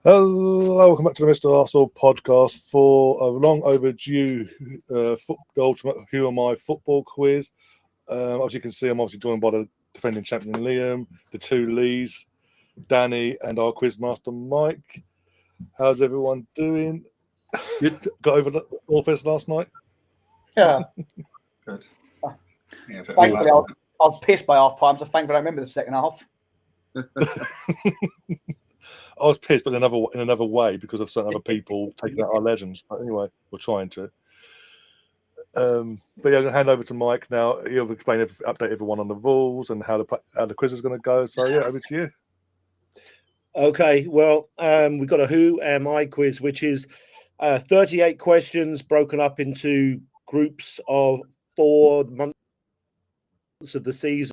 Hello, welcome back to the Mr. Arsenal podcast for a long overdue Ultimate Who Am I football quiz. As you can see, I'm obviously joined by the defending champion Liam, the two Lees, Danny, and our quizmaster Mike. How's everyone doing? Good. Got over the Orfest last night? Yeah. Good. Yeah, Thankfully, I was pissed by half time, so thankfully I remember the second half. I was pissed, but in another way because of certain other people taking out our legends. But anyway, we're trying to. But yeah, I'm going to hand over to Mike now. He'll explain, update everyone on the rules and how the quiz is going to go. So yeah, over to you. Okay, well, we've got a Who Am I quiz, which is 38 questions broken up into groups of 4 months of the season.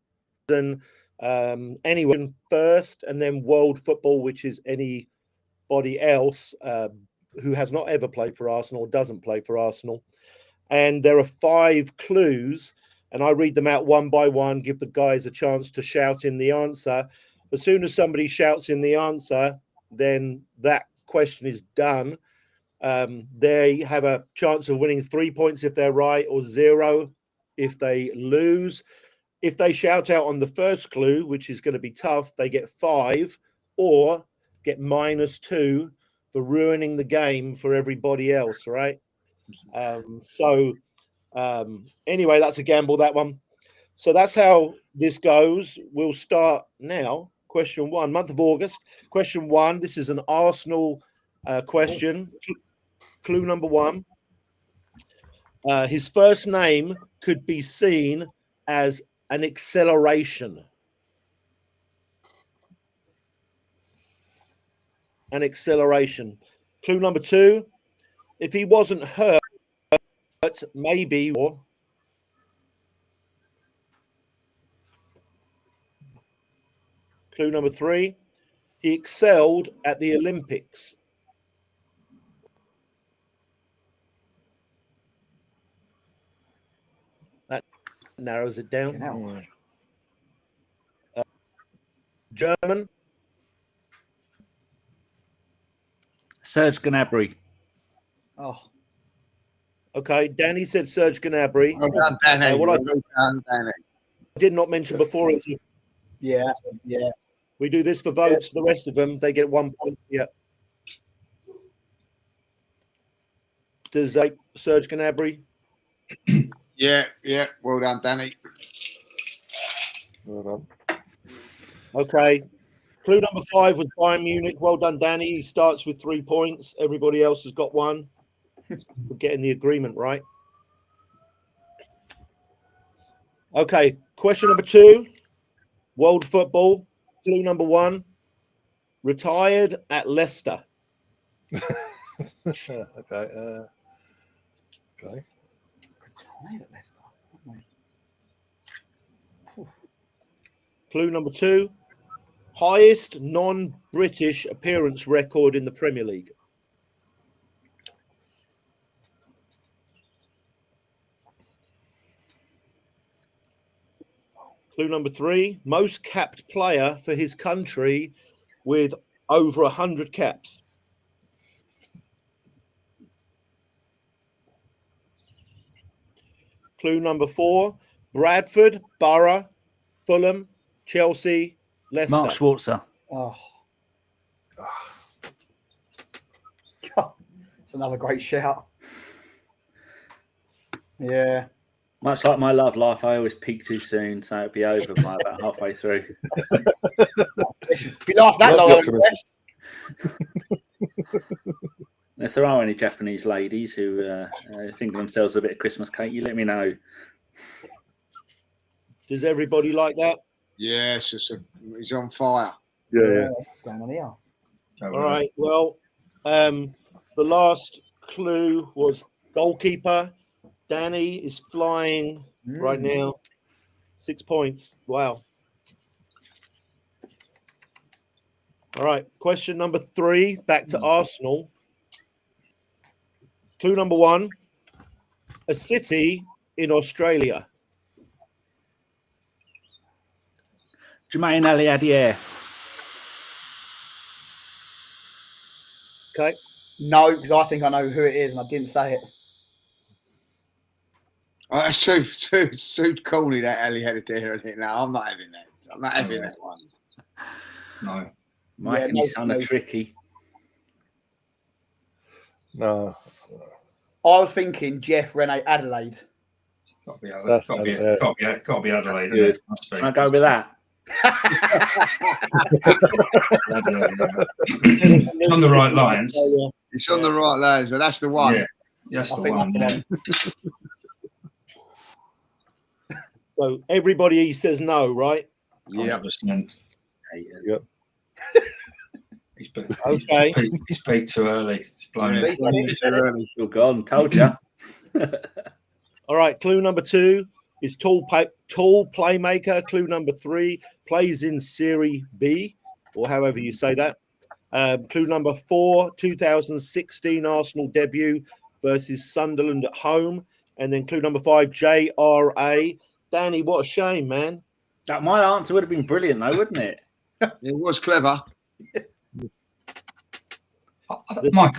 Anyone first, and then world football, which is anybody else who has not ever played for Arsenal or doesn't play for Arsenal. And there are 5 clues, and I read them out one by one, give the guys a chance to shout in the answer. As soon as somebody shouts in the answer, then that question is done. They have a chance of winning 3 points if they're right, or 0 if they lose. If they shout out on the first clue, which is going to be tough, they get 5 or get -2 for ruining the game for everybody else, right? Anyway, that's a gamble, that one. So that's how this goes. We'll start now. Question 1, month of August. Question 1, this is an Arsenal question. Clue number 1. His first name could be seen as an acceleration. An acceleration. Clue number 2. If he wasn't hurt, maybe. Or clue number 3. He excelled at the Olympics. That narrows it down. German. Serge Gnabry. Oh, Okay, Danny said Serge Gnabry. Well done, Danny. What I Danny. did not mention before is yeah. we do this for votes. The rest of them, they get 1 point. Yeah. Does Serge Gnabry? Yeah. Well done, Danny. Well done. Okay. Clue number 5 was Bayern Munich. Well done, Danny. He starts with 3 points. Everybody else has got 1. We're getting the agreement right. Okay. Question number 2. World football. Clue number 1. Retired at Leicester. Okay. Okay. Clue number 2. Highest non-British appearance record in the Premier League. Clue number 3. Most capped player for his country with over 100 caps. Clue number 4. Bradford, Borough, Fulham, Chelsea, Leicester. Mark Schwarzer. Oh. God, it's another great shout. Yeah. Much like my love life, I always peak too soon, so it'll be over by about halfway through. You laughed that long. If there are any Japanese ladies who think of themselves a bit of Christmas cake, you let me know. Does everybody like that? Yeah, he's on fire. Yeah. What's going on here? All right. Well, the last clue was goalkeeper. Danny is flying right now. 6 points. Wow. All right. Question number 3. Back to Arsenal. Clue number 1. A city in Australia. Jermaine Aliadier. Okay. No, because I think I know who it is, and I didn't say it. That's so corny that Ali had it there. No, I'm not having that. I'm not having that one. No. Mike Yeah, and his son no. are tricky. No, I was thinking Jeff Rene Adelaide. Got to be Adelaide. That's Got to be Adelaide. got to be Adelaide. Good. Isn't it? Must be. Can I go with that? It's on the right lines. It's on the right lines, but that's the one. Yeah, that's I the think one. that's Yeah. the So everybody says no, right? Yeah. 100%. Haters. Yep. He's been, Okay. he's peaked too early. He's blown Yeah, it. it's too early. You're gone. Told you. All right. Clue number 2 is tall playmaker. Clue number 3 plays in Serie B, or however you say that. Clue number 4, 2016 Arsenal debut versus Sunderland at home. And then clue number 5, JRA. Danny, what a shame, man. My answer would have been brilliant, though, wouldn't it? It was clever. Mike,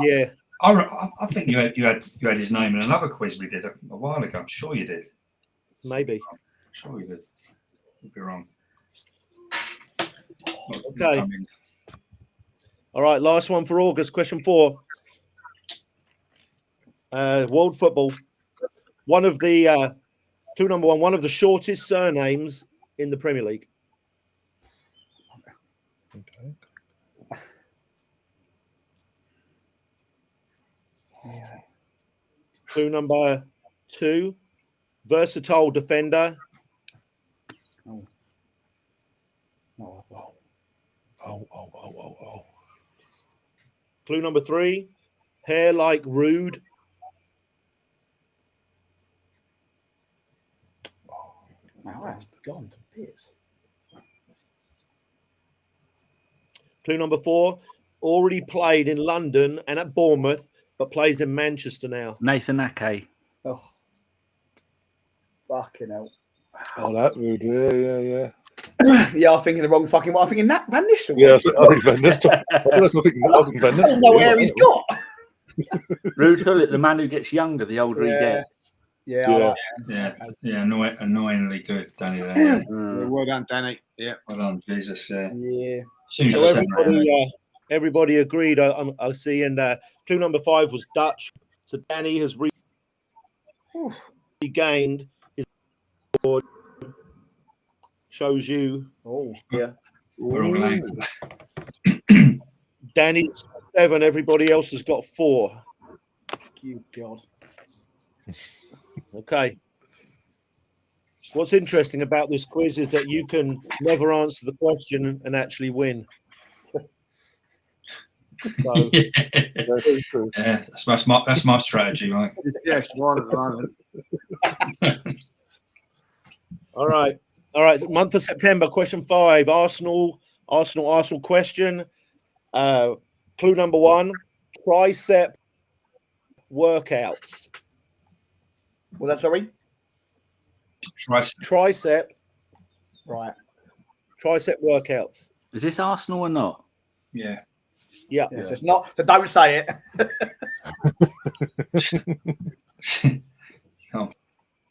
Yeah. I think you had his name in another quiz we did a while ago. I'm sure you did. Maybe. Sure you did. Could be wrong. Okay. All right, last one for August. Question 4. World football. One of the clue number 1. One of the shortest surnames in the Premier League. okay. Clue number 2. Versatile defender. Oh. Oh. Clue number 3. Hair like Rude. Now that's gone to bits. Clue number 4. Already played in London and at Bournemouth, but plays in Manchester now. Nathan Ake. Oh, fucking hell. Oh, that would. Yeah. Yeah, I'm thinking the wrong fucking one. I'm thinking that Van Nistelrooy. Yeah, I think Van Nistelrooy. I think Van I don't know where Nistelrooy. he's got. Rude Hullet, the man who gets younger the older he Yeah. gets. Yeah, Yeah. I like Yeah, annoyingly good, Danny. There. Yeah, Mm. well done, Danny. Yeah. Well done, Jesus. Yeah. that. Yeah. As soon as So you said that, everybody agreed. I see. And clue number 5 was Dutch. So Danny has regained his board. Shows you. Oh, Yeah. we're all angry. Danny's 7. Everybody else has got 4. you God. Okay. What's interesting about this quiz is that you can never answer the question and actually win. So, Very true. Yeah, that's my strategy, Mike. Yes, one at the moment. all right. Month of September. Question 5. Arsenal question. Clue number 1. Tricep workouts. Well, that's sorry. Tricep Right. workouts. Is this Arsenal or not? Yeah. Yeah. Yeah, so it's not. So don't say it.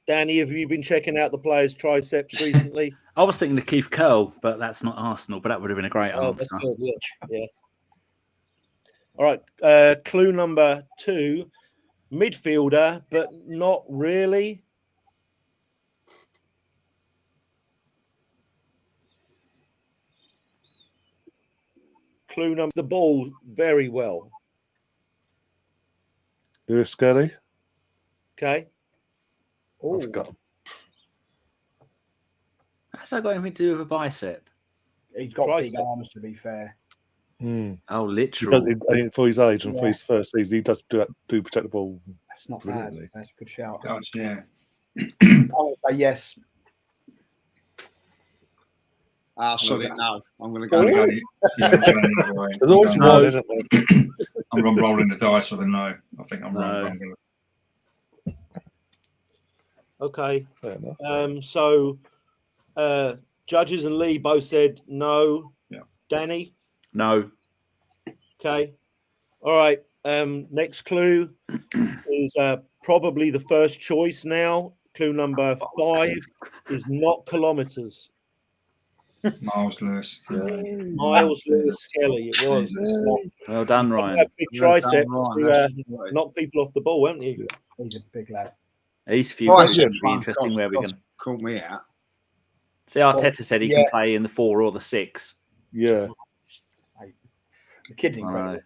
Danny, have you been checking out the players' triceps recently? I was thinking of Keith Curl, but that's not Arsenal. But that would have been a great Oh, that's answer. good. Yeah. All right. Clue number 2. Midfielder, but not really. Clue number the ball very well. Lewis Skelly. Okay. I forgot. Has that got anything to do with a bicep? He's got Tricep. big arms, to be fair. Oh, He literal. does, for his age and for Yeah. his first season, he does do protect the ball. That's not Brilliantly. bad. That's a good shout. Yeah. I would say yes. Sorry, no. I'm going to I'm go. going the other way. There's always I'm one, going- isn't there? I'm rolling the dice with a no. I think I'm No. wrong. Okay. Fair enough. So Judges and Lee both said no. Yeah. Danny, No. okay. All right. Next clue is probably the first choice now. Clue number 5 is not kilometers. Miles Lewis. Miles Lewis Kelly. It was. Jesus. Well done, You Ryan. had big tricep Ryan, to knock people off the ball, haven't you? He's a big lad. These few Right, questions yeah. will be interesting where we can. Caught me out. See, Arteta said he Yeah. can play in the 4 or the 6. Yeah. The kid's I know. incredible.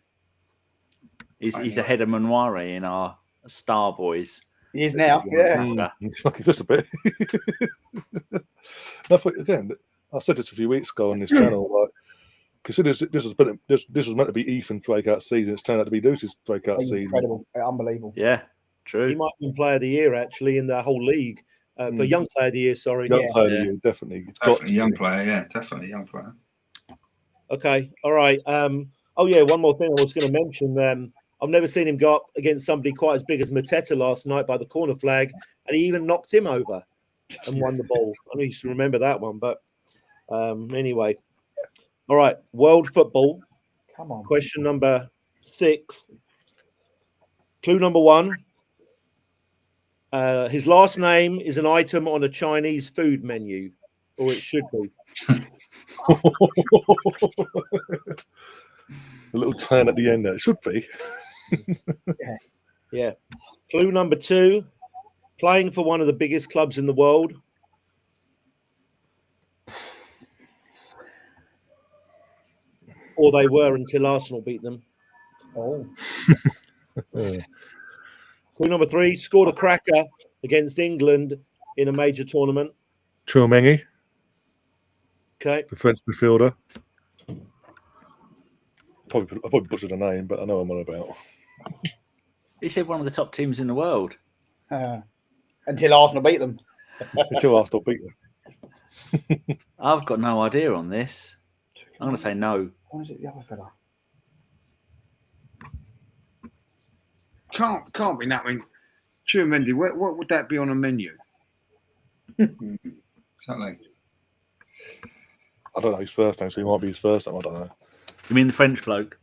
He's ahead of Manwari in our Star Boys. He is now. Yeah. Just a bit. Again, I said this a few weeks ago on this channel. Like, consider this was meant to be Ethan's breakout season. It's turned out to be Lucy's breakout He's season. incredible. Unbelievable. Yeah, He true. might have been player of the year actually in the whole league. For young player of the year, sorry. Young Yeah. player of the Yeah. year, definitely. It's got Definitely to young be. player. Yeah, definitely young player. Okay, all right. Oh yeah, one more thing I was going to mention. I've never seen him go up against somebody quite as big as Mateta last night by the corner flag, and he even knocked him over and won the ball. I need to remember that one, but anyway. All right, world football. Come on. Question number 6. Clue number 1. His last name is an item on a Chinese food menu, or it should be. A little turn at the end there. It should be. Yeah. Clue number 2. Playing for one of the biggest clubs in the world. Or they were until Arsenal beat them. Oh, Yeah. Clue number 3. Scored a cracker against England in a major tournament. Chouameni, Okay. the French midfielder. I probably butchered the name, but I know what I'm on about. He said one of the top teams in the world. until Arsenal beat them. Until Arsenal beat them. I've got no idea on this. I'm going to say no. What is it? The other fella. Can't be that. I mean, Chouameni, what would that be on a menu? Exactly. I don't know his first name, so he might be his first name. I don't know. You mean the French bloke?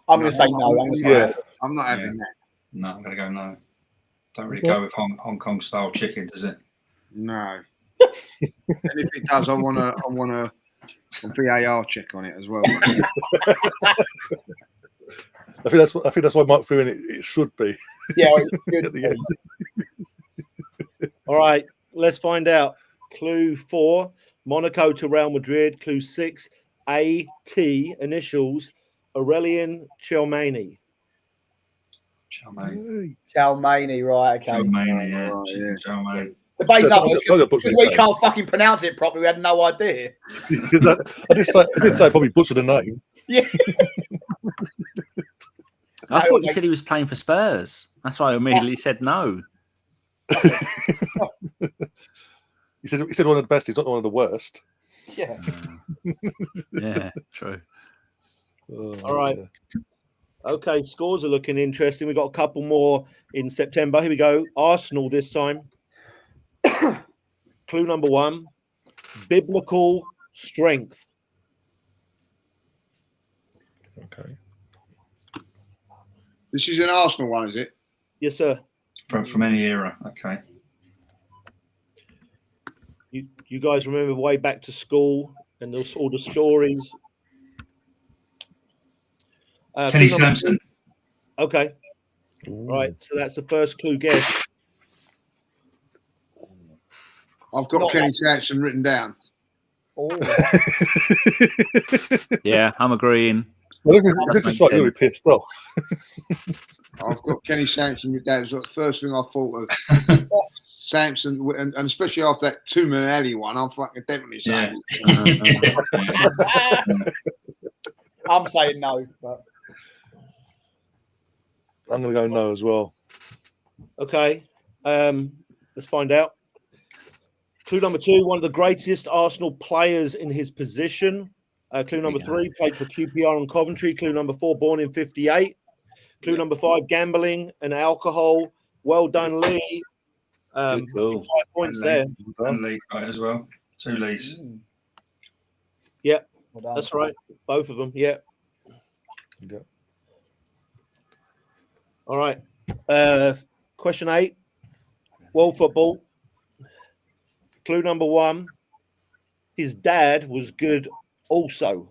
I'm going to say no. I'm gonna say Yeah. no. I'm not having that. No, I'm going to go no. Don't really go with Hong Kong style chicken, does it? No. And if it does, I want a VAR check on it as well. I think that's why Mike threw in it should be Yeah, it's good. at the end. All right. Let's find out. Clue 4. Monaco to Real Madrid. Clue 6. AT initials. Aurelien Tchouameni. Chow Chalmani, right? Okay. mein, yeah. Oh, yeah. Chow mein. The base Yeah, number I got butchered because we the can't fucking pronounce it properly. We had no idea. Because I did say I probably butchered the name. Yeah. I thought you said he was playing for Spurs. That's why I immediately said no. He said one of the best. He's not one of the worst. Yeah. Yeah, true. Oh, All right. dear. Okay, scores are looking interesting. We've got a couple more in September. Here we go. Arsenal this time. Clue number 1. Biblical strength. Okay. This is an Arsenal one, is it? Yes, sir. From any era. Okay. You guys remember way back to school and there's all the stories. Kenny clue number Sampson. 2. Okay. Right. So that's the first clue guess. I've got Not Kenny Sampson written down. Oh, Yeah, I'm agreeing. Well, this That is makes like really pissed off. I've got Kenny Sampson written down. It's the first thing I thought of. Sampson, and especially after that Tuman Alley one, I'm fucking definitely saying. I'm saying no, but I'm going to go no as well. Okay. Let's find out. Clue number 2, one of the greatest Arsenal players in his position. Clue number 3, played for QPR and Coventry. Clue number 4, born in 58. Clue number 5, gambling and alcohol. Well done, Lee. Good call. 5 points there. And Lee right as well. 2 Lees. Yeah, well done. that's right. Both of them. Yeah. Yeah. All right. Question 8. World football. Clue number 1. His dad was good also.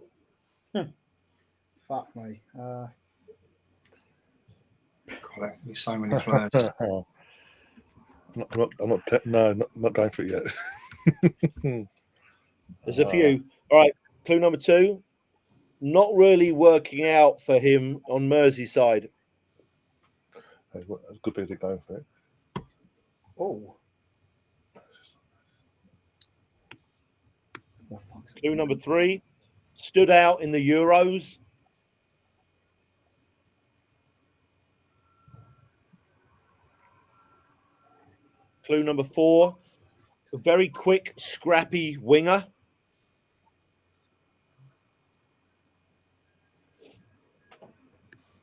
Fuck me. God, that could be so many players. I'm not going for it yet. There's a few. All right. Clue number 2. Not really working out for him on Merseyside. Hey, good thing to go for it. Oh. The fuck's Clue number 3. Stood out in the Euros. Clue number 4. A very quick, scrappy winger.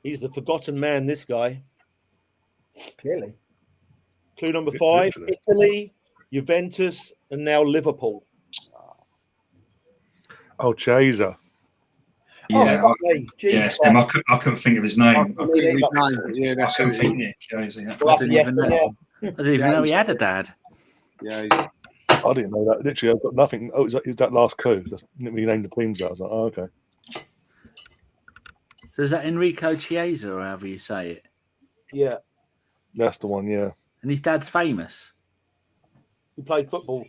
He's the forgotten man, this guy. clearly. Clue number Yeah, 5. literally. Italy, Juventus, and now Liverpool. Oh, Chaser. Yeah, Oh, hey, yeah, Jesus. Stem, I couldn't think of his name. I Me couldn't, neither. His name. Yeah, I that's couldn't who think it Nick Casey. Yeah. Well, I didn't yes, even know. yeah. I didn't even know he had a dad. is. Yeah, I didn't know that. Literally, I've got nothing. Oh, is that last clue? That's we named the teams out. I was like, oh, okay. So is that Enrico Chiesa or however you say it? Yeah, That's the one, yeah. And his dad's famous. he played football.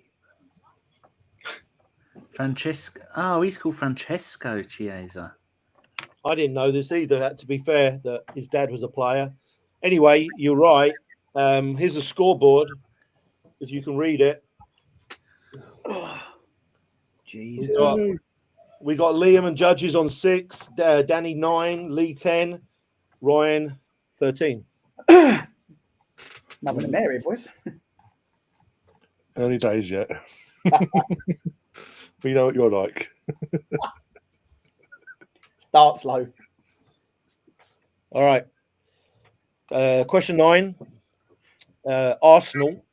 Francesco. Oh, he's called Francesco Chiesa. I didn't know this either, to be fair, that his dad was a player. Anyway, you're right. Here's a scoreboard, if you can read it. Jesus. We got Liam and Judges on 6, Danny 9, Lee 10, Ryan 13. Nothing to Mary, boys. Early days yet. But you know what you're like. Start slow. All right. Question 9. Arsenal.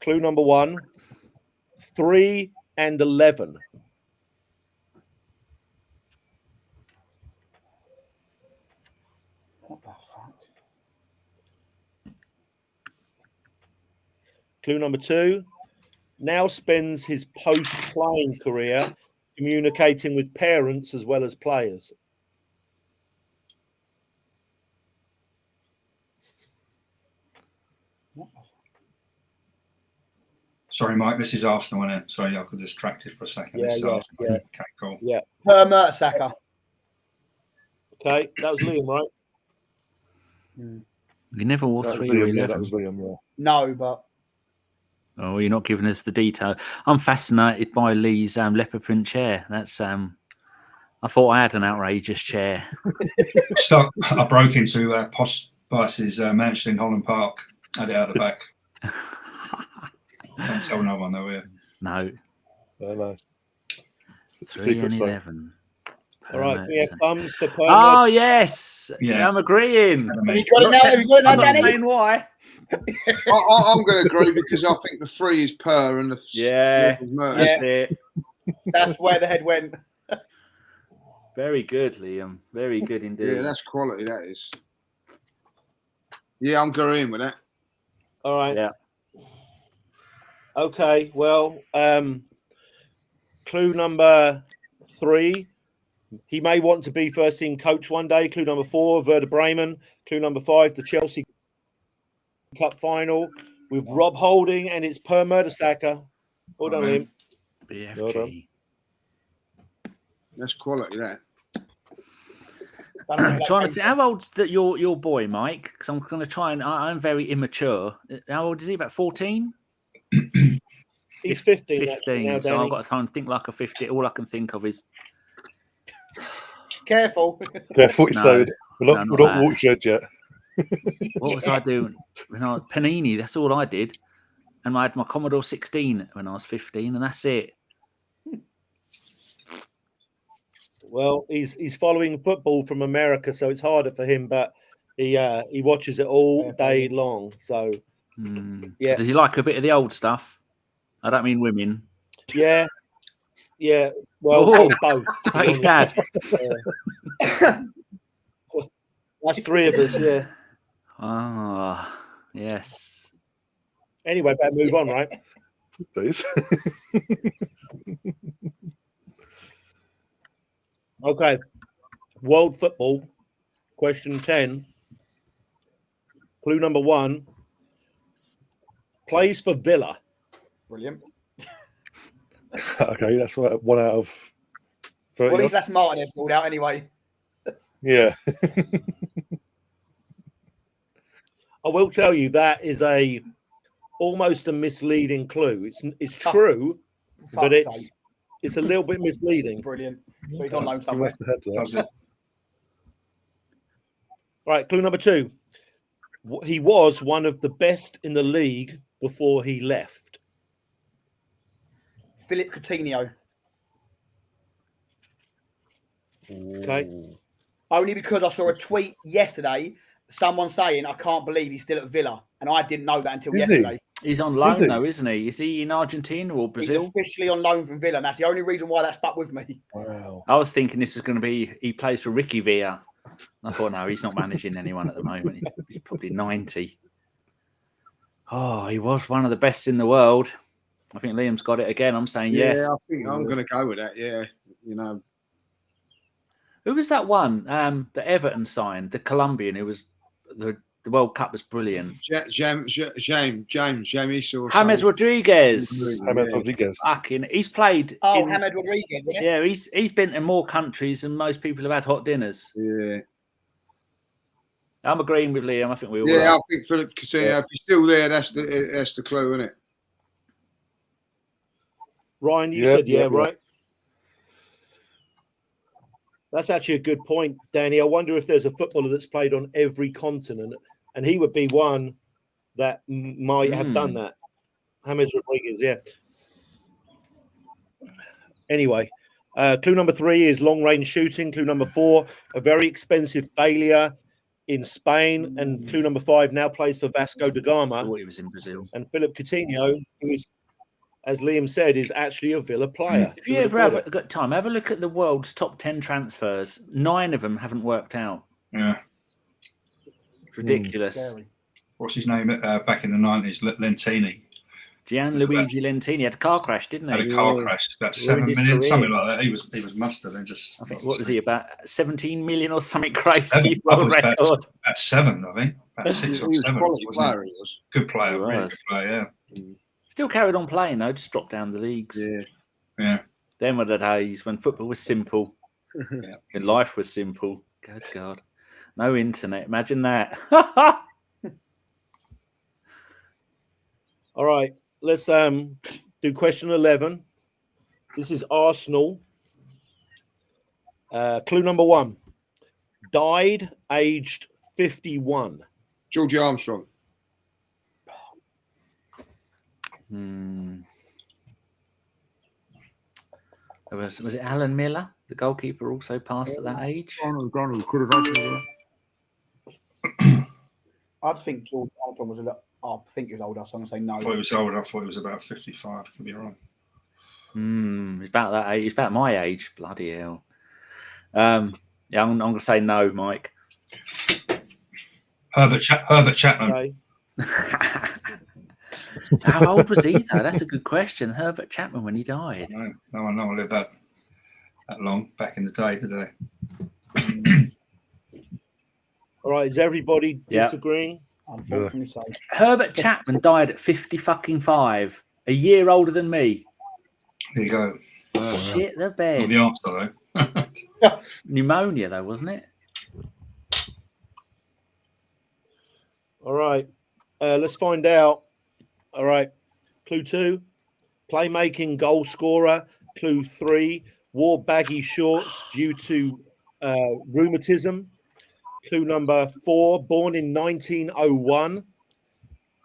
Clue number 1. 3 and 11. What the fuck? Clue number 2. Now spends his post-playing career communicating with parents as well as players. Sorry, Mike. This is Arsenal, isn't it? Sorry, I got distracted for a second. Yeah, This is yeah, Arsenal. yeah. Okay, cool. Per Mertesacker. Okay, that was Liam, right? He never wore That was 3 or Liam, 11. yeah, that was Liam, yeah. No, but Oh, you're not giving us the detail. I'm fascinated by Lee's leopard print chair. That's I thought I had an outrageous chair. So I broke into Posh Spice's mansion in Holland Park. Had it out the back. Don't tell no one though. Yeah. No, No. 3 and safe. 11. All right, can we have thumbs for Per Oh yes, Yeah. I'm agreeing. have you got it now? Have you got it now, I'm not Danny? saying why. I'm going to agree because I think the 3 is Per and the Yeah. is Mertz. That's it. That's where the head went. Very good, Liam. Very good indeed. Yeah, that's quality. That is. Yeah, I'm agreeing with that. All right. Yeah. Okay, well, clue number 3. He may want to be first team coach one day. Clue number 4, Werder Bremen. Clue number 5, the Chelsea Cup final with Rob Holding, and it's Per Mertesacker. Well done, Right. Liam. Well done. BFG. That's quality. That. I'm trying to think. How old's that your boy, Mike? Because I'm going to try and I'm very immature. How old is he? About 14? He's 15. actually, 15. now, So Danny. I've got to try and think like a 50. All I can think of is Careful. Yeah, what you No. saying? We're not, No, we're not not that. watershed yet. what was I doing? When I Panini, that's all I did. And I had my Commodore 16 when I was 15, and that's it. Well, he's following football from America, so it's harder for him, but he watches it all day long. So Yeah. Does he like a bit of the old stuff? I don't mean women. yeah. Well, Oh. both. to be Like his honest. dad. That's three of us, yeah. Ah, yes. Anyway, better move on, right? Please. Okay. World football, question 10. Clue number 1. Plays for Villa. Brilliant. Okay, that's 1 out of 30. Well, at least that's Martinez ruled out anyway. Yeah. I will tell you that is almost a misleading clue. It's true, but Fuck's sake. it's a little bit misleading. Brilliant. So he's on loan He somewhere. must have had to. Does it? Right, clue number 2. He was one of the best in the league before he left. Philip Coutinho. Okay. Only because I saw a tweet yesterday, someone saying, I can't believe he's still at Villa. And I didn't know that until Is he? yesterday. He's on Is loan he? though, isn't he? Is he in Argentina or He's Brazil? officially on loan from Villa. And that's the only reason why that stuck with me. Wow. I was thinking this was going to be he plays for Ricky Villa. I thought, no, he's not managing anyone at the moment. He's probably 90. Oh, he was one of the best in the world. I think Liam's got it again. I'm saying yes. Yeah, I think I'm going to go with that. Yeah, you know, Who was that one that Everton signed? The Colombian who was the World Cup was brilliant. James or James something. Rodriguez. James Rodriguez. Fucking, he's played. Oh, in- Hamed Rodriguez, wasn't it? yeah, he's been to more countries than most people have had hot dinners. Yeah, I'm agreeing with Liam. I think we all yeah. are. I think Philip Coutinho. If he's still there, that's the clue, isn't it? Ryan, you Yeah, said yeah, right? That's actually a good point, Danny. I wonder if there's a footballer that's played on every continent, and he would be one that might have done that. James Rodriguez, yeah. Anyway, clue number 3 is long-range shooting. Clue number 4, a very expensive failure in Spain. And clue number 5, now plays for Vasco da I Gama. thought he was in Brazil. And Philip Coutinho, who is, as Liam said, is actually a Villa player. If you ever have got time, have a look at the world's top 10 transfers. 9 of them haven't worked out. Yeah. It's ridiculous. Scary. What's his name back in the 90s? Lentini. Gianluigi Lentini had a car crash, didn't Had he? a car crash, about 7 his million, career. something like that. He was mustard and just. I think, what was he, about 17 million or something crazy? Seven. World Was about, record. about 7, I think. About 6 He or was a 7. quality Wasn't he? player. He was. Good player, He really was. good player. Yeah. Still carried on playing, though, just dropped down the leagues. Yeah. Yeah. Then were the days when football was simple. Yeah. And life was simple. Good God. No internet. Imagine that. All right, let's do question 11. This is Arsenal. Clue number 1. Died aged 51. Georgie Armstrong. Was it Alan Miller? The goalkeeper also passed at that age. I'd think George Armstrong was a lot. I think he was older, so I'm going to say no. I thought he was older. I thought he was about 55. Could be wrong. He's about that age. He's about my age. Bloody hell. Yeah, I'm going to say no, Mike. Herbert Chapman. Okay. How old was he, though? That's a good question. Herbert Chapman when he died. No one lived that long back in the day, did they? All right, is everybody Yeah. disagreeing? Unfortunately, so. Herbert Chapman died at 50-5, a year older than me. There you go. Shit the Not bed. the answer though. Pneumonia, though, wasn't it? All right, let's find out. All right, clue 2, playmaking goal scorer. Clue 3, wore baggy shorts due to rheumatism. Clue number 4, born in 1901.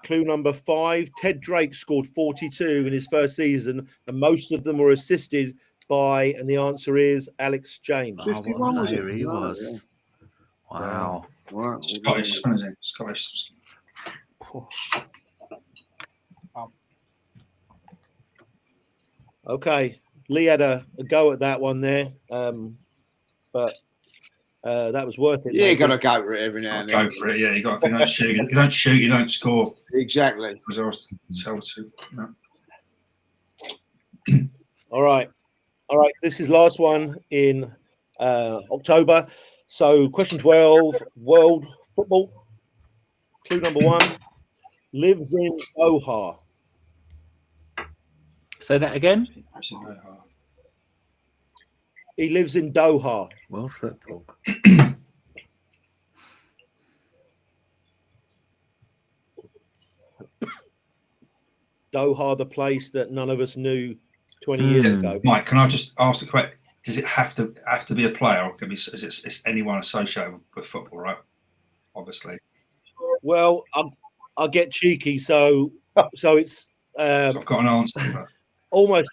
Clue number 5, Ted Drake scored 42 in his first season, and most of them were assisted by, and the answer is Alex James. Oh, 51 what a was it? player he No, was. Wow. Right. Scottish, isn't he? Scottish. Okay, Lee had a go at that one there, but That was worth it. Yeah, you maybe. got to go for it every now and then. Go for it. Yeah, you got. If you don't shoot, you don't score. Exactly. Resource to sell to. No. All right. This is last one in October. So, question 12, world football. Clue number 1, lives in Doha. Say that again. He lives in Doha. World football. Doha, the place that none of us knew 20 years ago. Mike, can I just ask the question? Does it have to be a player, or can be? It's anyone associated with football, right? Obviously. Well, I'll get cheeky. So it's So I've got an answer. But... almost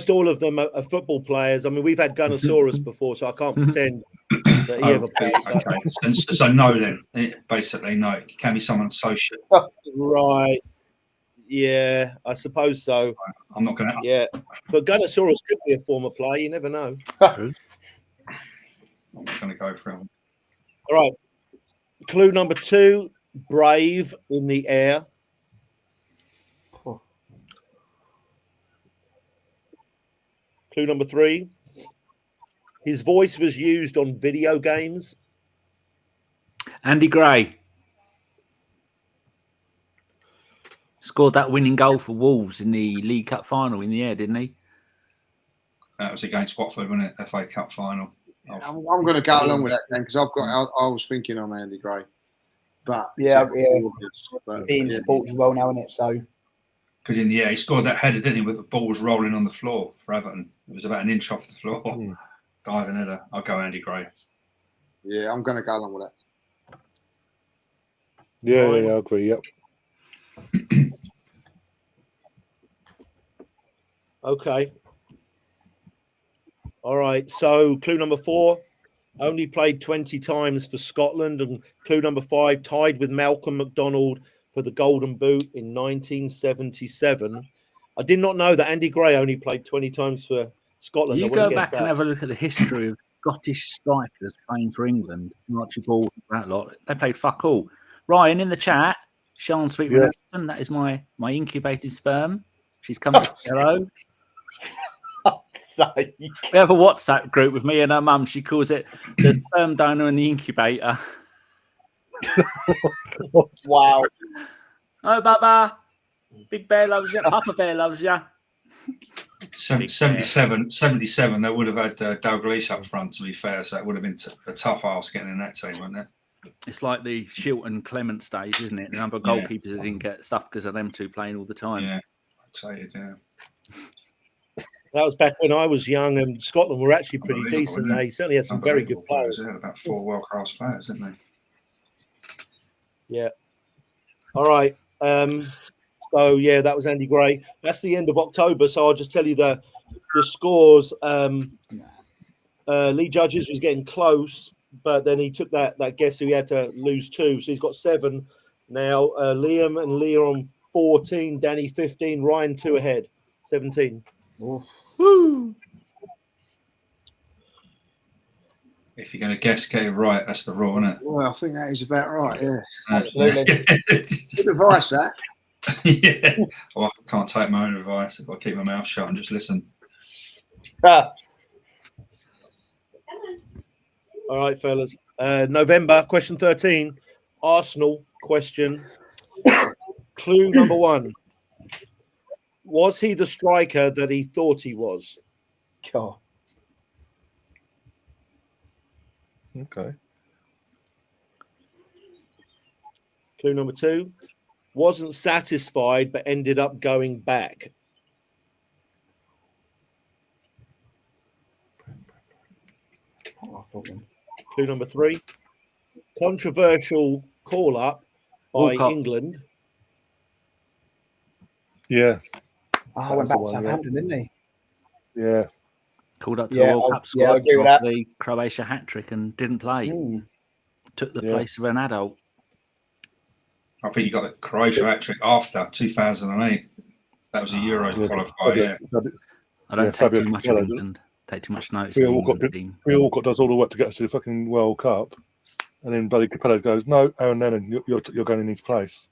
all of them are football players. I mean, we've had Gunnosaurus before, so I can't pretend that he ever played. Okay. So no, then basically no. It can be someone associated. Right. Yeah, I suppose so. I'm not going to. Yeah, but Gunnosaurus could be a former player. You never know. I'm not going to go for him. All right. Clue number 2, brave in the air. Clue number 3, his voice was used on video games. Andy Gray scored that winning goal for Wolves in the League Cup final in the air, didn't he? That was against Watford, wasn't it? FA Cup final. I'm going to go along with that then because I was thinking on Andy Gray, but Yeah. But, In sports as well now, isn't it? So Good in the air. He scored that header, didn't he? With the ball was rolling on the floor for Everton. It was about an inch off the floor. Diving header. I'll go Andy Gray. yeah, I'm going to go along with that. Yeah, I agree. Yep. Okay. All right. So clue number 4, only played 20 times for Scotland, and clue number 5, tied with Malcolm McDonald for the Golden Boot in 1977. I did not know that Andy Gray only played 20 times for Scotland. You go back and have a look at the history of Scottish strikers playing for England. Archie Ball, that lot. They played fuck all. Ryan in the chat, Sean Sweetman Anderson, that is my incubated sperm. She's come to say hello. We have a WhatsApp group with me and her mum. She calls it the sperm donor and the incubator. wow. Oh, Baba. Big Bear loves you. Papa Bear loves you. 77, they would have had Dalglish up front, to be fair, so it would have been a tough ask getting in that team, wouldn't it? It's like the Shilton Clement stage, isn't it? The number of goalkeepers that didn't get stuff because of them two playing all the time. Yeah, I'll tell you, yeah. That was back when I was young, and Scotland were actually pretty decent. They certainly had some very good players. They had about 4 world-class players, didn't they? Yeah. All right. So yeah, that was Andy Gray. That's the end of October. So I'll just tell you the scores. Lee Judges was getting close, but then he took that guess, so he had to lose 2. So he's got 7 now. Liam and Leon 14, Danny 15, Ryan 2 ahead, 17. Woo! If you're going to guess, get it right. That's the rule, isn't it? Well, I think that is about right. Yeah, Absolutely. good advice. That. Yeah. Well, I can't take my own advice if I keep my mouth shut and just listen. All right, fellas. November, question 13. Arsenal question. Clue number 1. Was he the striker that he thought he was? God. Okay. Clue number 2. Wasn't satisfied but ended up going back. Clue number 3. Controversial call up by Walcott. England. Yeah. I went back to Southampton, didn't he? Yeah. Called up to Yeah, the World Cup I squad agree with after the Croatia hat-trick and didn't play. Took the Yeah. place of an adult. I think you got the Croatia hat-trick after 2008. That was a Euro qualifier, yeah. I don't take Fabio too much Capello, of didn't England. take too much notice. Theo of the Walcott England team. Theo Walcott does all the work to get us to the fucking World Cup, and then bloody Capello goes, "No, Aaron Lennon, you're going in his place."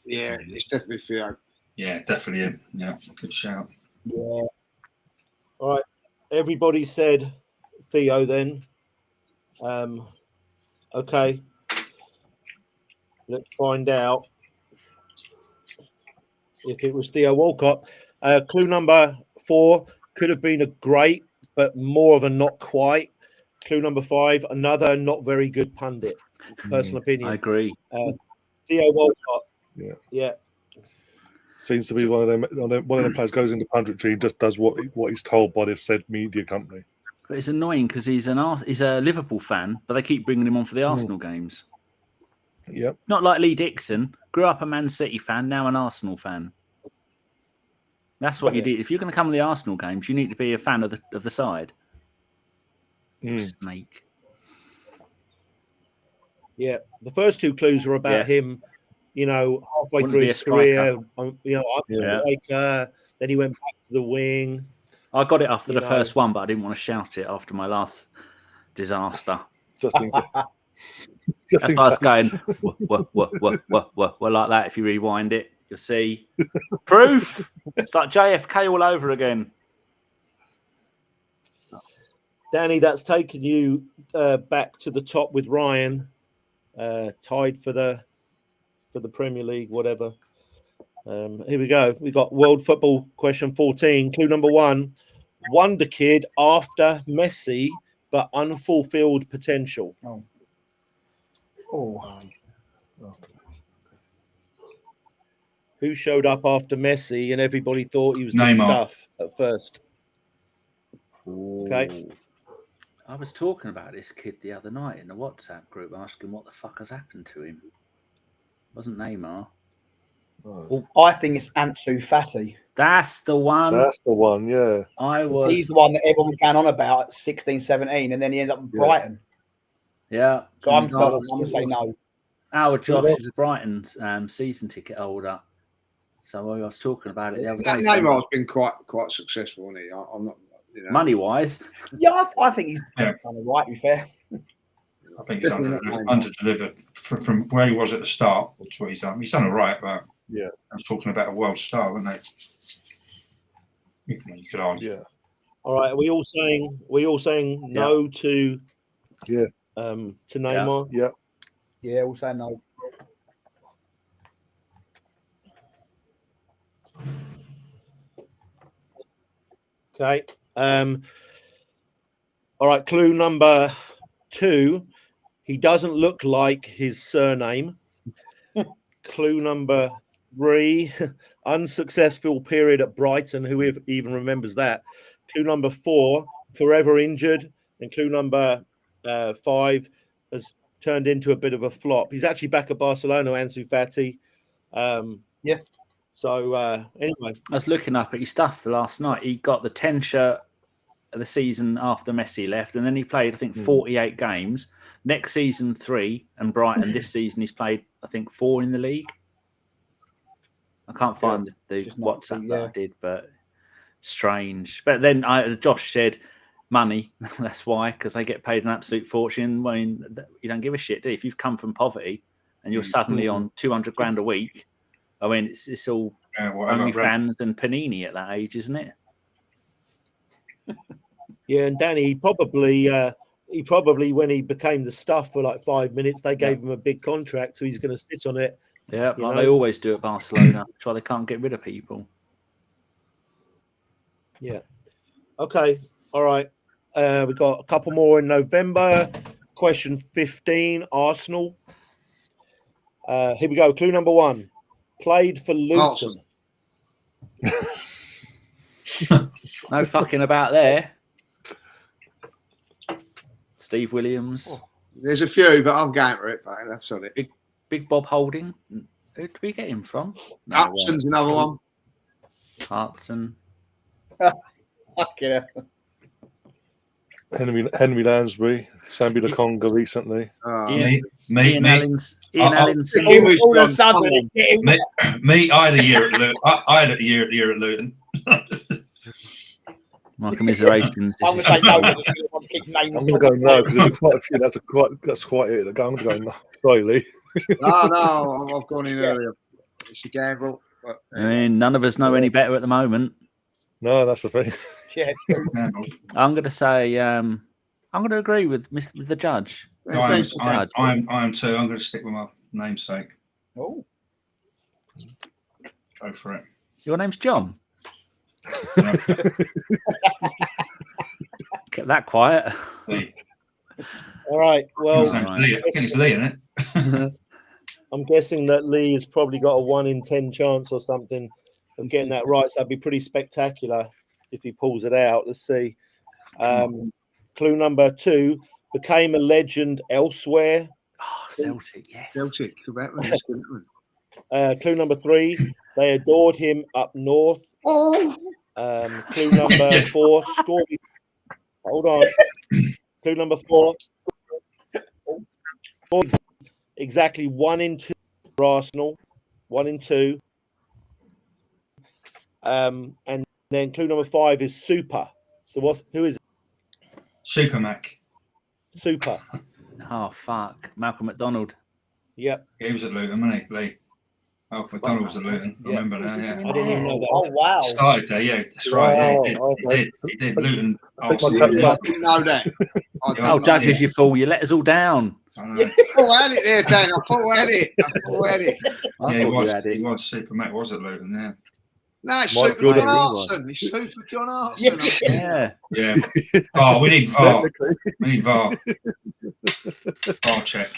Yeah, it's definitely Theo. Yeah, definitely him. Yeah, good shout. Yeah. All right. Everybody said Theo then. Okay. Let's find out if it was Theo Walcott. Clue number 4 could have been a great, but more of a not quite. Clue number 5, another not very good pundit. Personal opinion. I agree. Theo Walcott. Yeah. Yeah. Seems to be one of them players goes into punditry and just does what he's told by the said media company. But it's annoying because he's a Liverpool fan, but they keep bringing him on for the Arsenal games. Yep. Not like Lee Dixon, grew up a Man City fan, now an Arsenal fan. That's what you do. If you're going to come to the Arsenal games, you need to be a fan of the side. Snake. Yeah. The first 2 clues were about him, halfway Wouldn't through be his a career. striker. Then he went back to the wing. I got it after the first one, but I didn't want to shout it after my last disaster. Just in case. That's why I was going, what, like that. If you rewind it, you'll see proof. It's like JFK all over again. Danny, that's taken you back to the top with Ryan, tied for the Premier League, whatever. Here we go. We got World Football question 14. Clue number 1: wonder kid after Messi, but unfulfilled potential. Who showed up after Messi and everybody thought he was the Neymar. stuff at first? Okay. I was talking about this kid the other night in the WhatsApp group, asking what the fuck has happened to him. It wasn't Neymar. I think it's Ansu Fati. That's the one. That's the one, yeah. He's the one that everyone was going on about at 16, 17, and then he ended up in Brighton. Yeah. So I'm going to say no. Our Josh is a Brighton season ticket holder. So I was talking about it the other day. Neymar's been quite successful, hasn't he? I'm not, money-wise. Yeah, I think he's kind of right, to be fair. I think he's under-delivered from where he was at the start to what he's done. He's done all right, but I was talking about a world star, wasn't they? You could argue. Yeah. All right. Are we all saying no to Neymar? Yeah. Yeah, we'll say no. Okay. All right. Clue number 2. He doesn't look like his surname. Clue number 3. Unsuccessful period at Brighton. Who even remembers that? Clue number 4. Forever injured. And clue number 5 has turned into a bit of a flop. He's actually back at Barcelona, Ansu Fati. Yeah. So anyway, I was looking up at his stuff last night. He got the 10 shirt of the season after Messi left, and then he played, I think, 48 games. Next season, 3, and Brighton this season he's played, I think, 4 in the league. I can't find the WhatsApp that I did, but strange. But then Josh said money. That's why, because they get paid an absolute fortune. I mean, you don't give a shit, do you? If you've come from poverty and you're suddenly on 200 grand a week, I mean, it's all OnlyFans and Panini at that age, isn't it? Yeah, and Danny, he probably when he became the stuff for like 5 minutes, they gave him a big contract, so he's going to sit on it. Yeah, like they always do at Barcelona. That's why they can't get rid of people. Yeah. Okay. All right. We've got a couple more in November. Question 15, Arsenal. Here we go. Clue number 1. Played for Luton. No fucking about there. Steve Williams. There's a few, but I'm going for it. But that's on it. Big Bob Holding. Who did we get him from? Upson's another one. Hartson. Okay. Henry Lansbury, Sambi Lokonga recently. Ian Allinson. Me, I had a year at Luton. I had a year at Luton. My commiserations. I'm This going is to say no. shocking. Because you want to keep naming I'm going to go no because there's quite a few. That's quite it. I'm going to go no. Sorry, Lee. No, I've gone in earlier. It's a gamble. But, I mean, none of us know any better at the moment. No, that's the thing. Yeah, true. I'm going to say I'm going to agree with the judge. No, Say I it's the judge. am too. I'm going to stick with my namesake. Oh, Go for it. Your name's John. Yeah. Kept that quiet. Lee. All right. Well, I think it's Lee, isn't it? I'm guessing that Lee has probably got a 1 in 10 chance or something of getting that right. So that'd be pretty spectacular if he pulls it out. Let's see. Clue number 2, became a legend elsewhere. Oh, Celtic, yes. Celtic. That was good. Clue number 3, they adored him up north. Oh, Clue number 4, scored. Hold on. Clue number 4, scored exactly 1 in 2 for Arsenal. 1 in 2. And then clue number 5 is super. So who is it? Super Mac. Super? Oh, fuck. Malcolm McDonald. Yep. He was at Luton, wasn't he, Lee? Malcolm McDonald was at Luton. I Yeah. remember now. Yeah. I didn't even know that. oh wow. Started there, yeah. That's right. Yeah, he did. okay. He did. Luton. I think my Arsenal. touch- I didn't know that. I didn't Oh, know judges, that. you fool. You let us all down. I know. Oh, I had it there, Dan. I thought I had it. I Yeah, thought he you was. had it. He was. Super Mac was at Luton, yeah. No, it's Mike Super Jordan. John Hartson. It's Super John Hartson. Yeah. Yeah. VAR. We need VAR. Technically, We need VAR. VAR check.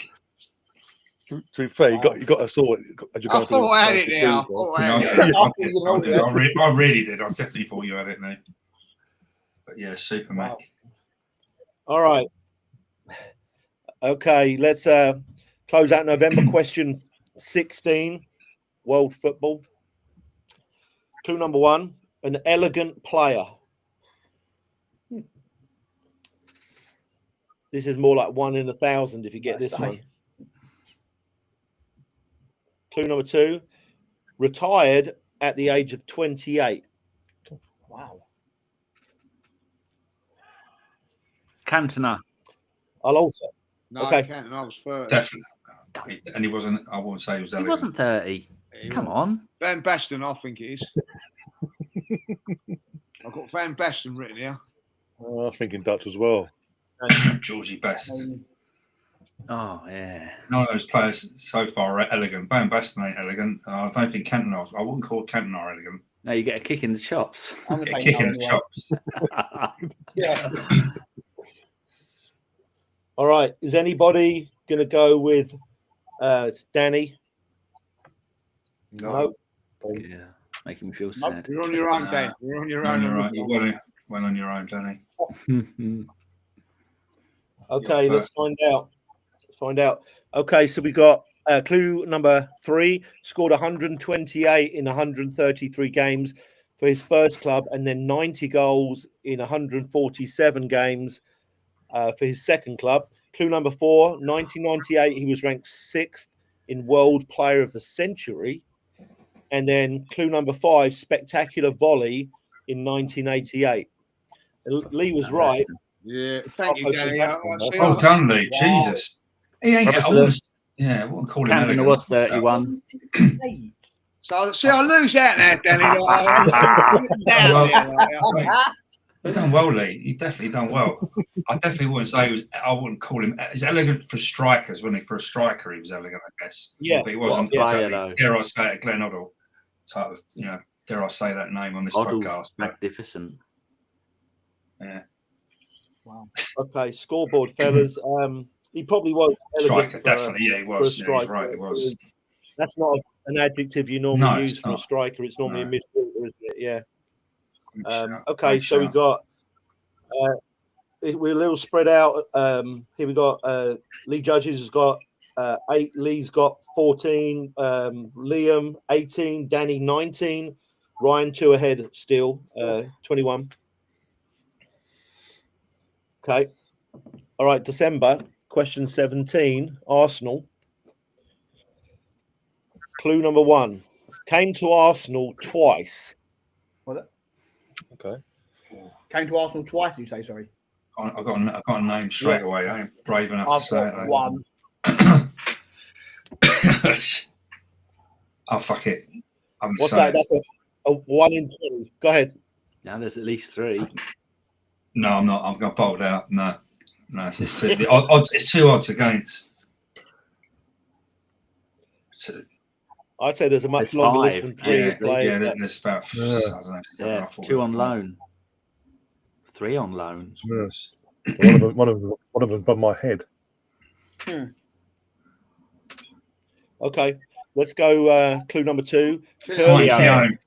to be fair, you got to saw it. As you're I going through thought I had it the there. I season. thought I No, had I it. did. I really did. I definitely thought you had it now. But yeah, Super Mac. All right. Okay, let's close out November. Question 16, world football. Clue number 1, an elegant player. This is more like 1 in 1,000 if you get this one. Clue number 2, retired at the age of 28. Wow. Cantona. I'll also. No, Okay. I can't. I was 30. Definitely. And he wasn't. I wouldn't say he was. He elegant. wasn't 30. Come on. Van Basten, I think it is. I've got Van Basten written here. I was thinking Dutch as well. Georgie Best. Oh, yeah. None of those players so far are elegant. Van Basten ain't elegant. I don't think Cantona. I wouldn't call Cantona elegant. No, you get a kick in the chops. I'm going Get to a say kick no in the anyway. chops. Yeah. All right. Is anybody going to go with Danny? No. Yeah. Making me feel sad. You're on your own, Nah. Dan. You're on your You're own. on your own. You went on your own, Danny. Okay, You're let's find out. Let's find out. Okay, so we got clue number 3, scored 128 in 133 games for his first club, and then 90 goals in 147 games for his second club. Clue number 4, 1998, he was ranked 6th in World Player of the Century. And then clue number 5, spectacular volley in 1988. Lee was right. Yeah, thank you, Danny. Oh, done, Lee. Jesus. He ain't. I wouldn't call him Cantona elegant. was 31. So, see, I lose out now, Danny. Down You've done well, Lee. You've definitely done well. I definitely wouldn't say he was. I wouldn't call him. He's elegant for strikers, wasn't he? For a striker, he was elegant, I guess. Yeah. But he wasn't. What a player, exactly, though. dare I say it, Glenn Hoddle type of. Dare I say that name on this Hoddle's podcast? But, magnificent. yeah, Okay, scoreboard, fellas. He probably was elegant striker, for definitely. Yeah, he for a was. Yeah, he's striker. right. He was. That's not an adjective you normally No, use it's for a not. striker. It's normally No. a midfielder, isn't it? Yeah. Okay, Great so we shout. got. We're a little spread out. Here we got Lee Judges has got 8. Lee's got 14. Liam 18. Danny 19. Ryan 2 ahead still. 21. Okay. All right. December question 17. Arsenal. Clue number 1. Came to Arsenal twice. Okay. Came to Arsenal twice, you say, sorry? I got a name straight away. I ain't brave enough to I've say it. got one. Oh, fuck it. I'm What's saying. that? That's a 1 in 20. Go ahead. Now there's at least 3. No, I'm not. I'm going to bolt out. No, it's too the odds. It's 2 odds against. I'd say there's a much There's longer 5. list than 3 Yeah. players. Yeah, there's about. I don't know, Yeah, 2 on loan. 3 on loan. Yes. One of them above my head. Okay, let's go. Clue number 2. Keown. Keown.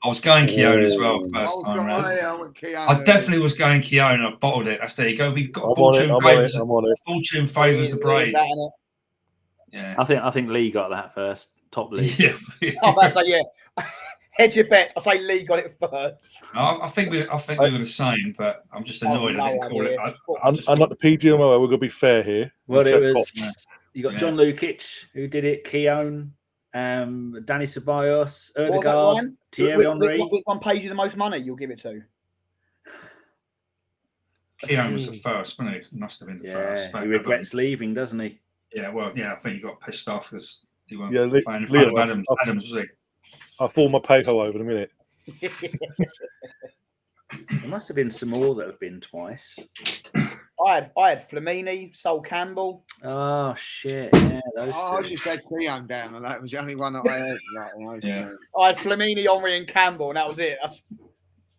I was going Keown as well I first was time going, round. yeah, I went Keown. I definitely was going Keown. I bottled it. There you go. We've got I'm fortune on favours. it. I'm on it. Fortune favours the brave. That, innit? Yeah. I think Lee got that first. Top Lee. Yeah. I'm about to say, yeah. Hedge your bets. I say Lee got it first. I think we were the same, but I'm just annoyed I didn't call it. Unlike the PGMO, we're going to be fair here. Well, Check it was. Fox. You got Yeah. John Lukic who did it. Keown, Danny Ceballos, What was that, Odegaard, Ryan? Thierry Henry. Which one pays you the most money? You'll give it to. Keown was the first, wasn't he? Must have been the first. Yeah, he regrets leaving, doesn't he? Yeah, well, yeah, I think he got pissed off because he weren't Yeah, playing in front of Liam, Adams. Adams, was he? I'll fall my pay hole over in a minute. There must have been some more that have been twice. I had Flamini, Sol Campbell. Oh shit! Yeah, those I two. just had Keown down, and that was the only one that I had. Yeah. I had Flamini, Henry, and Campbell, and that was it.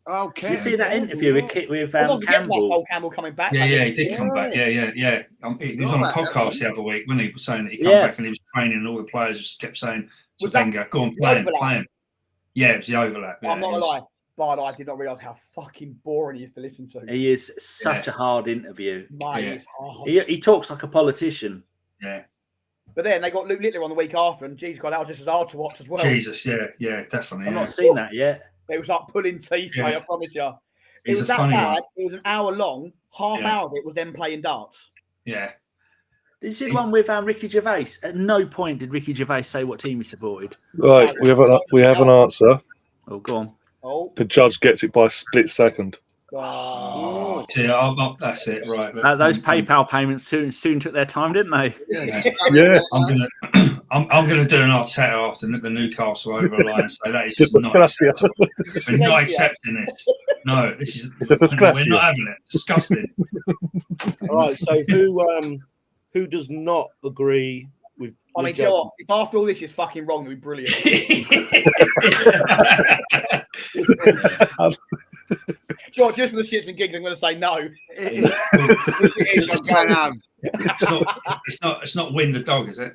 Oh, Did you see that interview with Campbell? Sol Campbell coming back. Yeah, he did come back. Yeah. He was on a podcast the other week when he was saying that he come back and he was training, and all the players just kept saying to Was that Wenger, "Go on, the play him, overlap? play him." Yeah, it was the overlap. Yeah, I'm not it gonna was- lie, but I did not realise how fucking boring he is to listen to. He is such a hard interview. Mate, Yeah. it's hard. He talks like a politician. Yeah, But then they got Luke Littler on the week after, and geez, God, that was just as hard to watch as well. Jesus, yeah, definitely. I've Yeah. not seen that yet. It was like pulling teeth, Yeah. mate, I promise you. It He's was a that funny bad. one. It was an hour long. Half Yeah. hour of it was them playing darts. Yeah, Did you see the one with Ricky Gervais? At no point did Ricky Gervais say what team he supported. Right, we have an answer. Oh, go on. Oh, The judge gets it by a split second. God. yeah, that's it. Right. Those PayPal payments soon took their time, didn't they? Yeah. I'm gonna do an Arteta after the Newcastle over a line and say that is Just just not Pascalio. acceptable. We're not accepting this. No, this is It's a we're Pascalio. not having it. Disgusting. All right, so who does not agree with? I mean, with do you know judges? what? If after all this is fucking wrong, it'd be brilliant. Do you know what? Just for the shits and gigs, I'm going to say no. I'm going home. It's not win the dog, is it?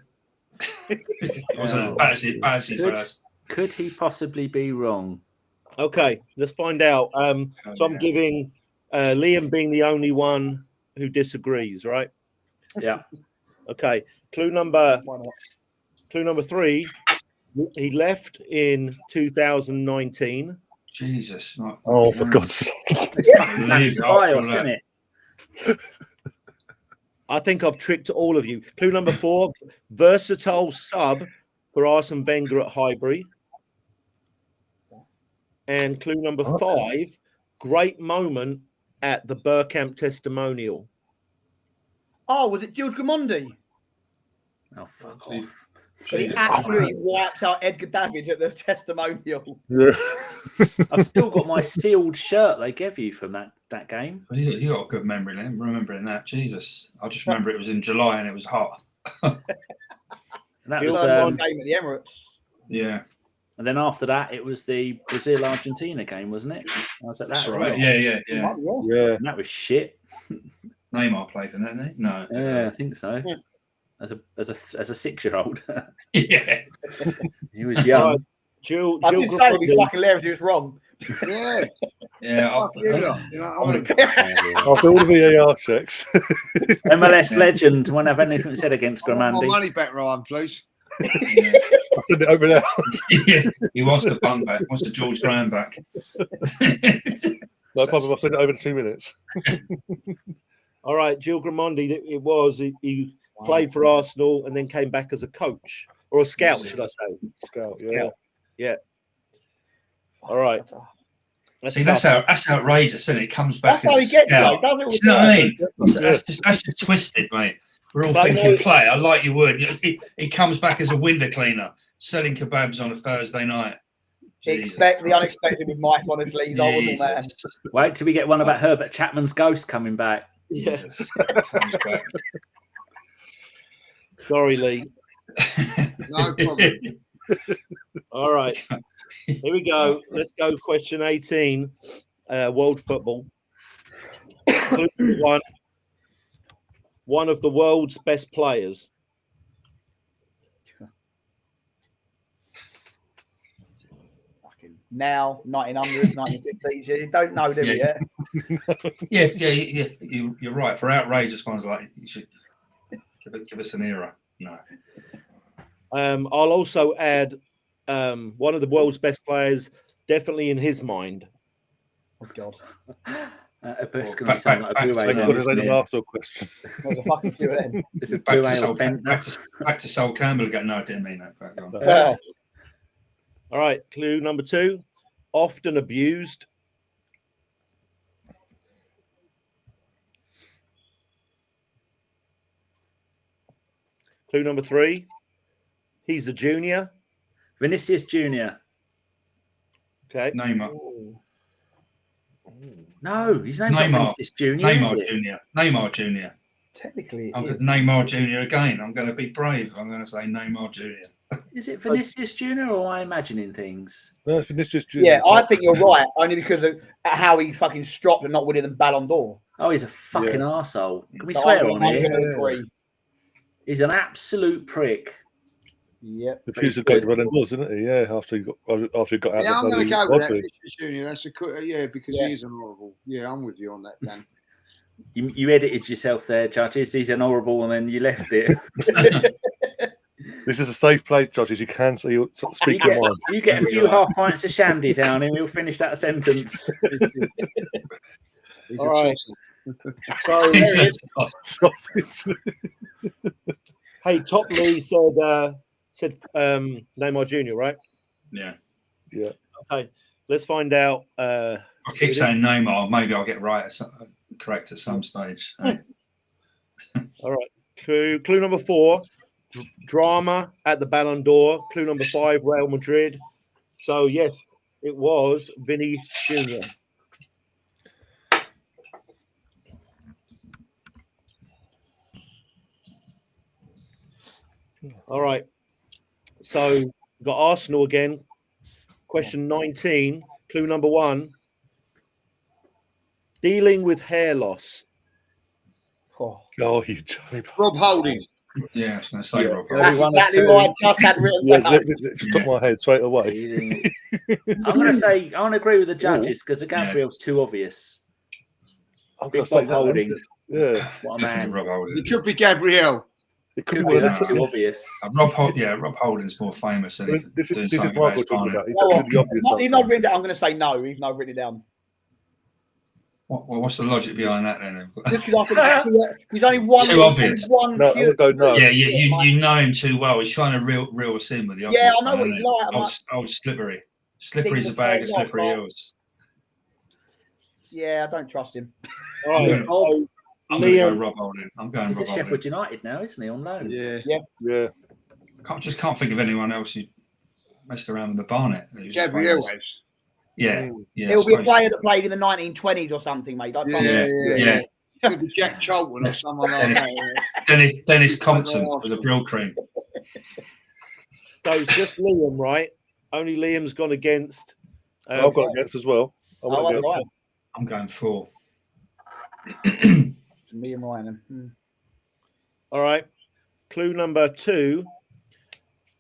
Wasn't it? Battersea first. Could he possibly be wrong? Okay, let's find out. So I'm giving Liam being the only one who disagrees, right? Yeah. Okay. Clue number Why not? 3. He left in 2019. Jesus. Oh, for God's sake. That's bias, isn't it? I think I've tricked all of you. Clue number 4, versatile sub for Arsene Wenger at Highbury. And clue number 5, great moment at the Bergkamp testimonial. Oh, was it George Gamondi? Oh, fuck off. But he absolutely wipes out Edgar Davids at the testimonial. Yeah. I've still got my sealed shirt they gave you from that game. You got a good memory, then. Remembering that, Jesus. I just remember it was in July and it was hot. And that Jill was, First one game at the Emirates. Yeah, and then after that, it was the Brazil-Argentina game, wasn't it? I was at that that's as right. well. Yeah. Yeah. And that was shit. Neymar played in that, didn't he? No. Yeah, I think so. Yeah. As a 6-year-old, Yeah. he was young. Jill I did say it'd be Grimaldi- fucking hilarious if it was wrong. Yeah. Yeah. Fuck you lot, you know what I mean? After all the VAR checks. MLS legend won't have anything said against I want my Gramandi. money back, Ryan, please. I'll send it over now. Yeah. He wants the bun back. Wants the George Graham back. No problem. I'll send it over in 2 minutes. All right, Jill Gramondi, it was. He played for Arsenal and then came back as a coach or a scout, should I say? Scout, yeah. Yeah. All right. See, that's outrageous, isn't it? It comes back That's how as he a gets scout. though, doesn't it? You know what I mean? Yeah. That's just twisted, mate. We're all But thinking no- play. I like your word. He comes back as a window cleaner, selling kebabs on a Thursday night. Jesus Expect the Christ. unexpected with Mike, honestly. He's horrible, man. Jesus. Wait till we get one about Herbert Chapman's ghost coming back. Yeah. Comes back. Sorry, Lee. No problem. All right. Here we go. Let's go. Question 18. World football. Clue number one of the world's best players. Fucking now, 1900s, 1950s. You don't know, do we? Yeah. Yeah. You're right. For outrageous ones, like you should give us an era. No. I'll also add one of the world's best players, definitely in his mind. Oh, God. It's going to sound like a back- blue back- Thank ale, God isn't they didn't it? ask a question. There's a fucking few of them. This is Back blue to, ale Sol, bent. back to Sol Campbell again. No, I didn't mean that. Back on. Yeah. All right. Clue number 2. Often abused. Clue number 3. He's a junior. Vinicius Junior. Okay. Neymar. No, his name's not Neymar. Vinicius Junior. Is Neymar it? Junior. Neymar Junior. Technically, I'm it going Neymar Junior again. I'm going to be brave. I'm going to say Neymar Junior. Is it Vinicius Junior or am I imagining things? No, it's just yeah, I think you're right. Only because of how he fucking stropped and not winning the Ballon d'Or. Oh, he's a fucking Yeah. arsehole. Can we So swear I'm on gonna here? agree. He's an absolute prick. Yep. The fuse of Gator Ballon d'Or, isn't he? Yeah, after he got out. Yeah, I'm going to bloody go with that. lottery. Fisher Junior. That's yeah, because Yeah. he is honourable. Yeah, I'm with you on that, Dan. You edited yourself there, judges. He's an horrible and then you left it. This is a safe place, judges. You can say you speak your mind. You get a few half pints of shandy down and we'll finish that sentence. He's All a right. saucer. So, Sausage. hey, Top Lee said Neymar Jr., right? Yeah. Yeah. Okay. Let's find out. I keep saying Neymar. Maybe I'll get correct at some stage. All right. Clue number 4. Drama at the Ballon d'Or. Clue number 5. Real Madrid. So, yes, it was Vinny Jr. All right. So, we've got Arsenal again. Question 19. Clue number 1. Dealing with hair loss. Oh, Oh, you Johnny. Rob Holding. Yeah, I was going to say Yeah. Rob. Only that's one or exactly two. what I just had written Yeah, down. it took my head straight away. I'm going to say, I want to agree with the judges because the Gabriel's too obvious. I'm Big gonna say Bob that. Holding. Yeah, What a Definitely man. Rob Holding. It could be Gabrielle. it could Could be be, one of that's them. too obvious. Rob Holding's more famous. Than if This doing is something Michael about talking Spinal. about. He Oh, did the obvious even though stuff. I've written it, I'm going to say no, even though I've written it down. What's the logic behind that then? Just because I think there's only one. Too obvious. One No, I'm pure- gonna go no. Yeah, you know him too well. He's trying to reel us in with the Yeah, obvious I know one, what isn't he's he? like. I'm Old Slippery. Slippery's a Thinking bag of of slippery like- heels. Yeah, I don't trust him. All right. Yeah. So, I'm going to go Liam, Rob Holding. I'm going He's Rob at Holding. Sheffield United now, isn't he, on loan? Yeah. Yeah, Can't think of anyone else who messed around with the Barnet. who's Gabrielle famous. has. Yeah, yeah. He'll be a I suppose. player that played in the 1920s or something, mate. Don't trust him. Yeah. Could be Jack Charlton or someone like that. Dennis Compton with a Brill cream. so it's just Liam, right? Only Liam's gone against. I've got against as well. I Oh, went I'm against. right. I'm going for. Me and Ryan. All right. Clue number 2.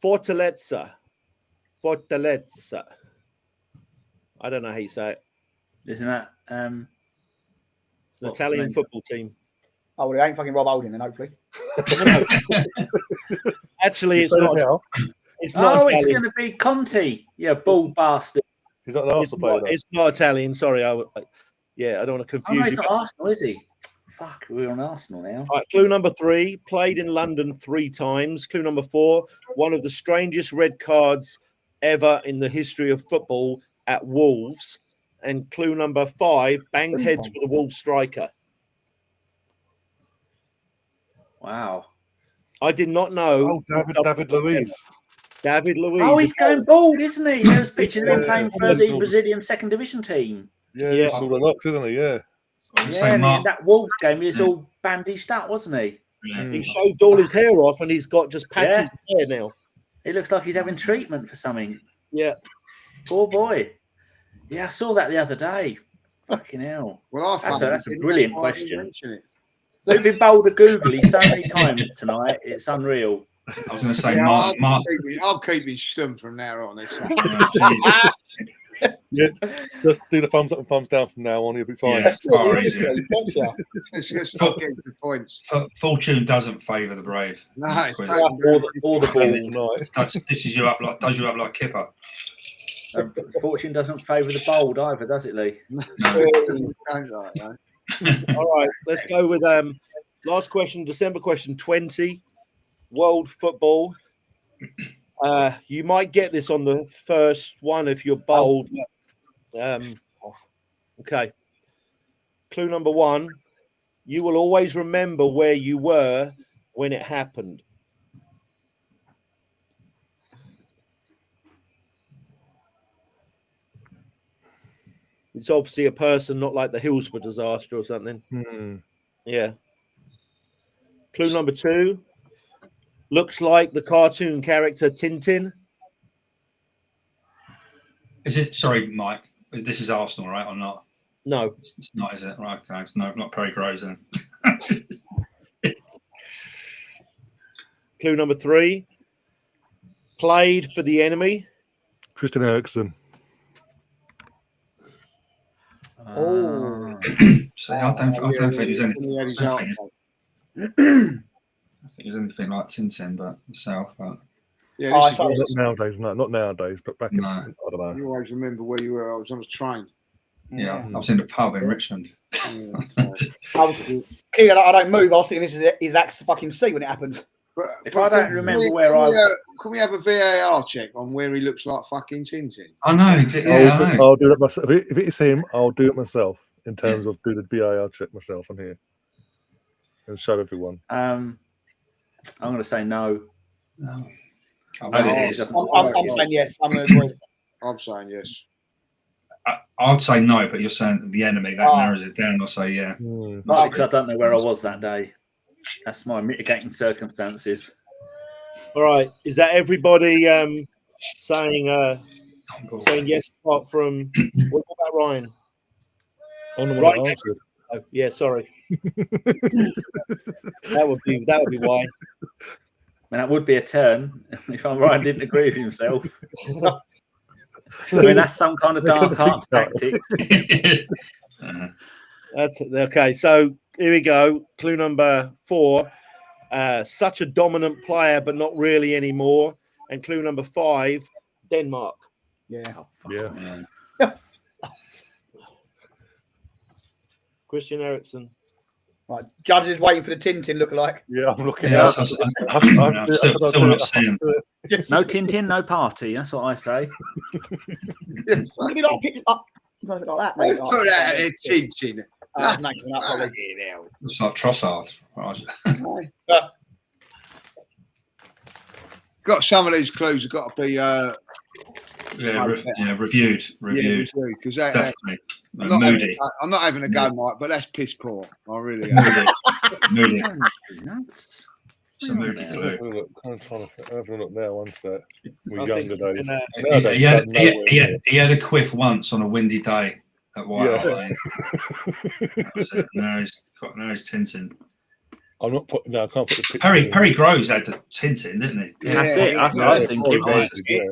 Fortaleza. I don't know how you say it. Isn't that It's an What's Italian the name? football team. Oh, well, it ain't fucking Rob Holding then, hopefully. Actually, You it's say that not. now. It's not Oh, it's Italian. going to be Conti. Yeah, ball bastard. He's not an It's Arsenal player. not, though. it's not Italian. Sorry, I don't want to Oh, no, confuse he's you. not Arsenal, is he? Fuck, we're on Arsenal now. All right, clue number 3, played in London 3 times. Clue number 4, one of the strangest red cards ever in the history of football at Wolves. And clue number 5, banged heads with a Wolves striker. Wow. I did not know. David Luiz. David Luiz. Oh, he's going bald, isn't he? There was pictures of him Yeah. playing for the Brazilian second division team. Yeah, Yeah. he's all the locks, isn't he? Yeah. Yeah, and in that Wolves game, he was all bandaged up, wasn't he? He shaved all his hair off and he's got just patches of hair now. It looks like he's having treatment for something. Yeah. Poor boy. Yeah, I saw that the other day. Fucking hell. Well, That's a brilliant why I didn't question. mention it. We've been bold at googly so many times tonight. It's unreal. I was going to say, Yeah, Mark. I'll keep him stum from now on. Jesus. Yeah. Just do the thumbs up and thumbs down from now on. You'll be fine. Yeah, it's far easier. Let's not get the points. Fortune doesn't favour the brave. No, This it's quiz. Or the bald. All night. That stitches you up does you up like Kipper. Fortune doesn't favour the bold either, does it, Lee? Don't like that. All right, let's go with last question, December question 20, world football. You might get this on the first one if you're bold. Okay. Clue number 1, you will always remember where you were when it happened. It's obviously a person, not like the Hillsborough disaster or something. Yeah. Clue number 2. Looks like the cartoon character Tintin. Is it? Sorry, Mike. This is Arsenal, right, or not? No. It's not, is it? Right, okay. It's not Perry Groves then. Clue number 3. Played for the enemy. Christian Eriksen. Oh. So I don't think there's anything. He had his I heart think attack. I think there's anything like Tintin, but yourself. But Yeah, Oh, I this thought- is Not nowadays, no, not nowadays, but back in, No. I don't know. you always remember where you were. I was on the train. yeah, I was in the pub in Richmond. Yeah, I was clearly, I don't move. I was thinking this is his ex fucking seat when it happened. But, If I don't remember where can we have a VAR check on where he looks like fucking Tintin? I know. Yeah, I know. I'll do it myself. If it's him, I'll do it myself in terms of do the VAR check myself on here and show everyone. I'm going to say no. No. Oh, I it bet it is. is. I'm saying yes. I'm going to agree. I'm saying yes. I'd say no, but you're saying the enemy that Oh. narrows it down. I'll say yeah. Not because I don't know where I was that day. That's my mitigating circumstances. All right. Is that everybody saying yes apart from what about Ryan? On the one Right. I answered. Oh, yeah, sorry. that would be why. I mean, that would be a turn if I'm right. Didn't agree with himself. I mean, that's some kind of dark arts tactic. That's okay. So here we go. Clue number 4. Such a dominant player, but not really anymore. And clue number 5, Denmark. Yeah. Yeah. Christian Eriksen. Right. Judge is waiting for the Tintin lookalike. Yeah, I'm looking Yeah, at I'm still not seeing. No Tintin, no party. That's what I say. Give me like a picture up. Like that, mate. Put that in Tintin. Making up, probably. It's like Trossard. Got some of these clues have got to be Reviewed. because Definitely. I'm Moody. not having a go, Mike, but that's piss poor. I really am. Moody. Nuts. It's a Moody Yeah. clue. I'm trying to have a look now. One sec. We're I younger think days. in, Nowadays, He had a quiff once on a windy day at White Hart Yeah. Lane. That was it. Now he's Tintin. I'm not putting. No, I can't put the picture. Perry Groves had the Tintin, didn't he? That's it. That's what I was thinking. Yeah,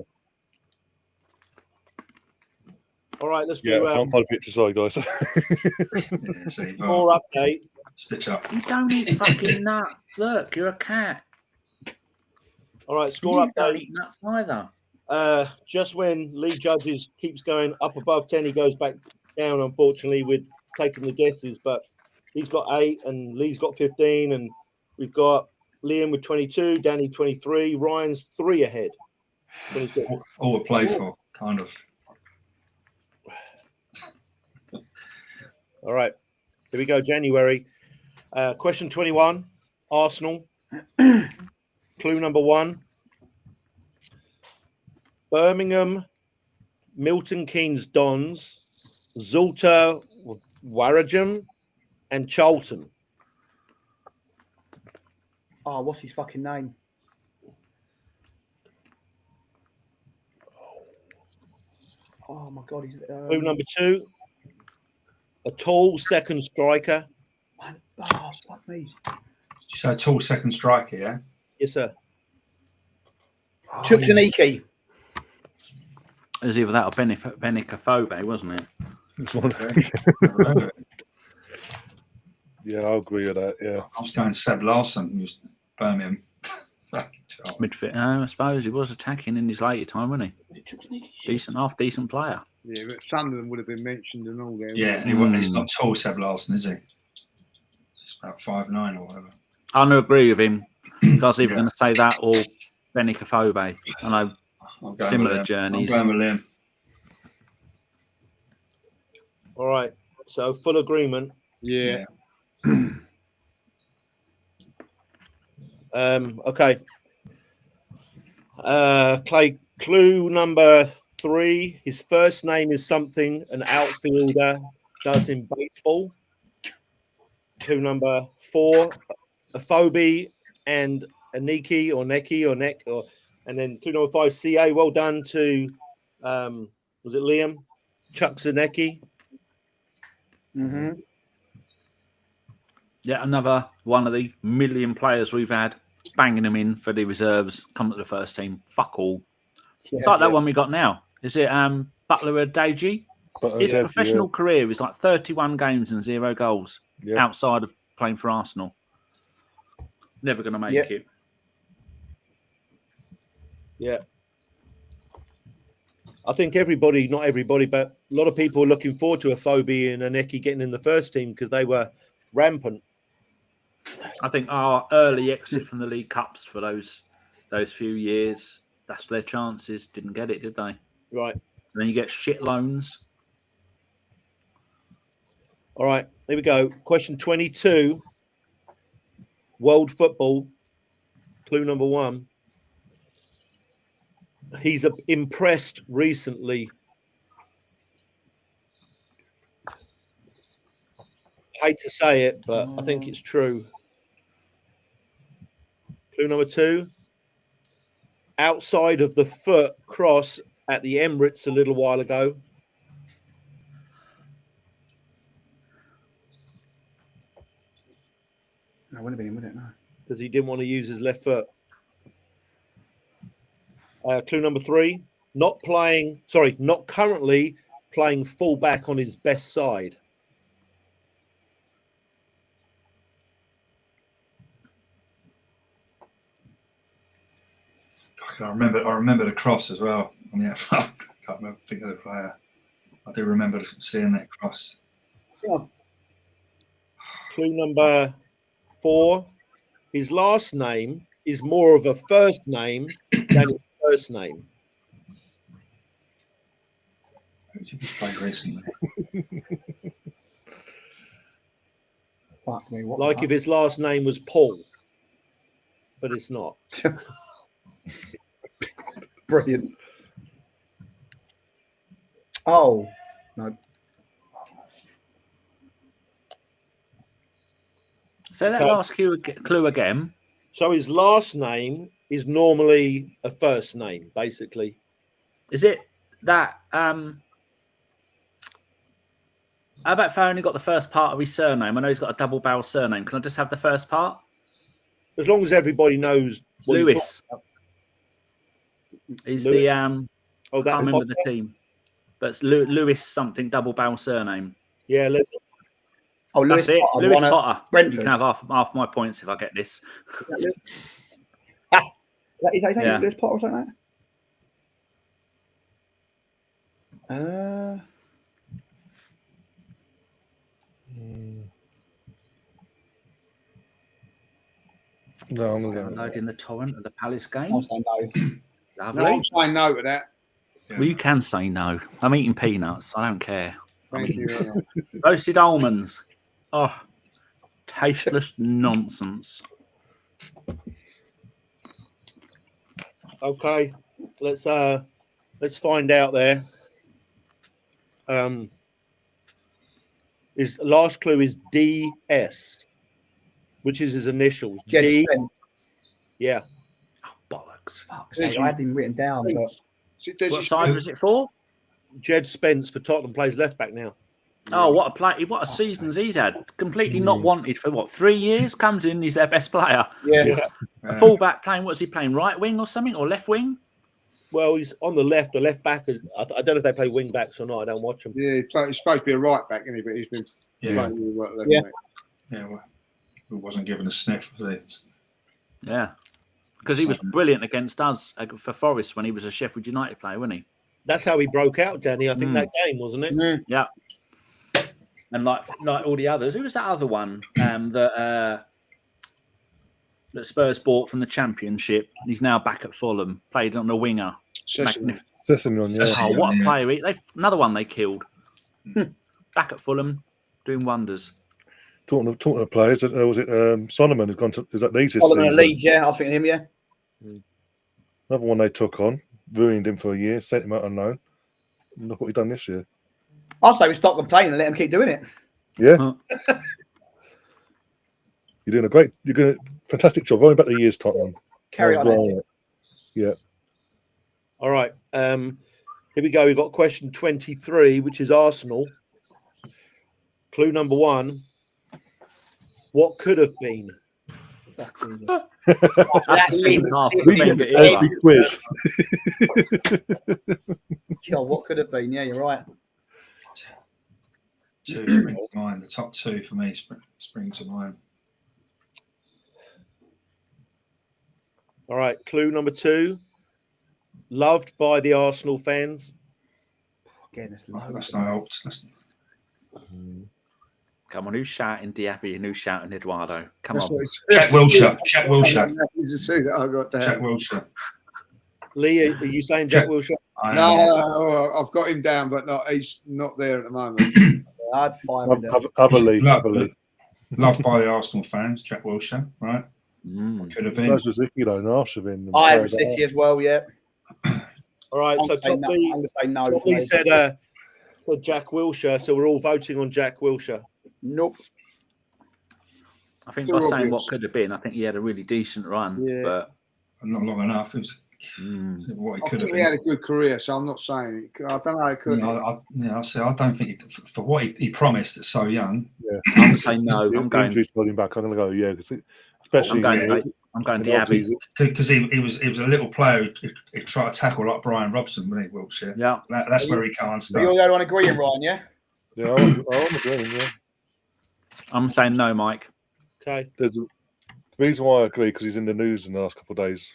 all right, let's yeah. do I can't find a picture. Sorry, guys. Yeah, so you've more update. stitch up. You don't eat fucking nuts. Look, you're a cat. All right, You score don't update. eat nuts either. Just when Lee Judges keeps going up above 10, he goes back down, unfortunately, with taking the guesses. But he's got 8 and Lee's got 15. And we've got Liam with 22, Danny 23, Ryan's 3 ahead. 26. All we played for, kind of. All right. Here we go. January. Question 21. Arsenal. Clue number 1. Birmingham, Milton Keynes Dons, Zulte Waregem, and Charlton. Oh, what's his fucking name? Oh my god, he's Clue number 2. A tall second striker. Oh, fuck me. Did you say a tall second striker, yeah? Yes, sir. Chukwuemeka. It was either that or Benica Phobe, wasn't it? Never heard of it. Yeah, I agree with that. Yeah. I was going Seb Larson, who was Birmingham. Midfield. I suppose he was attacking in his later time, wasn't he? Decent player. Yeah, but Sunderland would have been mentioned and all there. Yeah, and he's not tall, Seb Larson, is he? He's about 5'9" or whatever. I don't agree with him. I was either going to say that or Benica Phobe. I know I'm going similar with journeys. I'm going with Liam. All right. So full agreement. Yeah. Okay. Clay, clue number 3. His first name is something an outfielder does in baseball. Clue number 4. A phobie and a Neki or Neki or Neck or, and then clue number 5. CA. Well done to was it Liam? Chuck Zanecki. Mm-hmm. Yeah, another one of the million players we've had banging them in for the reserves, come to the first team. Fuck all. It's like that one we got now. Is it Butler Adeji? His professional career is like 31 games and 0 goals outside of playing for Arsenal. Never going to make it. Yeah. I think everybody, not everybody, but a lot of people are looking forward to a Phobie and a Neki getting in the first team because they were rampant. I think our early exit from the League Cups for those few years, that's their chances. Didn't get it, did they? Right. And then you get shit loans. All right, here we go. Question 22. World football. Clue number 1. He's impressed recently. Hate to say it, but I think it's true. Clue number 2. Outside of the foot cross at the Emirates a little while ago. No, it wouldn't have been him, would it? No. Because he didn't want to use his left foot. Clue number 3. Not currently playing fullback on his best side. I remember the cross as well. I mean, I can't remember think of the player. I do remember seeing that cross. Clue number 4. His last name is more of a first name than his first name. Who did he play recently? Fuck me. What Like if his last name was Paul, but it's not. Brilliant. Oh, no. So that last clue again. So his last name is normally a first name, basically. Is it that? How about if I only got the first part of his surname? I know he's got a double barrel surname. Can I just have the first part? As long as everybody knows what you're Lewis. talking about. He's Lewis. the Oh, I that can't remember the team, but it's Lewis something double barrel surname. Yeah, Oh, Lewis That's it. Potter. Lewis Potter. Brentford. You can have half my points if I get this. Is that Yeah. Lewis Potter or something like that? No, I'm not going. Downloading the torrent of the Palace game. I'll say no. Lovely. No, I'm saying no to that. Well, you can say no. I'm eating peanuts. I don't care. Thank you very much. Roasted almonds. Oh, tasteless nonsense. Okay, let's find out there. His last clue is DS, which is his initials. Jed D. Spence. Yeah. Oh, bollocks. Fuck's sake, I had him written down, but What side was it for? Jed Spence for Tottenham plays left back now. Oh, what a play! What a seasons he's had. Completely not wanted for what 3 years. Comes in, he's their best player. yeah. A fullback playing. What's he playing? Right wing or something, or left wing? Well, he's on the left. The left back is. I don't know if they play wing backs or not. I don't watch them. Yeah, he's supposed to be a right back, isn't he? But he's been playing really well at left back. Yeah, well, he wasn't given a sniff, was he? Yeah, because he was brilliant against us for Forest when he was a Sheffield United player, wasn't he? That's how he broke out, Danny. I think that game, wasn't it? Yeah. And like all the others, who was that other one that Spurs bought from the Championship? He's now back at Fulham. Played on the winger. Sesame. Sesame, yeah. Oh, what a player! Another one they killed. Back at Fulham, doing wonders. Talking of players, was it Solomon has gone to? Is that Leeds this Solomon season? Leeds, yeah. I was thinking him, yeah. Another one they took on, ruined him for a year, sent him out on loan. Look what he's done this year. I'll say we stop complaining and let him keep doing it. Yeah. You're doing a fantastic job. Rolling back the years, Tottenham. Carry on. Andy. Yeah. All right. Here we go. We've got question 23, which is Arsenal. Clue number 1. What could have been? That's Leeds. We get the selfie quiz. God, what could have been? Yeah, you're right. Two spring to mind. The top two for me spring to mind. All right. Clue number 2. Loved by the Arsenal fans. Again, That's not helped. Come on, who's shouting Diaby and who's shouting Eduardo? Come That's on. what it's- Jack Wilshere. Jack Wilshere. He's the two that I got there. Jack Wilshere. Lee, are you saying Jack Wilshere? No, I've got him down, but he's not there at the moment. I had 5 in there. Haverly. Loved by the Arsenal fans, Jack Wilshere, right? Could have been. So was Zicky, though, and Arshavin. I have City as well, yeah. All right. I'm So going to say no. Top Lee said Jack Wilshere. So we're all voting on Jack Wilshere. Nope. I think Too by saying obvious. what could have been, I think he had a really decent run. Yeah. But Not long enough. It was what he I could have think he had been. a good career, so I'm not saying it. I don't know. It could. I don't think for what he promised at so young. I'm going to say no. I'm going. Injuries holding back. I'm going to go, yeah. Especially. I'm going Diaby. Because he was a little player who tried to tackle like Brian Robson, wasn't he, Wilshere? Yeah. That's where he can't So start. you're the only one agreeing, Ryan, yeah? Yeah, I'm agreeing, yeah. I'm saying no, Mike. Okay. There's a reason why I agree, because he's in the news in the last couple of days.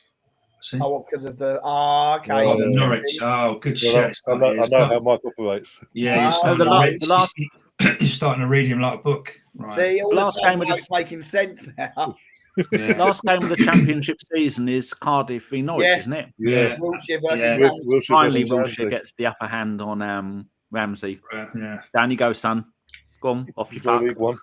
See? Oh, because of the... okay. Oh, the Norwich. Oh, good Well, shit. I know how Mike operates. Yeah, you're starting, you're starting to read him like a book. Right. See, all Last the game of time the- it's making sense now. Yeah. Last game of the Championship season is Cardiff v Norwich, Yeah. isn't it? Yeah. Wilshere versus Yeah. Ramsey. Wilshere Finally, versus Wilshere Ramsey. gets the upper hand on Ramsey. Yeah. Down you go, son. Go on, off you Enjoy fuck. League One.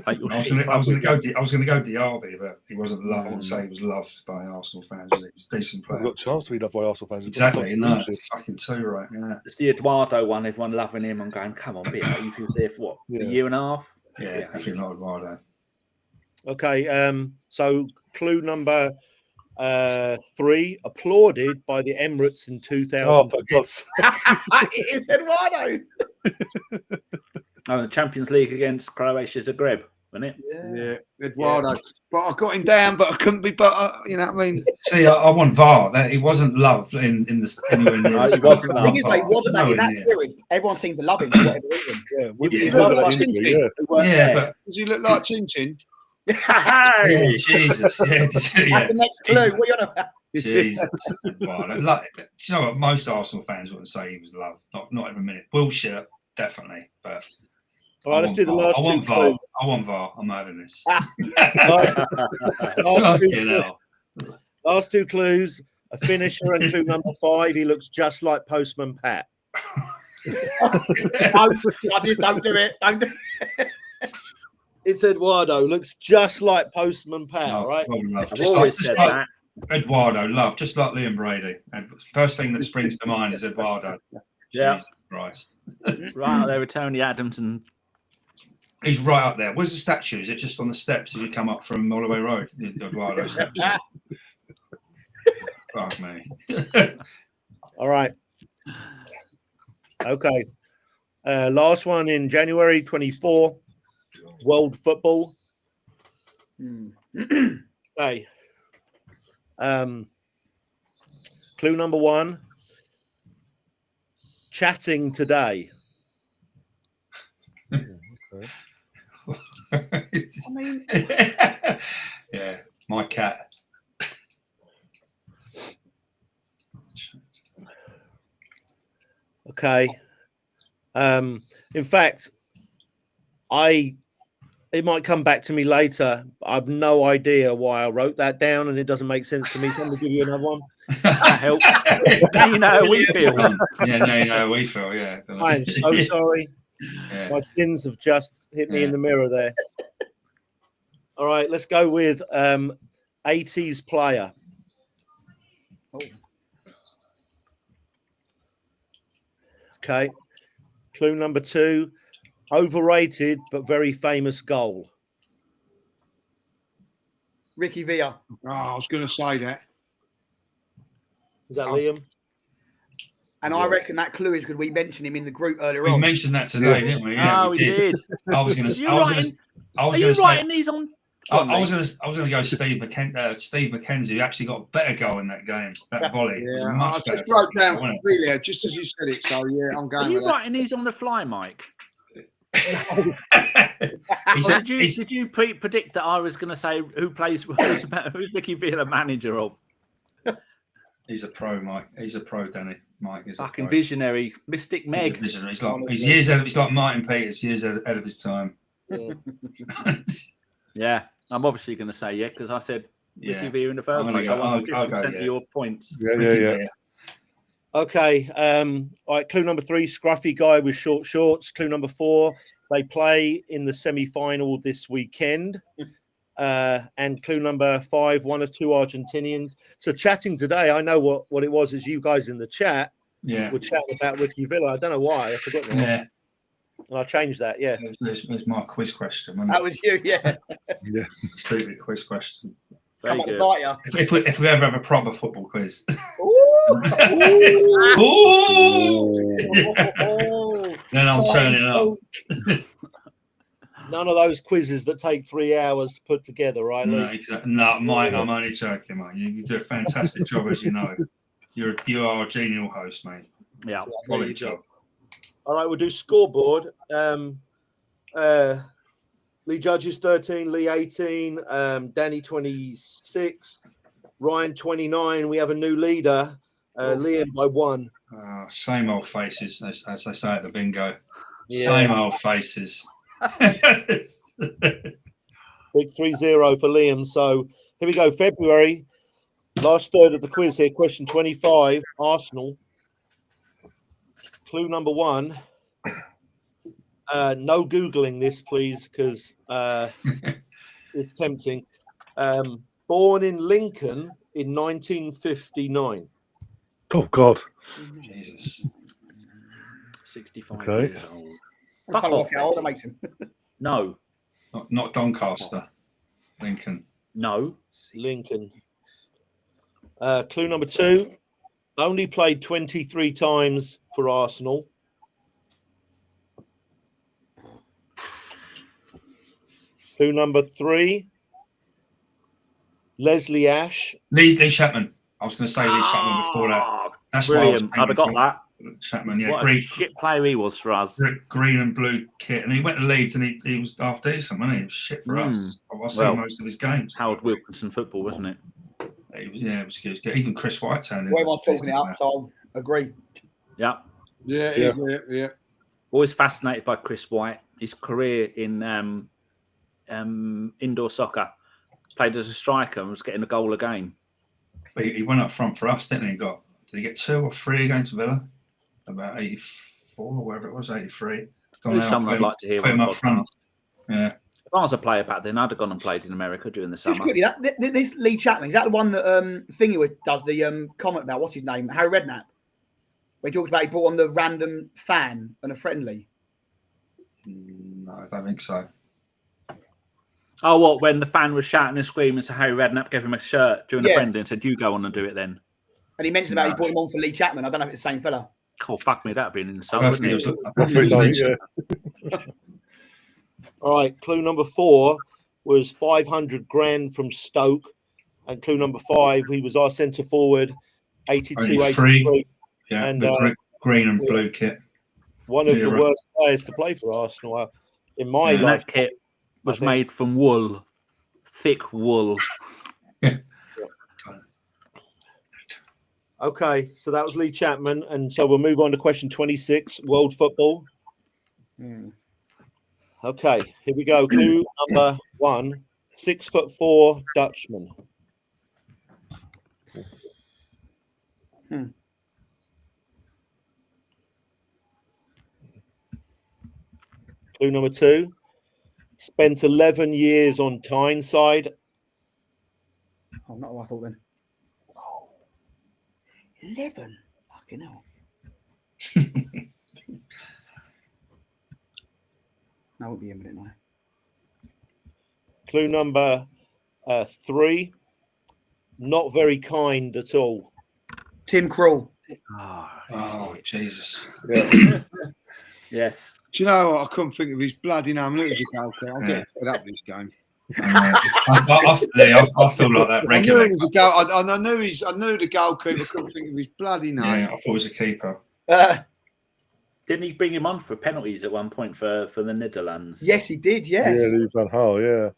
Take your I was shit. going to go Diaby, but he wasn't loved. I wouldn't say he was loved by Arsenal fans. He was a decent I've player. got a chance to be loved by Arsenal fans. Exactly. No, fucking too right. Yeah. It's the Eduardo one. Everyone loving him. I'm going, come on, be out. He was there for what? Yeah. A year and a half? Yeah, definitely not Eduardo. Okay. So clue number 3, applauded by the Emirates in 2000. Oh, for God's sake. It's Eduardo. Oh, the Champions League against Croatia Zagreb, wasn't it? Yeah, Eduardo. But I got him down, but I couldn't be better. You know what I mean? See, I want VAR. He wasn't loved in the anywhere near. No, the he wasn't The loved. thing is, they wasn't that in Nowhere that near. period. Everyone seemed to love him for whatever reason. Yeah, He's remember not that like injury, Chinchilla. yeah. Who weren't Yeah, there. but Does he look like Chin Chin? yeah, Jesus, yeah, That's yeah. the next clue. What are you on about? Jesus. Well, like, do you know what? Most Arsenal fans wouldn't say he was loved. Not every minute. Wilshere, definitely. But All right, let's do the last I two. want VAR. clues. I want VAR. I'm having this. Last two clues. A finisher and clue number 5. He looks just like Postman Pat. Don't do it. Don't do it. It's Eduardo. Looks just like Postman Pat, Oh, right? well, love. I've Just always just said like that. Eduardo, love, just like Liam Brady. And first thing that springs to mind is Eduardo. Yeah. Jesus Christ. Right out there with Tony Adams and He's right up there. Where's the statue? Is it just on the steps as you come up from Holloway Road? The Eduardo statue. Fuck me. All right. Okay. Last one in January 24, World Football. Okay. Clue number 1. Chatting today. I mean, yeah, my cat. Okay. In fact, it might come back to me later. I've no idea why I wrote that down, and it doesn't make sense to me. So I'm going to give you another one. that helps. Now you know how we feel. Yeah, no, you know how we feel. Yeah. I am so sorry. Yeah. My sins have just hit me in the mirror there. All right, let's go with 80s player. Oh. Okay. Clue number 2, overrated but very famous goal. Ricky Villa. Oh, I was going to say that. Is that Liam? And I reckon that clue is because we mentioned him in the group earlier We on. mentioned that today, didn't we? Yeah, Oh, we did. I was going Are you writing these on? I was going to go Steve McKenzie, who actually got a better goal in that game. That volley was Yeah, much I better. just wrote down wasn't it? Ophelia just as you said it. So yeah, I'm Are going you with that. writing these on the fly, Mike? He's Or a- he's- did you predict that I was going to say who's Ricky Villa manager of? He's a pro, Mike. He's a pro, Danny. Mike is a Fucking pro. visionary, Mystic He's a Meg. visionary. He's like Martin Peters, years ahead of his time. Yeah. Yeah, I'm obviously going to say yeah because I said Ricky Yeah. Villa in the first I'm gonna place. go- I want I'll go, 50% yeah. of your points. Yeah. Okay. All right. Clue number 3, scruffy guy with short shorts. Clue number 4, they play in the semi-final this weekend. And clue number 5, one of 2 Argentinians. So chatting today, I know what it was. Is you guys in the chat Yeah. were chatting about Ricky Villa. I don't know why. I forgot. Yeah. And I changed that. Yeah. There's my quiz question. Wasn't That it? was you, yeah. Stupid quiz question. Come Very on, good. bite you. If we ever have a proper football quiz. Ooh. Ooh! Oh. Then I'm turning up. None of those quizzes that take 3 hours to put together, right, Lee? No, exactly. No, Mike, I'm only joking, mate. You do a fantastic job, as you know. You are a genial host, mate. Yeah. Quality job. All right, we'll do scoreboard. Lee Judges 13, Lee 18, Danny 26, Ryan 29. We have a new leader, Liam by 1. Same old faces, as they say at the bingo. Yeah. Same old faces. Big 3-0 for Liam. So here we go. February, last third of the quiz here. Question 25, Arsenal. Clue number 1. No Googling this, please, because it's tempting. Born in Lincoln in 1959. Oh God. Jesus. 65 Okay. years old. I Fuck can't off. work out how old it makes him. No. Not Doncaster. Lincoln. No. Lincoln. Clue number 2. Only played 23 times for Arsenal. Clue number 3. Leslie Ash. Lee Chapman. I was going to say Lee Chapman before that. Ah, That's why I was brilliant. I'd have got that. Chapman, yeah. What a Green, shit player he was for us. green and blue kit. And he went to Leeds and he was half decent, wasn't he? He was shit for us. I see Well, most of his games. Howard Wilkinson football, wasn't it? It was good. Even Chris White turned Everyone's talking it up, so I agree. Yeah. Yeah. Always fascinated by Chris White. His career in indoor soccer. Played as a striker and was getting a goal a game. He went up front for us, didn't he? Did he get 2 or 3 against Villa? About 84 or whatever it was, 83. Who's someone I'd like to hear put on him the up front. podcast. Yeah. If I was a player back then, I'd have gone and played in America during the Just summer. quickly, this Lee Chapman, is that the one that Thingy does the comment about? What's his name? Harry Redknapp. Where he talks about he brought on the random fan and a friendly. No, I don't think so. Oh, what? When the fan was shouting and screaming, so Harry Redknapp gave him a shirt during the Yeah. friendly and said, "You go on and do it then." And he mentioned about No. he brought him on for Lee Chapman. I don't know if it's the same fella. Oh, fuck me, that'd be an I insult, don't wouldn't think it? I don't think it was Yeah. All right, clue number 4 was 500 grand from Stoke. And clue number 5, he was our centre forward, 82, 83. 83. Yeah, And, the green and blue kit. One of Yeah, the right. worst players to play for Arsenal in my And life. that kit was I think. made from wool, thick wool. Okay, so that was Lee Chapman. And so we'll move on to question 26, world football. Okay, here we go. Clue number 1, 6'4" Dutchman. Clue number 2, spent 11 years on Tyneside. Oh, not what I thought then. 11. Fucking hell. No, it won't be a minute now. Clue number 3, not very kind at all. Tim Krul. Oh, Jesus. Yes. Do you know what? I couldn't think of his bloody name. Look at the goalkeeper. I'm getting fed up with this game. I feel like that I knew regularly. it was a goal. I knew the goalkeeper. I couldn't think of his bloody name. Yeah, I thought it was a keeper. Didn't he bring him on for penalties at one point for the Netherlands? Yes, he did. Yes. Yeah, Louis van Gaal, yeah.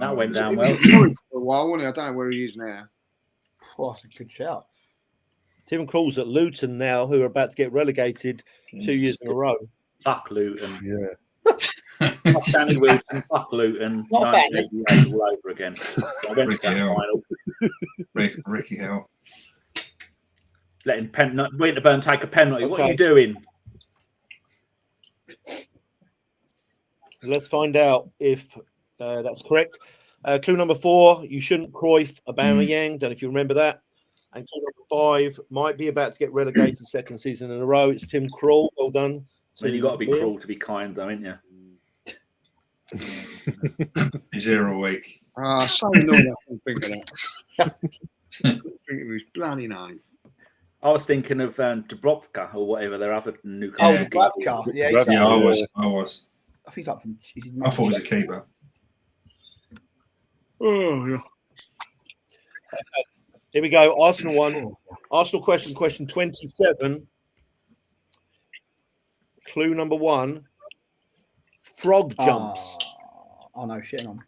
That went down He well. was in Norwich for a while, wasn't he? I don't know where he is now. Oh, that's a good shout. Tim Krul's at Luton now, who are about to get relegated 2 years in a row. Fuck Luton. Yeah. Fuck Danny Wilson. Fuck Luton. Not a fan, 1988 all over again. I went to Ricky that Hill. final. Ricky Hill. Letting Winterburn take a penalty. What are Okay. you doing? Let's find out if that's correct. Clue number 4, you shouldn't Cruyff Aubameyang. Don't know if you remember that. And clue number 5, might be about to get relegated second season in a row. It's Tim Krul. Well done. Well, you've got to be Liam. cruel to be kind, though, ain't you? He's here all week. So annoying. I couldn't think of that. Think of his bloody name. I was thinking of Dubrovka or whatever their other new Oh, Yeah. Dubravka. Yeah, Dubravka. Yeah, I was. I think like from. I thought it was a keeper. Oh, yeah. Here we go. Arsenal 1. Arsenal question 27. Clue number 1, frog jumps. Oh no, shit on.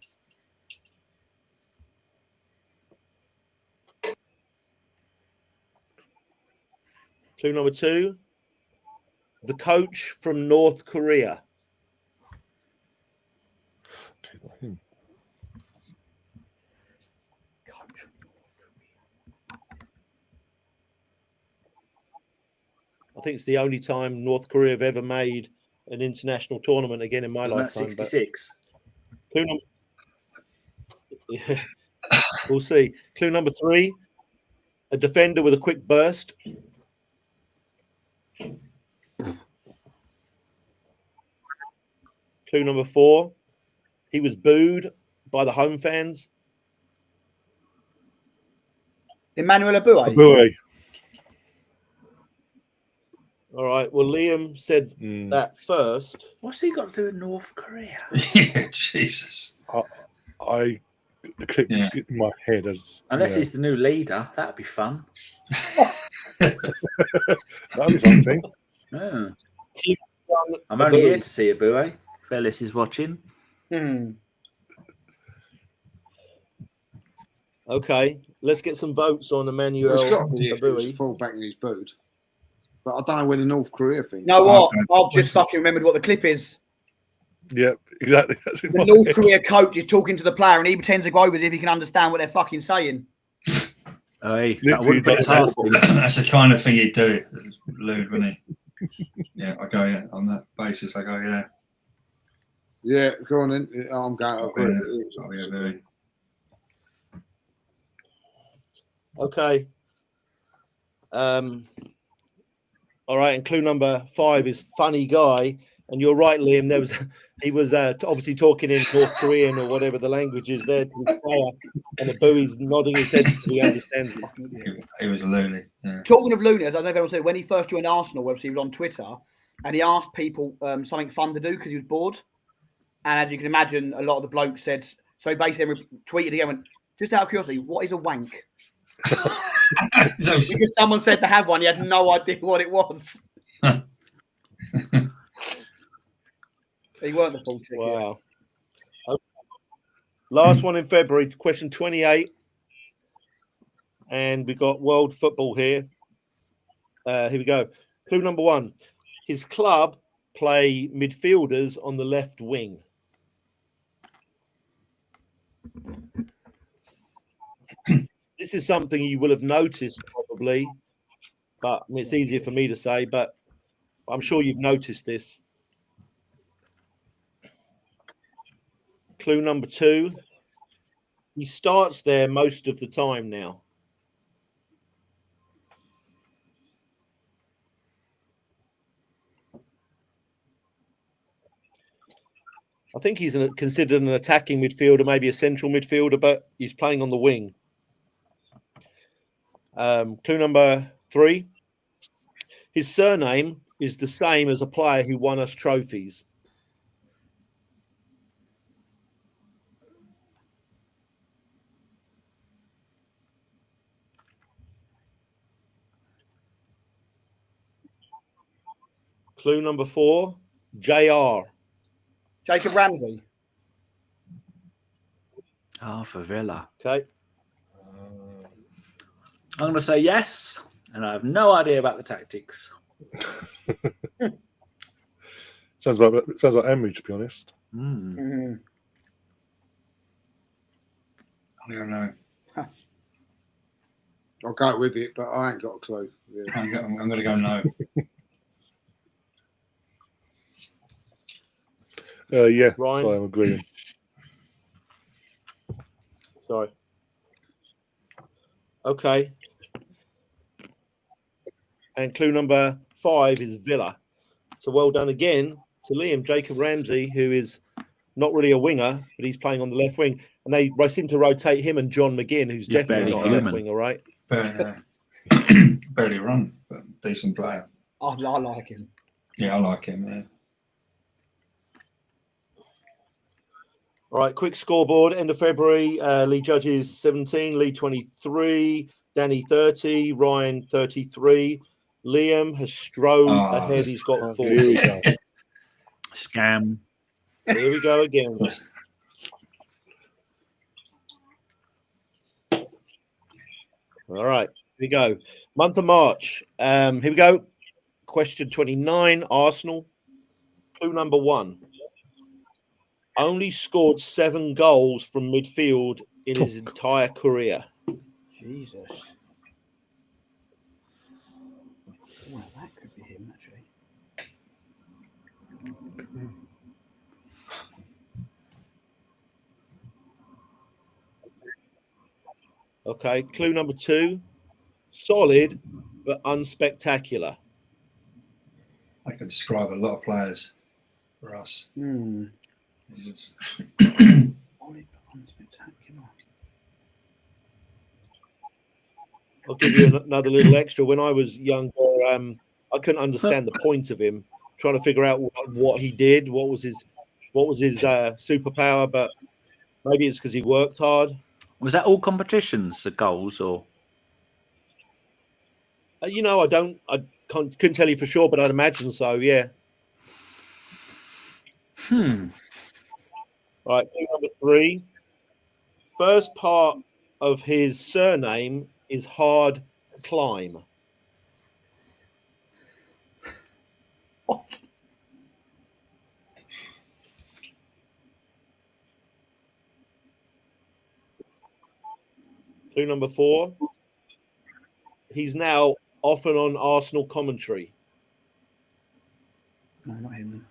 Clue number 2, the coach from North Korea. I think it's the only time North Korea have ever made an international tournament again in my Wasn't that lifetime. but 66? clue number, yeah, we'll see. Clue number 3, a defender with a quick burst. Clue number 4, he was booed by the home fans. Emmanuel Abue. Abue. All right. Well, Liam said that first. What's he got to do with North Korea? Yeah, Jesus. I clicked Yeah. in my head as Unless yeah. he's the new leader, that'd be fun. That'd be something. Oh. I'm only here to see Abue. Fellis is watching. Okay. Let's get some votes on Emmanuel Well, it's got to be if it was a Abue. full back in his boot. But I don't know where the North Korea thing. You know what? Oh, I've just fucking remembered what the clip is. Yeah, exactly. That's in The my North head. Korea coach is talking to the player and he pretends to go over as if he can understand what they're fucking saying. Hey, that Literally wouldn't be does hard. That's the kind of thing he'd do, Lude, wouldn't he? Yeah, I go on that basis. I go, yeah. Yeah, go on then. Yeah, I'm going. I agree. Oh, yeah, very. Okay. All right, and clue number 5 is funny guy, and you're right, Liam. He was obviously talking in North Korean or whatever the language is there to the player, and the Bowie's nodding his head. He understands. He was a loony. Yeah. Talking of loony, I don't know if everyone said when he first joined Arsenal, obviously he was on Twitter, and he asked people something fun to do because he was bored. And as you can imagine, a lot of the blokes said. So he basically tweeted again, went, just out of curiosity, what is a wank? Because someone said to have one, he had no idea what it was. He weren't the full ticket. Wow. Okay. Last one in February, question 28. And we got world football here. Here we go. Clue number 1. His club play midfielders on the left wing. This is something you will have noticed probably, but I mean, it's easier for me to say, but I'm sure you've noticed this. Clue number 2. He starts there most of the time now. I think he's considered an attacking midfielder, maybe a central midfielder, but he's playing on the wing. Clue number 3. His surname is the same as a player who won us trophies. Clue number 4, JR. Jacob Ramsey. Oh, for Villa. Okay. I'm going to say yes, and I have no idea about the tactics. Sounds like Emery, to be honest. Mm. I don't know. I'll go with it, but I ain't got a clue. Yeah. I'm going to go no. Yeah, Ryan? so I'm agreeing. Sorry. Okay. And clue number 5 is Villa. So well done again to Liam. Jacob Ramsey, who is not really a winger, but he's playing on the left wing. And they seem to rotate him and John McGinn, who's He's definitely barely not a left human. winger, right? Barely run, but decent player. I like him. Yeah, I like him. Yeah. All right, quick scoreboard. End of February, Lee Judges 17, Lee 23, Danny 30, Ryan 33. Liam has strode ahead. He's got 40. Here we go. Scam. Here we go again. All right, here we go. Month of March. Here we go. Question 29, Arsenal. Clue number 1. Only scored 7 goals from midfield in his entire career. Jesus. Well, that could be him, actually. Okay, clue number 2. Solid, but unspectacular. I could describe a lot of players for us. Solid but unspectacular. I'll give you another little extra. When I was younger, I couldn't understand the point of him. Trying to figure out what he did, what was his superpower. But maybe it's because he worked hard. Was that all competitions, the goals, or? I couldn't tell you for sure, but I'd imagine so. Yeah. Right, clue number 3. First part of his surname is hard to climb. What? Clue number 4. He's now often on Arsenal commentary. No, not him.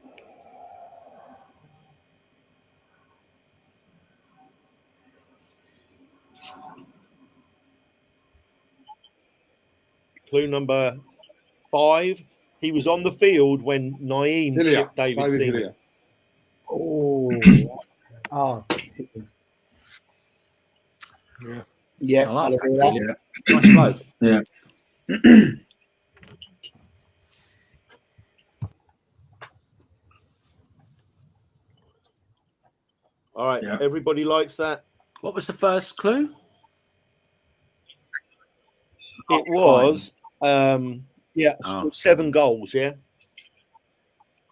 Clue number 5. He was on the field when Naeem Hillier. chipped David Seaman. Hillier. Oh. Oh. Yeah, I like I'll agree with that. that. Nice bloke. Yeah. All right, Yeah. everybody likes that. What was the first clue? It was, Oh. 7 goals, yeah.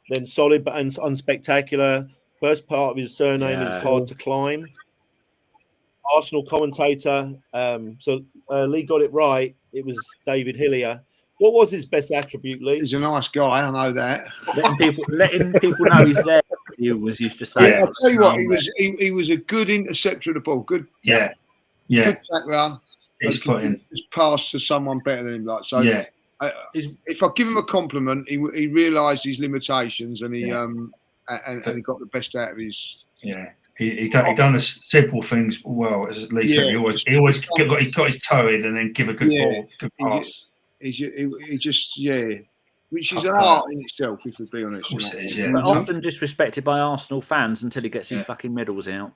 Then solid but unspectacular. First part of his surname Yeah. is hard to climb. Arsenal commentator. Lee got it right. It was David Hillier. What was his best attribute, Lee? He's a nice guy. I know that. letting people know he's there. You was used to say. Yeah, I'll tell you what. He was a good interceptor of the ball. Good. Yeah. Good tackler. He's footing. Just pass to someone better than him. Like so. Yeah. If I give him a compliment, he realised his limitations and he and he got the best out of his. Yeah. He done the simple things well. As Lee said, he always got his toe in and then give a good ball, good pass. He just which is an art in itself, if we be honest. Of course it is, yeah. But often disrespected by Arsenal fans until he gets his fucking medals out.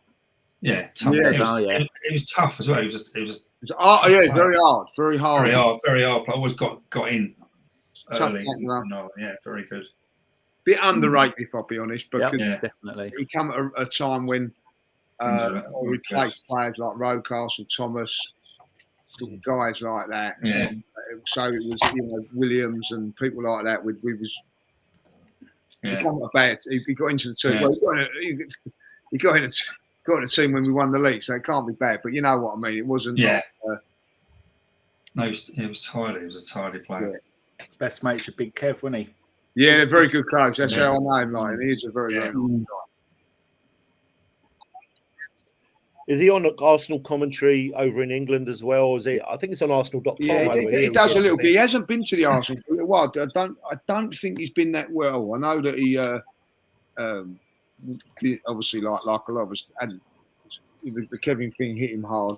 Yeah, tough. Yeah. It was tough as well. It was very hard. Very hard. But always got in Tough early. tackler. No, yeah, very good. Bit underrated, if I'll be honest, Yep, because definitely. he come at a time when we replaced players like Rocastle, Thomas, sort of guys like that. Yeah. So it was, Williams and people like that. We was. He got into the team. Yeah. Well, he got in the team when we won the league, so it can't be bad. But you know what I mean. It wasn't. Yeah. No, he was tidy. He was a tidy player. Best mate's a big Kev, wasn't he? Yeah, very good coach. That's how I know him. Like, and he is a very good guy. Is he on Arsenal commentary over in England as well? Or is he? I think it's on Arsenal.com. Yeah, he does a little bit. He hasn't been to the Arsenal for a little while. I don't think he's been that well. I know that he obviously like a lot of us, and the Kevin thing hit him hard.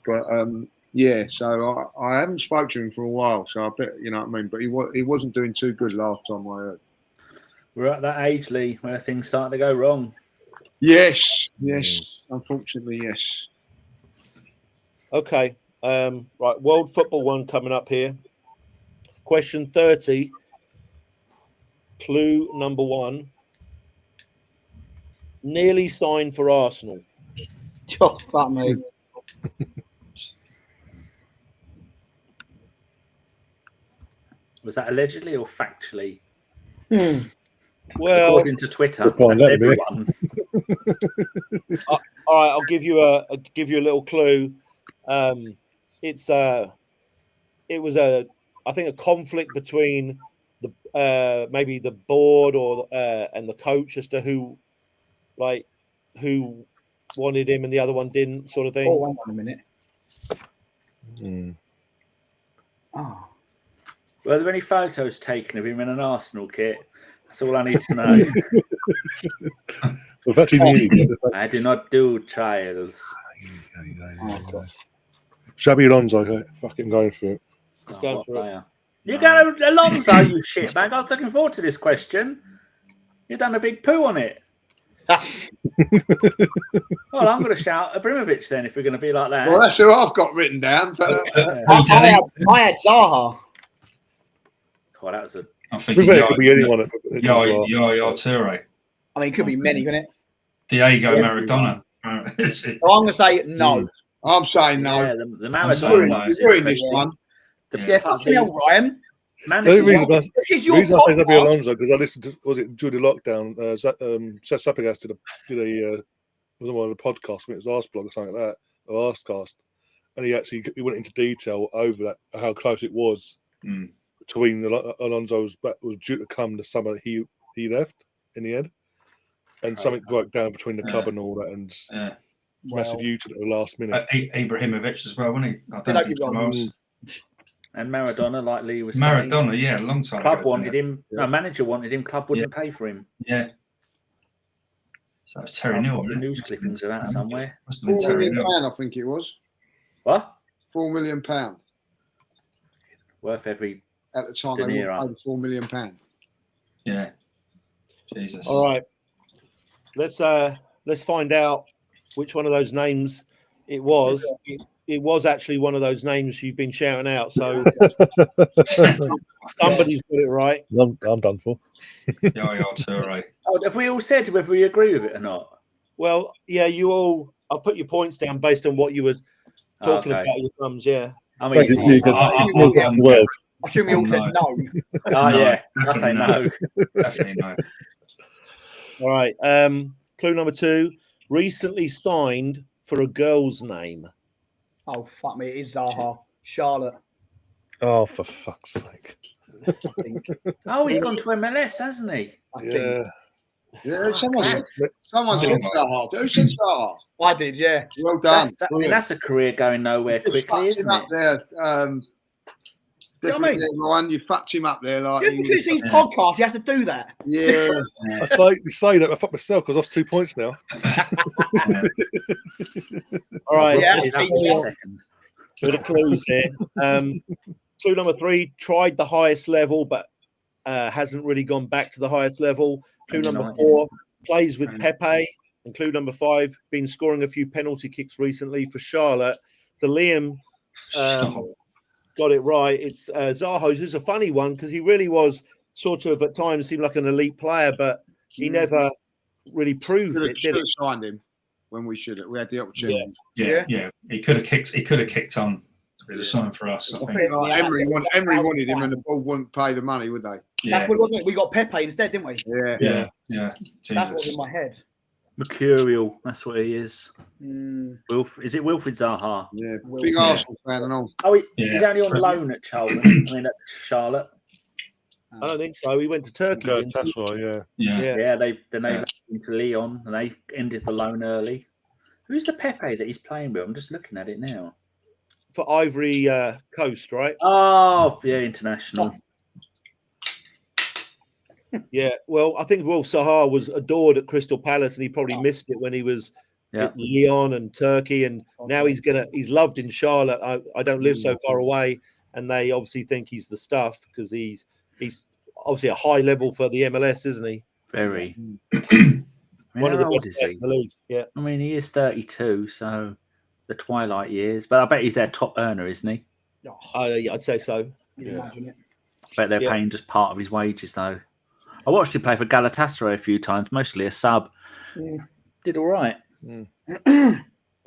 But so I haven't spoken to him for a while. So I bet you know what I mean. But he wasn't doing too good last time I heard. We're at that age, Lee, where things start to go wrong. Yes. Unfortunately, yes. Okay. Right. World Football One coming up here. Question 30. Clue number 1. Nearly signed for Arsenal. Oh, fuck me. Was that allegedly or factually? Well, according to Twitter, we'll find out in a minute. everyone. all right. I'll give you a little clue. It was I think a conflict between the maybe the board or and the coach as to who wanted him and the other one didn't, sort of thing. Oh, hang on a minute. Oh. Were there any photos taken of him in an Arsenal kit? That's all I need to know. We've actually nearly. I do not do trials. Xabi Alonso, fucking going for it. He's going for it. You go Alonso, you shitbag. I was looking forward to this question. You've done a big poo on it. Well, I'm going to shout Abramovich then if we're going to be like that. Well, that's who I've got written down. But, I had Zaha. God, that was a. I think it could be anyone. Yaya Toure. I mean, it could be many, couldn't it? Diego Maradona. So I'm going to say no. I'm saying no. Yeah, the Maradona. You're in this one. Yeah, fucking hell, Ryan. The reason I say Xabi podcast. Alonso because I listened to during the lockdown. Seth Fabregas did a was on one of the podcasts when it was Arsblog or something like that, or Arscast, and he went into detail over that how close it was between Alonso's was due to come the summer he left in the end, and something broke down between the club and all that, and massive U-turn at the last minute. Ibrahimovic as well, wasn't he? I don't think And Maradona, like Lee was saying. Maradona, yeah, a long time Club ago. wanted him. No, manager wanted him. Club wouldn't pay for him. Yeah. So it's Terry I've Newell. got the news clippings of that somewhere. Must have been £4 Terry million, Newell. I think it was. What? £4 million. Worth every. At the time, De they Niro. would pay £4 million. Yeah. Jesus. All right. Let's find out which one of those names it was. It was actually one of those names you've been shouting out. So somebody's got it right. I'm done for. Yaya Toure. Oh, have we all said whether we agree with it or not? Well, yeah, you all. I'll put your points down based on what you were talking Okay. about. Your thumbs, yeah. I'm Thank easy. you. You gets the word. I assume we all said no. Oh, No, yeah. I say definitely no. Definitely no. All right. Clue number 2. Recently signed for a girl's name. Oh, fuck me. It is Zaha. Charlotte, Oh, for fuck's sake. I think. Oh, he's gone to MLS, hasn't he? I think. Yeah. Yeah, someone said Someone Zaha. Who said Zaha? I did, yeah. Well done. I mean, that's a career going nowhere Just quickly, fucked him isn't up it? there. You know what I Definitely, mean? Ryan, you fucked him up there. Like Just he because was- he's podcast, he has to do that. yeah. You say that I fuck myself because I lost 2 points now. All right. Yeah, let's That it's was easier. a second. Bit of clues here. Clue number 3, tried the highest level, but hasn't really gone back to the highest level. Clue number United. 4, plays with Pepe. And clue number 5, been scoring a few penalty kicks recently for Charlotte. So Liam got it right. It's Zaha, who's a funny one because he really was sort of at times seemed like an elite player, but he never really proved it, Should did have it? signed him when we should have. We had the opportunity. Yeah. He could have kicked on. It was something for us. I think. Like Yeah. Emery wanted him, and the ball wouldn't pay the money, would they? Yeah. That's what it was, wasn't it? We got Pepe instead, didn't we? Yeah. Yeah. That's what's in Jesus. my head. Mercurial. That's what he is. Mm, Is it Wilfried Zaha? Yeah. Will. Big Yeah. Arsenal fan and all. Oh, he's Yeah. only on loan at Charlton. I mean, at Charlotte. I don't think so. He went to Turkey. Go didn't he? Tesla, yeah. Yeah. Yeah. Yeah, they Yeah. went to Leon and they ended the loan early. Who's the Pepe that he's playing with? I'm just looking at it now. For Ivory Coast, right? Oh, yeah, international. Yeah. Well, I think Wolf Sahar was adored at Crystal Palace, and he probably missed it when he was Yeah. at Lyon and Turkey, and now he's loved in Charlotte. I don't live so far away, and they obviously think he's the stuff because he's obviously a high level for the MLS, isn't he? Very. One of the How best old is players he? in the league. Yeah. I mean, he is 32, so the twilight years. But I bet he's their top earner, isn't he? oh, Yeah, I'd say so. you imagine it. I bet they're Yeah. paying just part of his wages, though. I watched him play for Galatasaray a few times, mostly a sub. Mm. Did all right.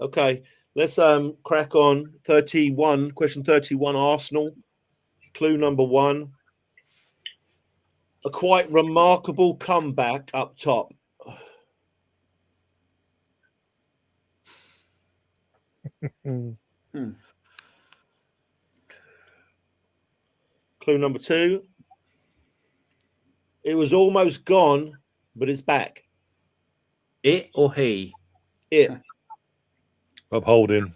Okay, let's crack on. 31, question 31, Arsenal. Clue number 1. A quite remarkable comeback up top. Clue number 2. It was almost gone, but it's back. It or he? It. Rob Holding.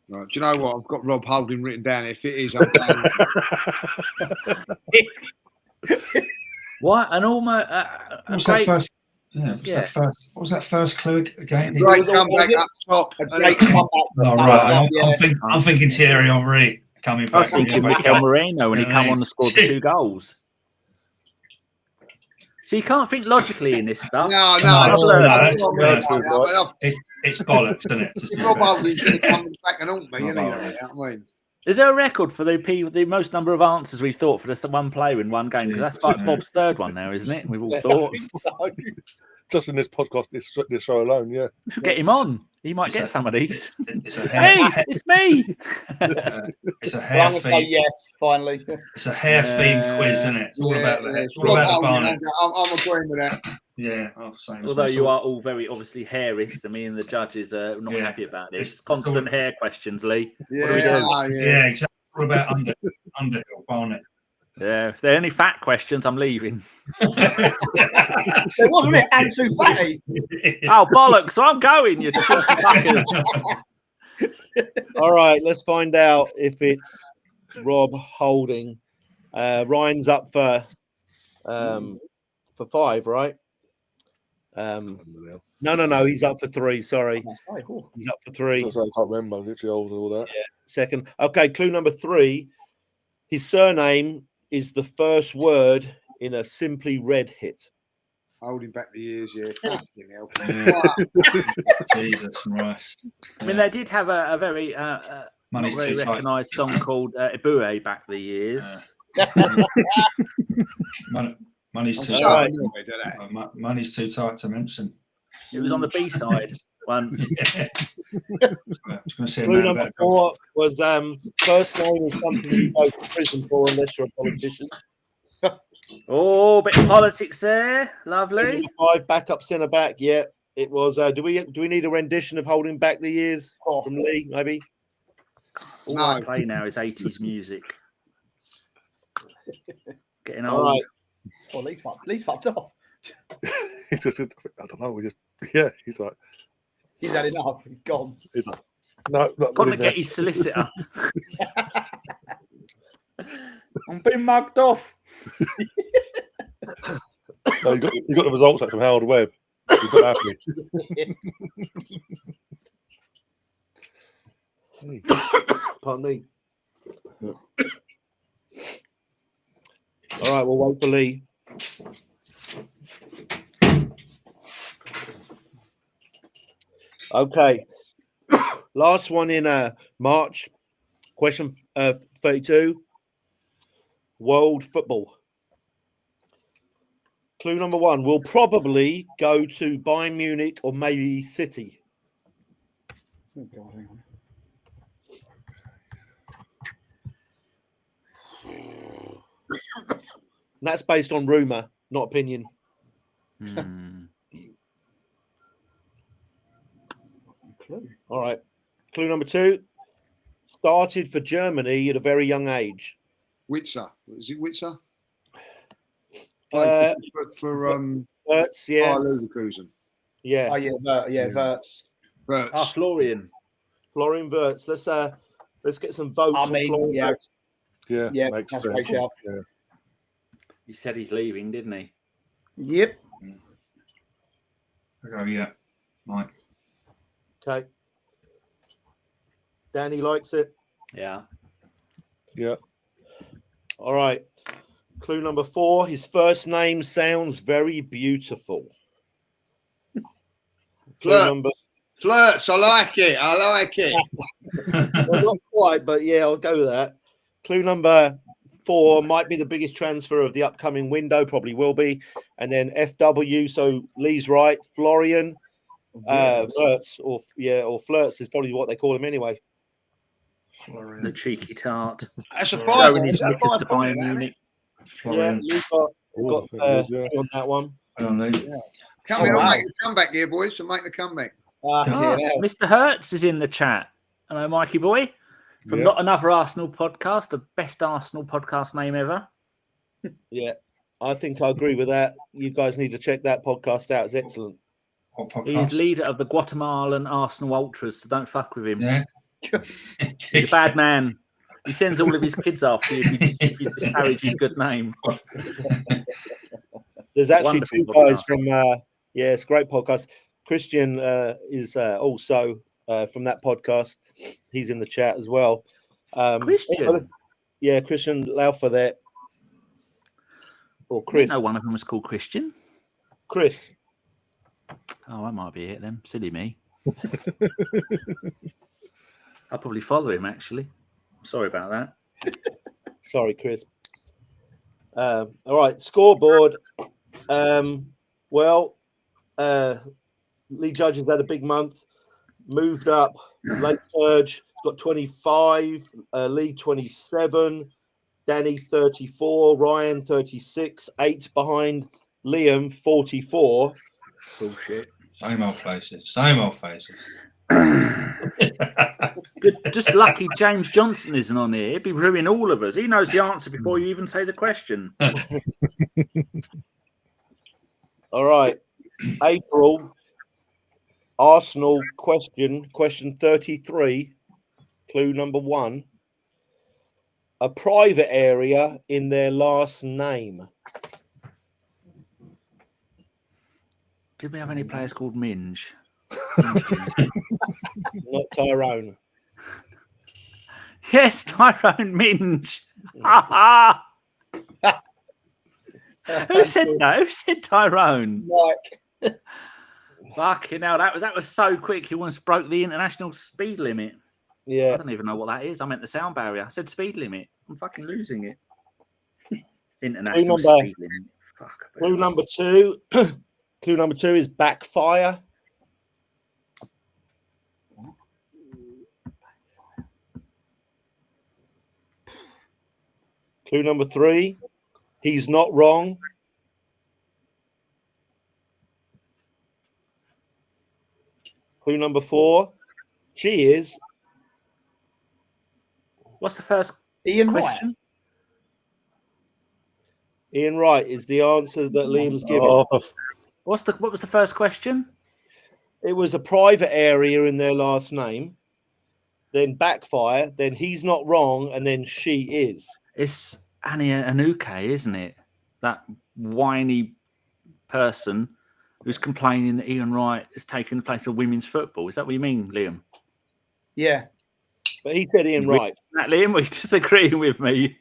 Right. Do you know what? I've got Rob Holding written down. If it is, I'm down. What? An almost. What was that first? Yeah. What was that first clue again? Great comeback up top. A great comeback. Oh, right. Yeah. I'm thinking Thierry Henry coming back. I was thinking Mikel Moreno when he Yeah, come mate. on and scored the 2 goals. So you can't think logically in this stuff. No, That's It's bollocks, isn't it? Just- Rob Holding's going to come back and haunt me, isn't he? You know what I mean? Is there a record for the most number of answers we thought for this one player in one game? Because that's like Bob's third one now, isn't it? We've all thought. Just in this podcast, this show alone, yeah. We should get him on. He might get some of these. It's a Hey, hair. it's me. It's a Well, hair I'm going to say theme. yes, finally. It's a hair themed quiz, isn't it? It's all about the. It's all Rob about the Holding, bonnet. I'm agreeing with that. Yeah, I'm saying. Although you are all very obviously hairist, and me and the judges are not Yeah. happy about this. It's Constant hair questions, Lee. Yeah, do we do? Yeah, exactly. All about Underhill, Barnet. Yeah, if there are any fat questions, I'm leaving. There wasn't it Ansu Fati? Oh, bollocks. So I'm going, you cheeky fuckers. All right, let's find out if it's Rob Holding. Ryan's up for 5, right? No. He's up for 3. Sorry, he's up for 3. I can't remember. I'm literally old and all that. Second. Okay, clue number 3. His surname is the first word in a Simply Red hit. Holding back the years, yeah. Fucking hell. Jesus Christ. I mean, they did have a very Money's very too tight. recognised song called Ebue back the years. Money's too All tight. right. Money's too tight to mention. It was on the B-side once. Yeah. I was going to say Clue number 4 was first name is something you go to prison for unless you're a politician. Oh, bit of politics there. Lovely. Number 5, backup centre back. Yeah, it was. Do we need a rendition of Holding Back the Years from Lee? Maybe. All I play now is 80s music. Getting All old. right. Well, Lee's fucked off. He's just, I don't know. He's like, He's had enough. He's gone. he's like, no, not Got to really get his solicitor. I'm being mugged off. No, you got the results back from Howard Webb. He's not happy. Hey, Pardon me. All right, we'll wait for Lee. Okay. Last one in March. Question 32. World football. Clue number 1. We'll probably go to Bayern Munich or maybe City. Oh, God, hang on. And that's based on rumour, not opinion. Clue. All right. Clue number 2. Started for Germany at a very young age. Witzer. Is it Witzer? Uh, for Wirtz, yeah. Bayer Leverkusen. Yeah. Oh, yeah, Verts. Wirtz. Florian. Florian Wirtz. Let's get some votes. I on mean, Florian yeah. Wirtz. Yeah, makes that's sense. great shout. Yeah. He said he's leaving, didn't he? Yep. Okay, yeah. Mike. Okay. Danny likes it. Yeah. Yeah. All right. Clue number 4. His first name sounds very beautiful. Clue Flirt. number. Flirts. I like it. Well, not quite, but yeah, I'll go with that. Clue number 4 might be the biggest transfer of the upcoming window, probably will be. And then FW, so Lee's right. Florian Wirtz, or Flirts is probably what they call him anyway. The cheeky tart. That's a Showing 5. his That's a knickers 5 to point, Bayern isn't it? Munich. Florian. Yeah, you've got Yeah. on that one. Come Oh, here, wow. make the comeback here, boys. So make the comeback. Mr. Hertz is in the chat. Hello, Mikey boy. From Yeah. Not Another Arsenal podcast, the best Arsenal podcast name ever. Yeah, I think I agree with that. You guys need to check that podcast out. It's excellent. What He is podcast? leader of the Guatemalan Arsenal Ultras, so don't fuck with him. Yeah. He's a bad man. He sends all of his kids after you if you disparage his good name. There's actually Wonderful 2 guys podcast. from it's a great podcast. Christian is also from that podcast. He's in the chat as well. Christian? Yeah, Christian Laufer there. Or I Chris. didn't know one of them was called Christian. Chris. Oh, that might be it then. Silly me. I'll probably follow him actually. Sorry about that. Sorry, Chris. All right, scoreboard. Lee Judges had a big month. Moved up. Late Surge got 25. Lee 27. Danny 34. Ryan 36. 8 behind Liam 44. Bullshit. Same old faces. Same old faces. You're just lucky James Johnson isn't on here. He'd be ruining all of us. He knows the answer before you even say the question. All right. April. Arsenal question 33. Clue number 1. a private area in their last name? Did we have any players called Minge? Not Tyrone. Yes, Tyrone Minge. Ha ha! Who said that? Who said Tyrone? Mike. Fucking hell, that was so quick. He almost broke the international speed limit. I Yeah. don't even know what that is. I meant the sound barrier. I said speed limit. I'm fucking losing it. International number- speed limit. Fuck. I Clue bet. number 2. Clue number 2 is backfire. Clue number 3, he's not wrong. Clue number 4, she is. What's the first Ian Wright. question? Ian Wright is the answer that Liam's given. Oh, for What was the first question? It was a private area in their last name, then backfire, then he's not wrong, and then she is. It's Annie Anuke, isn't it? That whiny person who's complaining that Ian Wright has taken the place of women's football. Is that what you mean, Liam? Yeah. But he said Ian Wright. That Liam, are you disagreeing with me?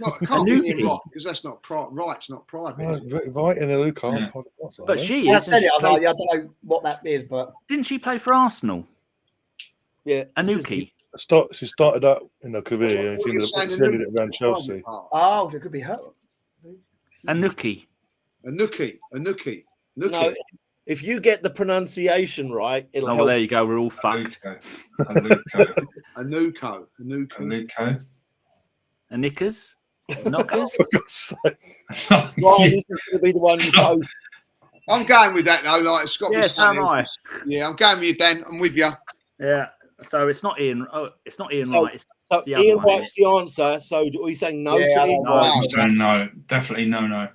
Well, it can't be Anuki. Ian Wright because that's not right's not private. right in the Luke. Yeah. But she I is. said and it. she I was like, played- yeah, I don't know what that is, but Didn't she play for Arsenal? Yeah. Anuki. She started out in her career and she ended it around Chelsea. oh, so it could be her. Anuki. Anuki. No, if you get the pronunciation right, it'll Oh, well, help. there you go. We're all fucked. Aluko. Anuko. A knickers? Knockers? For God's sake. Ryan, this is going to be the one you post. I'm going with that though. Like it's got to be Yeah, so am something. I. Yeah, I'm going with you, Dan. I'm with you. Yeah. So it's not Ian. Oh, it's not Ian So- Wright. It's So the other Ian one, Wright's the answer. So are you saying no Yeah, to I Ian don't Wright? know. No, definitely no.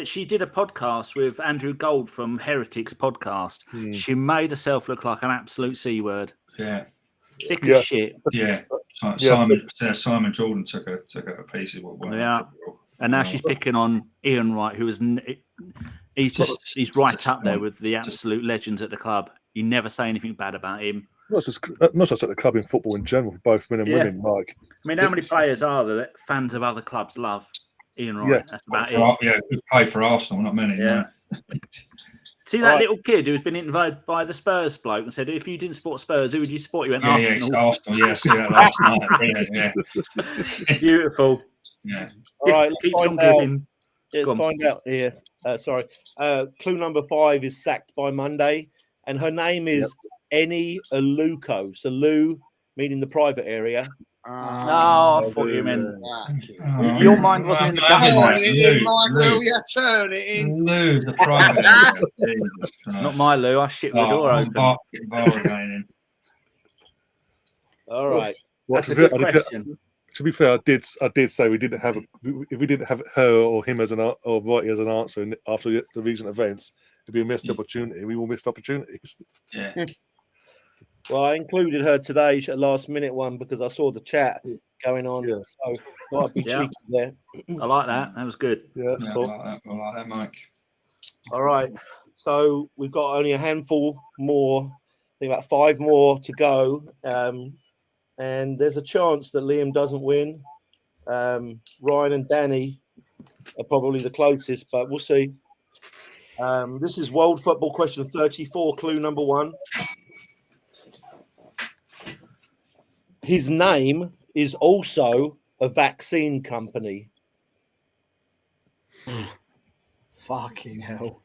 she did a podcast with Andrew Gold from Heretics podcast. She made herself look like an absolute C word. Yeah, Thick Yeah. as shit. yeah. Yeah. Simon Jordan took her to pieces. Yeah. And now she's picking on Ian Wright, who is he's right up there with the absolute legends at the club. You never say anything bad about him. Not just at the club in football in general, both men and Yeah. women. Like, I mean, how many players are there that fans of other clubs love? Ian Wright. Yeah. That's about it. Yeah, who played for Arsenal, not many. Yeah. No. See that Right. little kid who's been invited by the Spurs bloke and said, if you didn't support Spurs, who would you support? You went Yeah, it's Arsenal. Arsenal. Yeah, see that last night. Brilliant. Yeah, Beautiful. yeah. All right, let's Keeps on find out. giving. Let's Go on. find out here. Sorry. Clue number 5 is sacked by Monday, and her name is Eni Aluko. So Lou, meaning the private area. Oh, I thought you meant. Oh, Your mind wasn't in the I'm having gutter. that. Turn it in, Michael. Lou. Yeah, turn it in. Lou, the private area. Jesus Christ. Not my Lou. I shit the door I'm open. bargaining. All right. That's a good question. to be fair, I did say we didn't have if we didn't have her or him as or Wrighty as an answer after the recent events, it'd be a missed opportunity. We will miss opportunities. Yeah. Well, I included her today, a last minute one, because I saw the chat going on. Yeah. So thought I'd be Yeah. cheeky there. I like that. That was good. Yeah, that's Yeah, cool. I like that, Mike. All right. So we've got only a handful more, I think about 5 more to go. And there's a chance that Liam doesn't win. Ryan and Danny are probably the closest, but we'll see. This is World Football Question 34, clue number 1. His name is also a vaccine company. Fucking hell.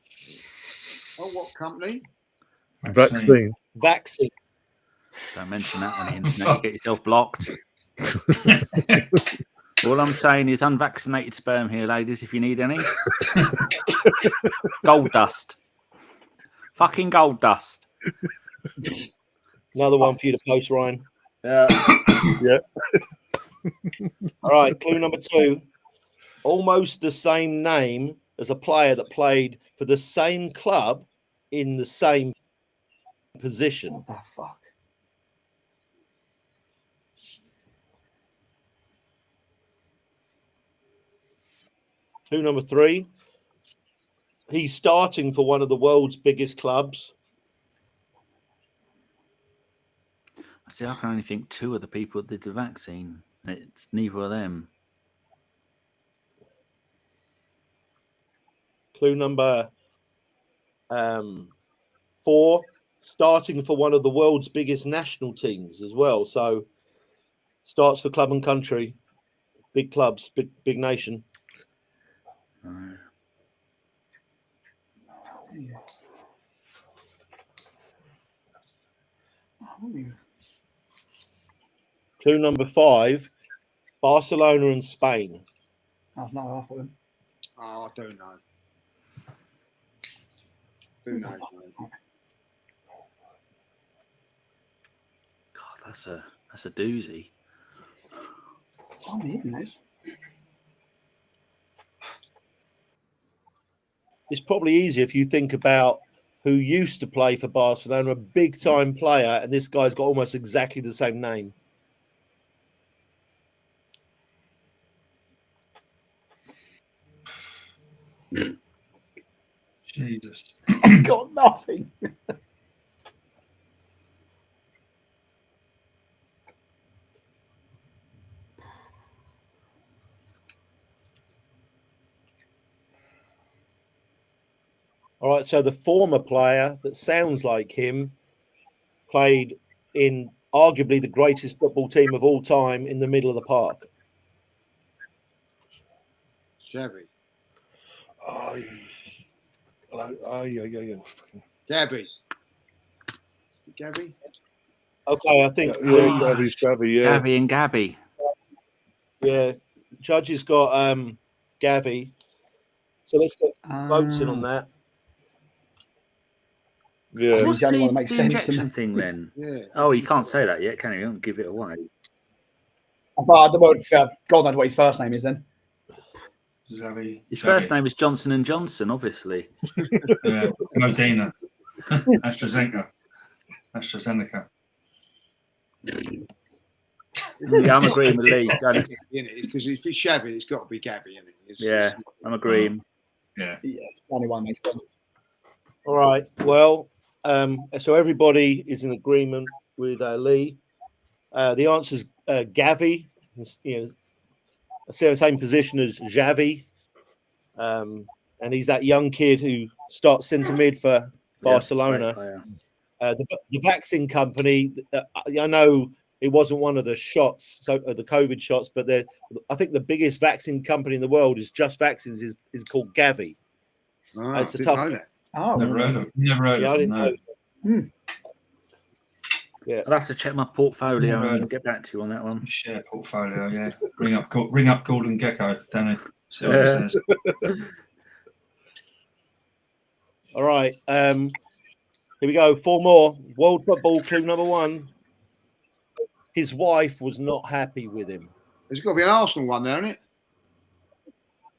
Oh, what company? Vaccine. Vaccine. Don't mention that on the internet. You get yourself blocked. All I'm saying is unvaccinated sperm here, ladies, if you need any. Gold dust. Fucking gold dust. Another one for you to post, Ryan. Yeah. All right, clue number 2. Almost the same name as a player that played for the same club in the same position. What the fuck? Clue number 3. He's starting for one of the world's biggest clubs. See, I can only think 2 of the people that did the vaccine. It's neither of them. Clue number 4. Starting for one of the world's biggest national teams as well. So starts for club and country. Big clubs, big nation. No. Clue number 5. Barcelona and Spain. That's not half of them. Oh, I don't know. Who knows? God, that's a doozy. Oh, he knows. It's probably easier if you think about who used to play for Barcelona, a big-time player, and this guy's got almost exactly the same name. Jesus. I've got nothing. All right, so the former player that sounds like him played in arguably the greatest football team of all time in the middle of the park. Chevy. Yeah. Gabby. Gabby? Okay, I think Gabby, yeah. Gavi and Gabby. yeah, judges got Gavi. So let's get votes in on that. Yeah. What's the only one that the makes sense to injection me. thing then? Yeah. Oh, you can't say that yet, can you? Don't give it away. But God knows what his first name is then. Xavi. His first name is Johnson and Johnson, obviously. Yeah. Modena. AstraZeneca. Yeah, I'm agreeing with Lee. Because if it's Chevy, it's got to be Gabby, isn't it? Yeah, I'm agreeing. Yeah. Yeah, the only one makes sense. All right. Well, so everybody is in agreement with Lee. The answer is Gavi. The same position as Xavi. And he's that young kid who starts centre mid for Barcelona. The vaccine company, I know it wasn't one of the shots, the COVID shots, but I think the biggest vaccine company in the world is Just Vaccines is called Gavi. Oh, It's a didn't tough. know that. Oh, Never heard of I didn't them. know. No. Yeah. I'll have to check my portfolio Right. and get back to you on that one. Share portfolio, yeah. Ring up Gordon Gecko, Danny. See what he says. All right. Here we go. 4 more. World football clue number 1. His wife was not happy with him. There's got to be an Arsenal one there, isn't it?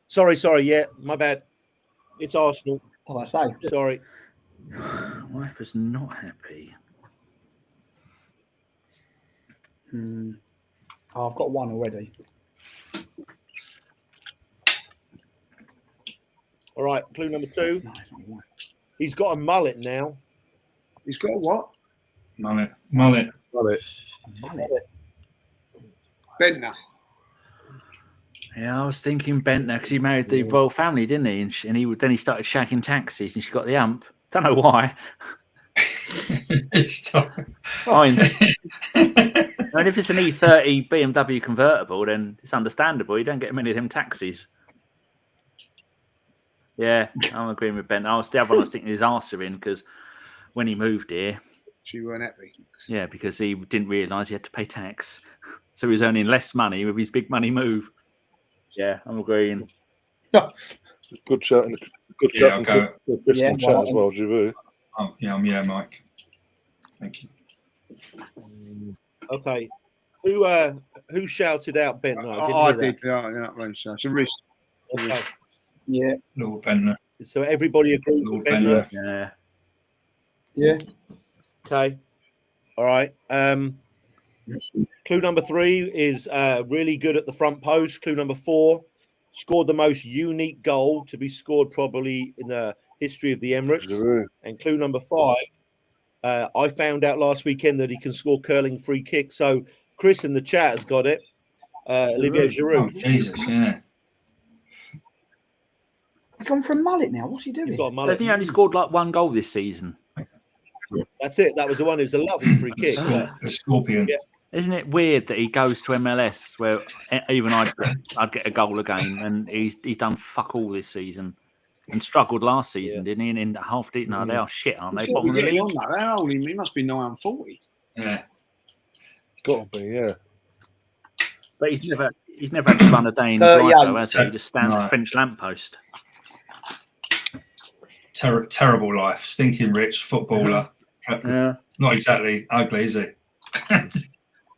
Sorry. Yeah, my bad. It's Arsenal. what I say. Sorry. Wife was not happy. Oh, I've got one already. All right. Clue number 2. He's got a mullet now. He's got a what? Mullet. Bentner. Yeah, I was thinking Bentner because he married the royal family, didn't he? And then he started shagging taxis, and she got the ump. Don't know why. Stop. I mean, if it's an E30 BMW convertible, then it's understandable. You don't get many of them taxis. Yeah, I'm agreeing with Ben. The other one I was thinking is Arserin because when he moved here, She weren't happy. yeah, because he didn't realise he had to pay tax, so he was earning less money with his big money move. Yeah, I'm agreeing. Good chat. And good chat from Chris in chat as well, Giroux. Oh, yeah, Mike. Thank you. Okay. Who shouted out Bentner? I did. It's a risk. Okay. Yeah. Lord Bentner. So everybody agrees with Lord Bentner. Bentner. Yeah. Okay. All right. Clue number 3 is really good at the front post. Clue number 4, scored the most unique goal to be scored probably in the history of the Emirates. Giroud. And clue number 5, I found out last weekend that he can score curling free kicks. So Chris in the chat has got it. Olivier Oh, Giroud. Jesus, yeah. He's gone for a mullet now. What's he doing? He's got a mullet. Hasn't he only scored like 1 goal this season? That's it. That was the one. It was a lovely free kick. The Scorpion. Yeah. Isn't it weird that he goes to MLS where even I'd get a goal a game, and he's done fuck all this season and struggled last season, didn't he? And in half deep, no, they are shit, aren't they? He's Bottom of the getting league. on, though. How old? He must be 9 and 40. Yeah. Got to be, yeah. But he's never had to run a day in his life, though, has he? He just stands at No. a French lamppost. Terrible life. Stinking rich footballer. Yeah. Not exactly ugly, is he?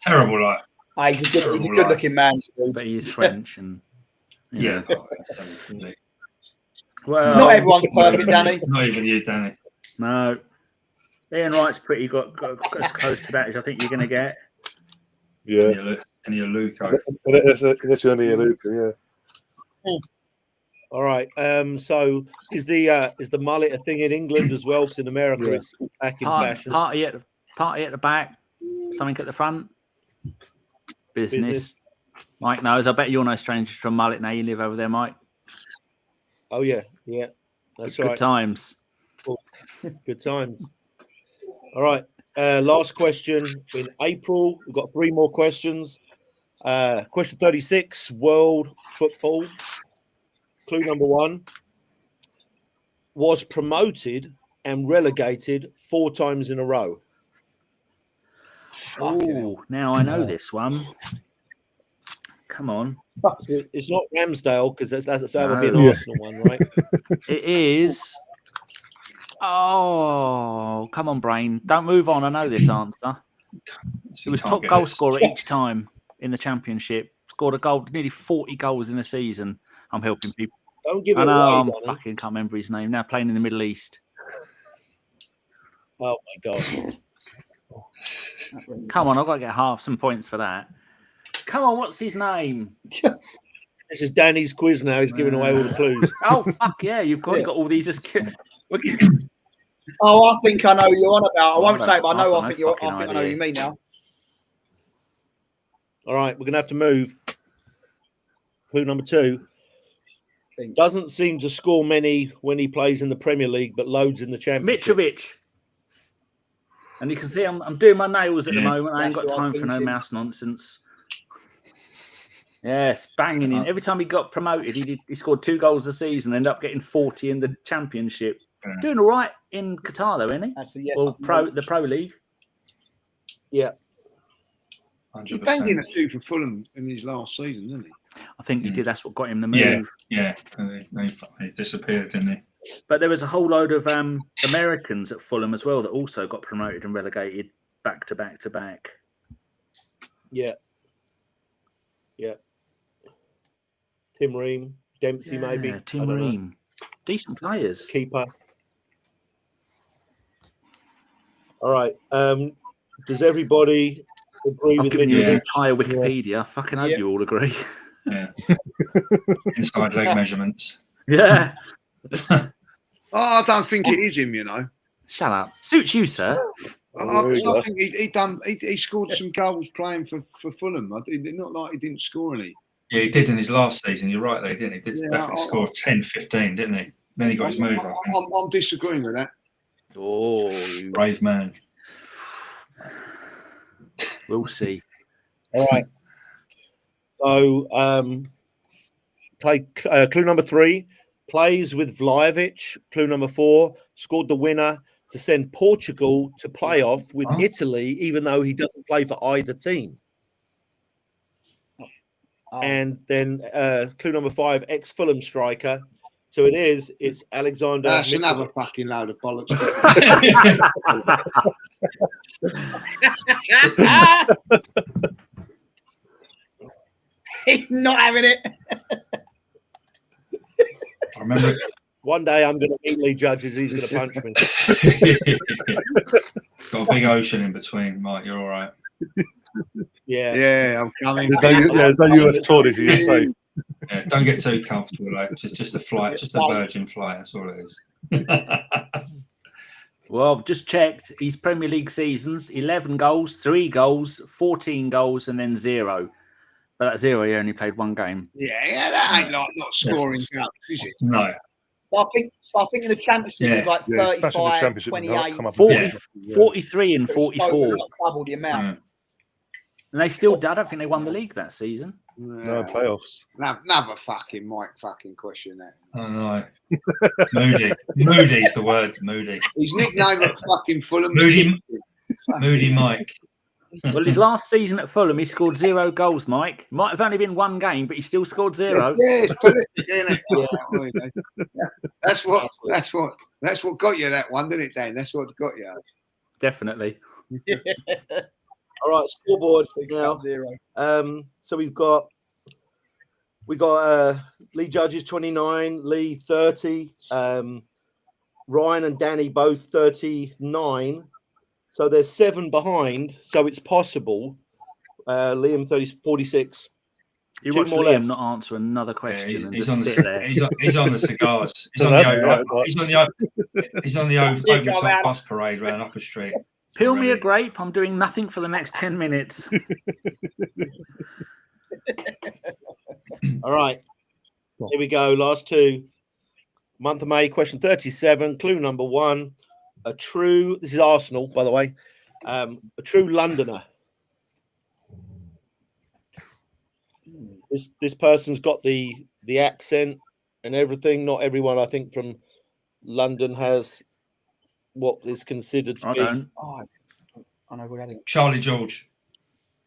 Terrible life. He's a good looking man. But he is French, and Yeah. well, Not everyone's perfect, Danny. Not even you, Danny. no. Ian Wright's pretty got as close to that as I think you're going to get. Yeah. And your Luco. That's only a Luca, yeah. All right. So is the mullet a thing in England as well? Because in America it's back in fashion. Party at the back, something at the front. Business. Mike knows. I bet you're no stranger from mullet now. You live over there, Mike. Oh yeah, that's Good right. times. Good times. All right. Last question in April. We've got 3 more questions. Question 36, world football. Clue number 1. Was promoted and relegated 4 times in a row. Oh, now I know this one. Come on. It's not Ramsdale because that would be an No. Arsenal one, right? It is. Oh, come on, brain. Don't move on. I know this answer. He was top goal scorer each time in the championship. Scored a goal, nearly 40 goals in a season. I'm helping people. Don't give it I know. away, I'm Donny. fucking can't remember his name now. Playing in the Middle East. Oh my god. Come on, I've got to get some points for that. Come on, what's his name? This is Danny's quiz now. He's giving away all the clues. Oh, fuck yeah. You've got all these as. Oh, I think I know who you're on about. I won't I say it, but I know. don't I think know I fucking know who you mean now. All right, we're gonna have to move. Clue number 2. Doesn't seem to score many when he plays in the Premier League, but loads in the Championship. Mitrovic. And you can see I'm doing my nails at the moment. I ain't got That's what I'm time for no thinking. mouse nonsense. Yes, banging in. Every time he got promoted, he scored 2 goals a season, ended up getting 40 in the Championship. Yeah. Doing all right in Qatar, though, isn't he? That's a yes. Well, the Pro League. Yeah. 100%. He banged in a 2 for Fulham in his last season, didn't he? I think he did. That's what got him the move. Yeah. And he disappeared, didn't he? But there was a whole load of Americans at Fulham as well that also got promoted and relegated back to back to back. Yeah. Tim Ream, Dempsey, maybe. Tim I don't know. Ream. Decent players. Keeper. All right. Does everybody agree I've with given you Mitrovic? his entire Wikipedia. I fucking hope you all agree. Yeah. Inside leg measurements. Yeah. Oh, I don't think it is him, you know. Shut up. Suits you, sir. I think he scored some goals playing for Fulham. Not like he didn't score any. Yeah, he did in his last season. You're right, though, didn't he? Did definitely score 10, 15, didn't he? Then he got his move, I think. I'm disagreeing with that. Oh, you Brave man. We'll see. All right. So, clue number 3, plays with Vlahovic. Clue number 4, scored the winner to send Portugal to playoff with Italy, even though he doesn't play for either team. And then clue number 5, ex-Fulham striker. So it's Alexander. That's another fucking load of bollocks. He's not having it. I remember. One day I'm going to meet Lee Judges. He's going to punch me. Got a big ocean in between, Mike. You're all right. Yeah. Yeah, I'm coming. There's no US tour this year, so Yeah, don't get too comfortable. Like, just a flight, just a Virgin flight. That's all it is. Well, I've just checked his Premier League seasons: 11 goals, 3 goals, 14 goals, and then 0. But that 0, he only played 1 game. Yeah, that ain't like not scoring goals, is it? No. I think in the Championship it was like especially in the 35, Championship, 28, come up 40, with 43 and so it's 44. double the amount. And they still, I don't think they won the league that season. no playoffs. Another fucking Mike fucking question that. I know. Moody. Moody's the word. Moody. His nickname at fucking Fulham. Moody Mike. Well, his last season at Fulham, he scored 0 goals, Mike. Might have only been 1 game, but he still scored 0. Yeah, it's prolific, isn't it? That's what got you that one, didn't it, Dan? That's what got you. Definitely. All right, scoreboard now. So we've got Lee Judges 29, Lee 30, Ryan and Danny both 39. So there's 7 behind. So it's possible. Liam 46. You watch Liam not answer another question and he's just on sit there. He's on the cigars. He's on the open bus parade around Upper Street. Peel me a grape. I'm doing nothing for the next 10 minutes. All right. Here we go. Last 2. Month of May, question 37. Clue number 1. This is Arsenal, by the way. A true Londoner. This person's got the accent and everything. Not everyone, I think, from London has what is considered to be. I know we're Charlie George.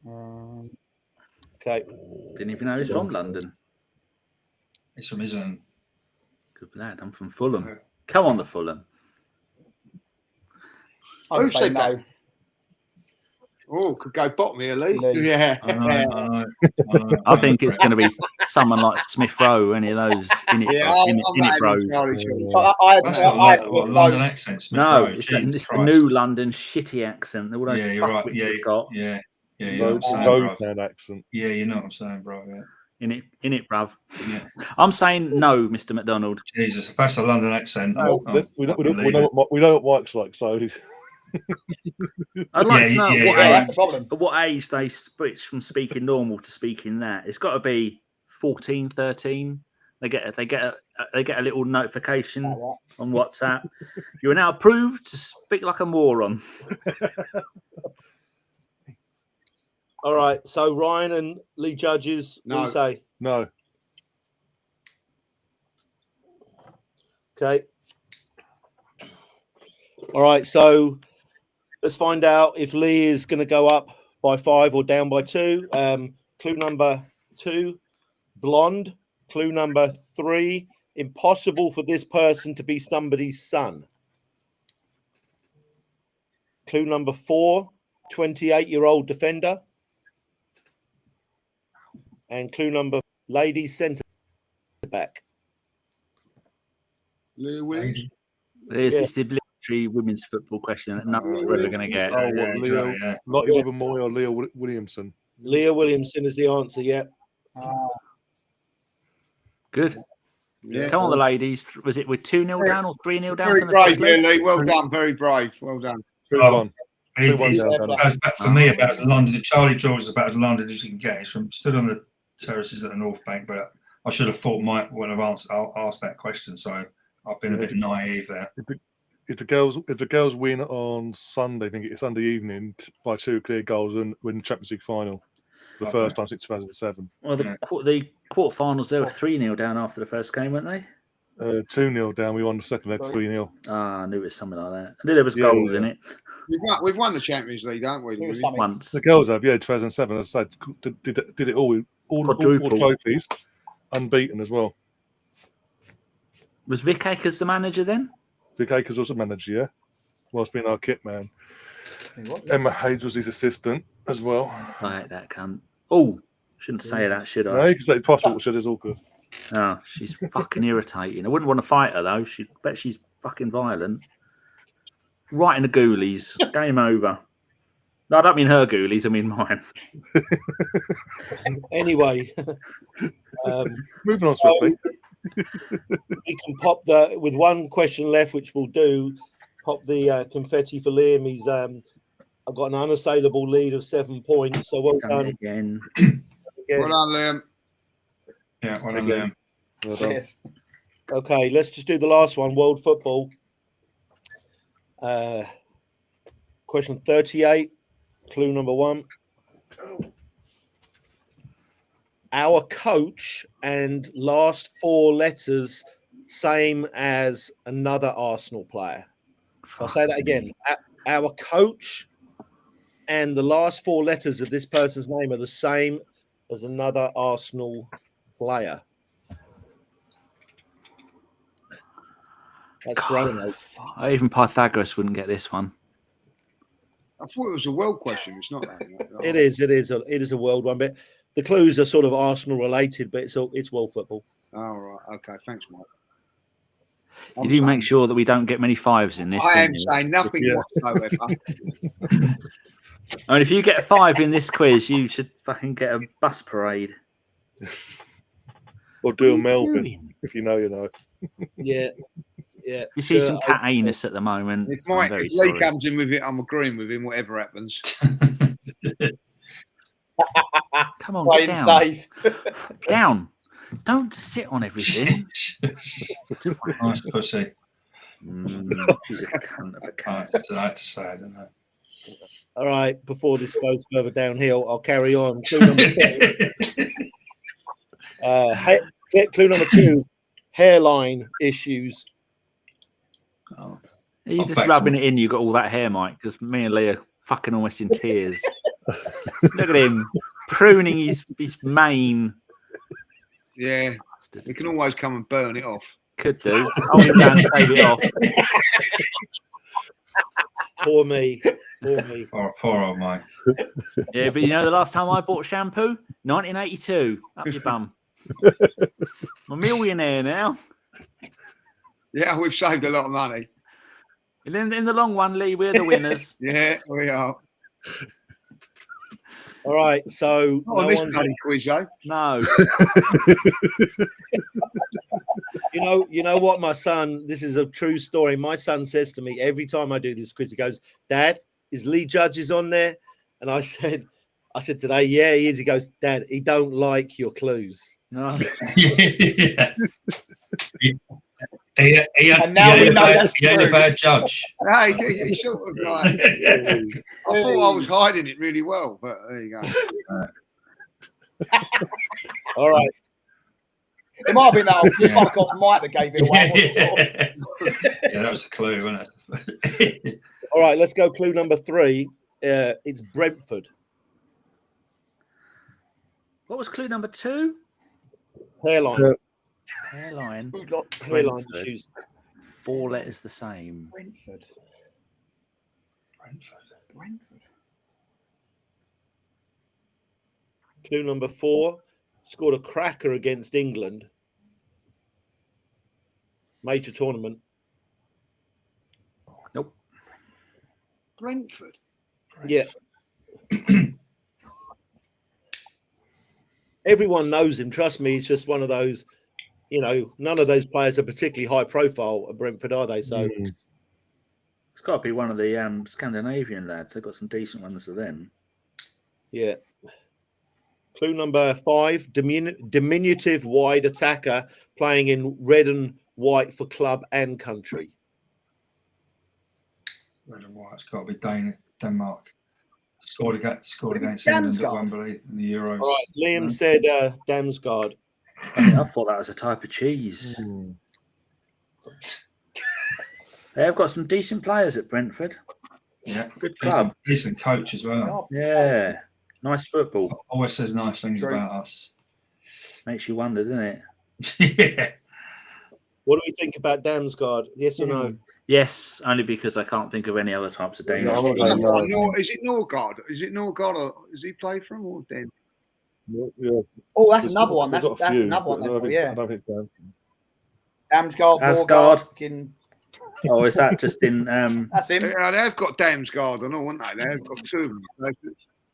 Okay. Didn't even know he's from London. He's from Islington. Good lad. I'm from Fulham. Come on, the Fulham. Who said no? Oh, could go bottom here, Lee. Yeah. I know. I think it's going to be someone like Smith Rowe, any of those in it Rowe. London accent. No, it's the new London shitty accent. All those you're right. got. Yeah. You know what I'm saying, bro. Accent. Yeah, you know what I'm saying, bro. Yeah. In it, bruv. Yeah. I'm saying no, Mr. McDonald. Jesus, if that's a London accent, We know what Mike's like, so. I'd like to know what age they switch from speaking normal to speaking that. It's got to be 14, 13. They get a little notification on WhatsApp. You are now approved to speak like a moron. All right. So Ryan and Lee Judges, what do you say? No. Okay. All right. So let's find out if Lee is going to go up by 5 or down by 2. Clue number 2, blonde. Clue number 3, impossible for this person to be somebody's son. Clue number 4, 28-year-old defender. And clue number, ladies centre back. It's the obligatory women's football question that none of us are ever going to get. Lottie Wilbermoy or Leah Williamson? Leah Williamson is the answer, yeah. Good. Yeah. Come on, the ladies. Was it with 2-0 down or 3-0 down? Very brave, Lee. Well done. Very brave. Well done. For me, about as London. Charlie George is about as London as you can get. He's stood on the terraces at the North Bank, but I should have thought Mike would have asked that question. So I've been a bit naive there. If the girls win on Sunday, I think it's Sunday evening by 2 clear goals and win the Champions League final for the first time since 2007. Well, the quarterfinals, they were 3-0 down after the first game, weren't they? 2-0 down. We won the second leg 3-0. I knew it was something like that. I knew there was goals in it. We've won the Champions League, haven't we? Once. The girls have, 2007. As I said, did it all 4 trophies, unbeaten as well. Was Vic Akers the manager then? Vic Akers was the manager, yeah. Whilst being our kit man. Emma Hayes was his assistant as well. I hate that cunt. Oh, shouldn't say that, should I? No, you can say it's possible. It's all good. Oh, she's fucking irritating. I wouldn't want to fight her though. Bet she's fucking violent. Right in the ghoulies. Game over. No, I don't mean her ghoulies. I mean mine. Anyway, Moving on swiftly. we can pop with one question left, which we'll do. Pop the confetti for Liam. He's I've got an unassailable lead of 7 points. So well Done done. it again. Well done, Liam. Yeah, well done, Again. Liam. Well done. Yes. Okay, let's just do the last one. World football. Question 38. Clue number 1. Our coach and last 4 letters same as another Arsenal player. I'll say that again. Our coach and the last 4 letters of this person's name are the same as another Arsenal player. That's Bruno. Even Pythagoras wouldn't get this one. I thought it was a world question. It's not that. It is a world one, but the clues are sort of Arsenal related, but it's world football. Oh, right. Okay. Thanks, Mike. You do make sure that we don't get many 5s in this. I am don't you? saying nothing whatsoever. I mean, if you get a 5 in this quiz, you should fucking get a bus parade. Or do a What are you Melvin. doing? If you know, you know. Yeah. You see some cat anus at the moment. If I'm Mike, very if Lee sorry. comes in with it, I'm agreeing with him. Whatever happens. Come on, Playing get down. safe. Down. Don't sit on everything. Nice pussy. She's a cunt of a I cunt. had to say it, didn't I? All right, before this goes further downhill, I'll carry on. Clue number 2. Clue number 2, hairline issues. Oh. Are you I'm just back rubbing to- it in? You got all that hair, Mike? Because me and Lee are fucking almost in tears. Look at him pruning his mane. Yeah, Bastard. we can always come and burn it off. Could do. Hold him down, shave it off. Poor me. Poor me. Poor old Mike. Yeah, but you know the last time I bought shampoo? 1982. Up your bum. I'm a millionaire now. Yeah, we've saved a lot of money. And in the long run, Lee, we're the winners. Yeah, we are. All right, so Not on this bloody quiz, though. No. you know what, my son, this is a true story. My son says to me every time I do this quiz, he goes, "Dad, is Lee Judges on there?" And I said today, yeah, he is. He goes, "Dad, he don't like your clues." No. Yeah. And now we know that's he ain't a true. bad judge. Hey, he sort of like. I thought I was hiding it really well, but there you go. All right. It might have been that old fuck off Mike that gave it away. Yeah, that was the clue, wasn't it? All right, let's go. Clue number 3. It's Brentford. What was clue number 2? Hairline. Hairline. Who's got Hairline Brentford. issues. 4 letters the same. Brentford? Brentford. Clue number 4. Scored a cracker against England. Major tournament. Brentford. Yeah. Everyone knows him. Trust me, he's just one of those, none of those players are particularly high profile at Brentford, are they? So It's got to be one of the Scandinavian lads. They've got some decent ones of them. yeah. Clue number 5, diminutive wide attacker playing in red and white for club and country. Red and white. It's got to be Denmark. Scored against England at Wembley in the Euros. All right, Liam said Damsgaard. I thought that was a type of cheese. They have got some decent players at Brentford. Yeah, Good club. Decent coach as well. Yeah. Nice football. Always says nice things True. about us. Makes you wonder, doesn't it? Yeah. What do we think about Damsgaard? Yes or no? Yes, only because I can't think of any other types of Danish. I'm not saying no. Is it Norgard? Is it Norgard or does he play for him or Den? Yeah. Oh, that's There's another got- one. there's That's got a few, another but one. I don't Then, think it's- yeah. I don't think it's down. Damsgaard, Asgard. Morgard, fucking Oh, is that just in? That's him. Yeah, they've got Damsgaard and all, haven't they? They've got two of them.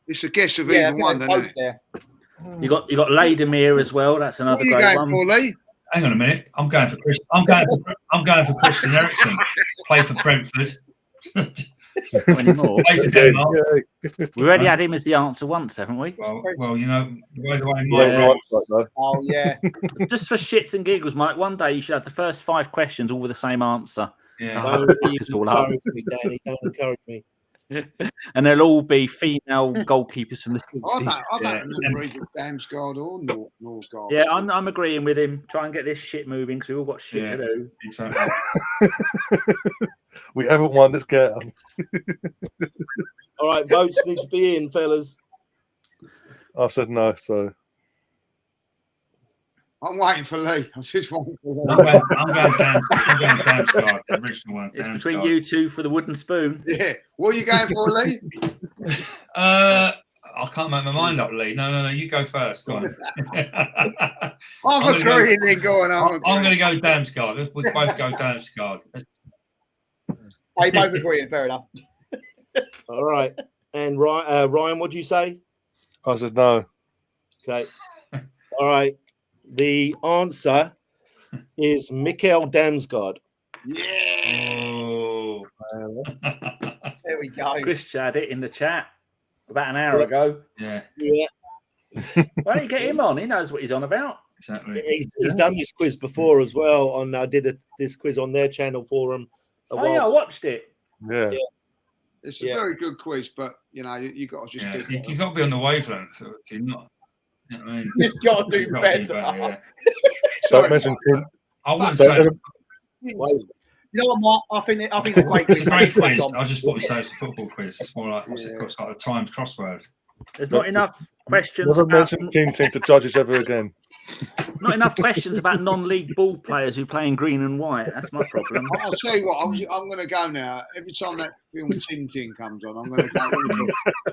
It's a guess of Yeah, either one, they're isn't both it? there. You got Lademir as well. That's What another are you great going one. for, Lee? Hang on a minute. I'm going for Christian Eriksen. Play for Brentford. Anymore. Play for Denmark. We already had him as the answer once, haven't we? Well, you know, the way Yeah, my Oh yeah. Just for shits and giggles, Mike. One day you should have the first 5 questions all with the same answer. yeah. Oh, Don't it's all up. encourage me, Danny. Don't encourage me. And they'll all be female goalkeepers from the I 60s. don't Yeah. remember either Damsgaard or Norgard. Yeah, I'm agreeing with him. Try and get this shit moving because we've all got shit Yeah. to do. Exactly. We haven't won. Let's get on. All right, votes need to be in, fellas. I said no, so I'm waiting for Lee. I'm just waiting for Lee. I'm going Damsgaard, the original one. It's between Damsgaard. you two for the wooden spoon. Yeah. What are you going for, Lee? I can't make my mind up, Lee. No. You go first. Go on. I'm gonna agreeing then. Go on. I'm going to go Damsgaard. We both go Damsgaard. They both agreeing. Fair enough. All right. And Ryan, what do you say? I said no. Okay. All right. The answer is Mikkel Damsgaard. Yeah. Oh. There we go. Chris had it in the chat about an hour ago. Yeah, Yeah, Why don't you get him on? He knows what he's on about. exactly. he's done this quiz before as well. I did this quiz on their channel for him. Oh, yeah, I watched it. Yeah. It's a Yeah. very good quiz, but you know you got to just Yeah, get you've got to be on the wavelength. So you're not. You know what I mean? You've got to do You've got to better. yeah. Don't mention Tim. I wouldn't Don't say ever- You know what, Mark? I think it's a great it's a great quiz. quiz. I just want to say it's a football quiz. It's more like what's it called? It's like a Times crossword. There's not enough questions. Never About, mention Tintin to judges ever again. not enough questions about non-league ball players who play in green and white. That's my problem. I'll tell you what, I'm going to go now. Every time that film Tintin comes on, I'm going to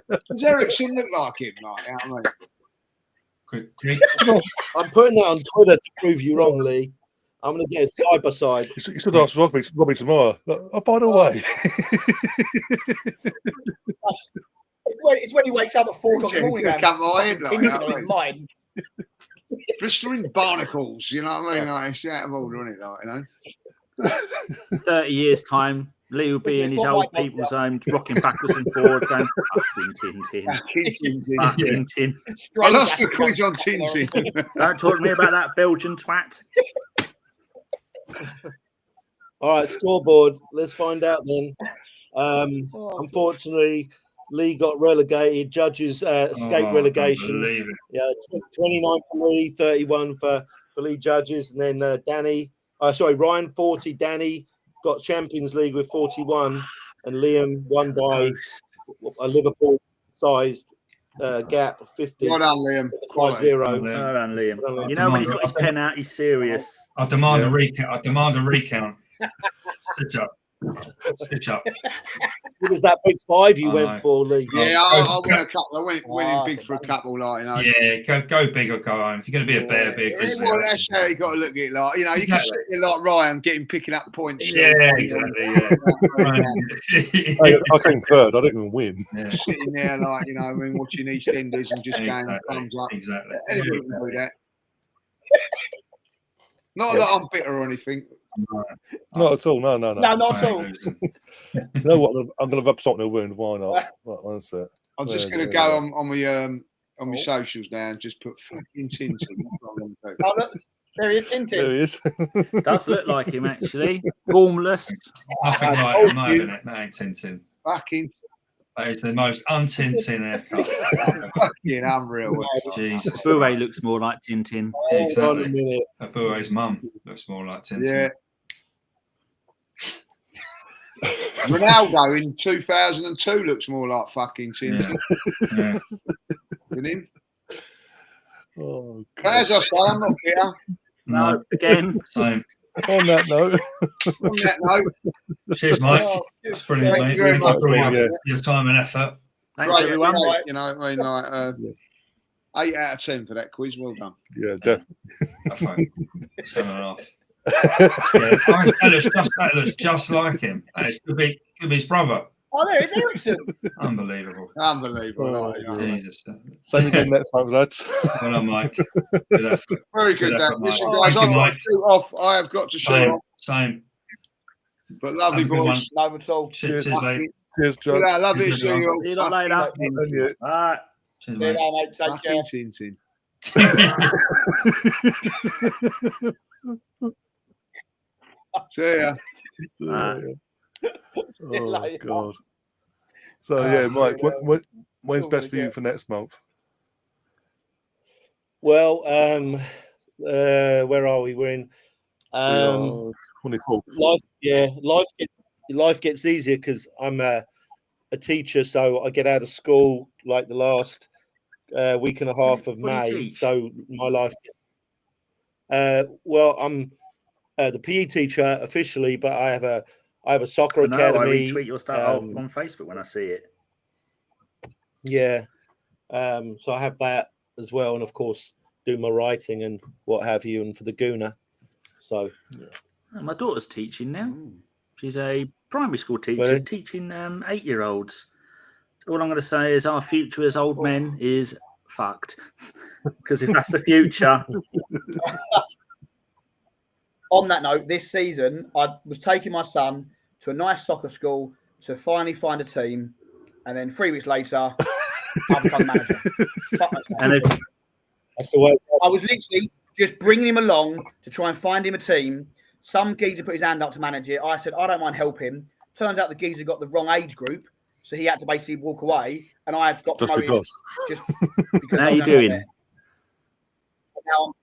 go. Does Ericsson look like him? Like, you know what I mean? Quick. I'm putting that on Twitter to prove you wrong, Lee. I'm going to get it side by side. You should ask Robbie tomorrow. Oh, by the way. It's when he wakes up at 4 o'clock in the He's morning. gonna and come my head like continues that, on his mate. mind. Blistering barnacles, you know what I mean? Like, it's out of order, isn't it? Like, you know? 30 years' time, Lee will be in his old people's home, rocking backwards and forwards, going, fucking Tintin, fucking Tin. I lost the quiz on Tintin. Don't talk to me about that Belgian twat. All right, scoreboard. Let's find out then. Unfortunately, Lee got relegated. Judges escaped relegation. Believe it. Yeah, 29 for Lee, 31 for Lee judges, and then Ryan 40. Danny got Champions League with 41, and Liam won by a Liverpool-sized gap of 50. Well done, Liam. Quality. 5-0. Well done, Liam. You know when he's got his pen out, he's serious. I demand a recount. I demand a recount. Stitch up. Stitch up. What was that big 5 you I went know. for, Lee? Yeah, I won a couple. I went Oh, in big for a couple, like, you know. Yeah, go big or go home. If you're going to be a bear, be a grizzly. Well, that's how you got to look at it. Like, you know, you can sit there like Ryan, picking up points. Yeah, exactly. Yeah. I came third. I didn't even win. Yeah, Sitting there, like, you know, I mean, watching EastEnders and just going thumbs up. exactly. Anybody can do that. Not that I'm bitter or anything. Not at all. No. No, not at all. You know what? I'm going to rub something in the wound. Why not? Right, that's it. I'm just Yeah, going to yeah, go on my socials now and just put fucking Tintin. That's what I'm going to do. Oh, look, there he is, There Tintin. he is. Does look like him, actually. Gormless. Nothing I like told it, no, you. isn't it? That ain't Tintin. Fucking That is the most un-Tintin haircut. fucking unreal. Jesus. Bure looks more like Tintin. Hold on a Exactly. minute. Abue's mum looks more like Tintin. Yeah. Ronaldo in 2002 looks more like fucking Tintin. Yeah. Than him. Oh, But as I said, I'm not bitter. No, again. Same. on that note, On that note, Cheers, Mike. Oh, That's brilliant, thank mate. you very much, Brilliant. Mike. Your time and effort. Thanks, great, everyone. great, you know, I mean, like 8 out of 10 for that quiz. Well done. yeah, definitely. That's fine. 7.5. Yeah, that looks just like him. It could be his brother. Oh, there it is, Ericsson. Unbelievable. Unbelievable. Oh, like, God. Jesus. Same again next month, lads. Well done, Mike. Good effort. Very good, Good Dan. effort, Listen, Mike. guys, Thank I've you, got Mike. to shoot off. I have got to shoot Same. off. Same. But lovely Have a good one. voice. No, at all. Cheers, Cheers. mate. Cheers, John. Yeah, lovely to Cheers, see you everyone. all. See you lot Fucking later. Tintin. And you. All right. Cheers, See you mate. later, mate. Take care. Fucking Tintin. See ya. Oh, later. God. So, yeah, Mike, when's All best for gonna you get- for next month? Well, where are we? We're in. We are 24th. Life gets easier because I'm a teacher, so I get out of school like the last week and a half of What do you May. teach? So my life. Well, I'm the PE teacher officially, but I have a soccer I know, I academy. retweet your stuff on Facebook when I see it. Yeah. So I have that as well, and of course do my writing and what have you, and for the Gooner. So My daughter's teaching now. She's a primary school teacher Really? teaching 8-year-olds. All I'm going to say is our future as old men is fucked. Because if that's the future, On that note, this season, I was taking my son to a nice soccer school to finally find a team. And then 3 weeks later, I become manager. Fuck that. and if that's the way. I was literally just bringing him along to try and find him a team. Some geezer put his hand up to manage it. I said, I don't mind helping. Turns out the geezer got the wrong age group. So he had to basically walk away. And I got Just promoted. because. Just because How I you was doing? there. Now,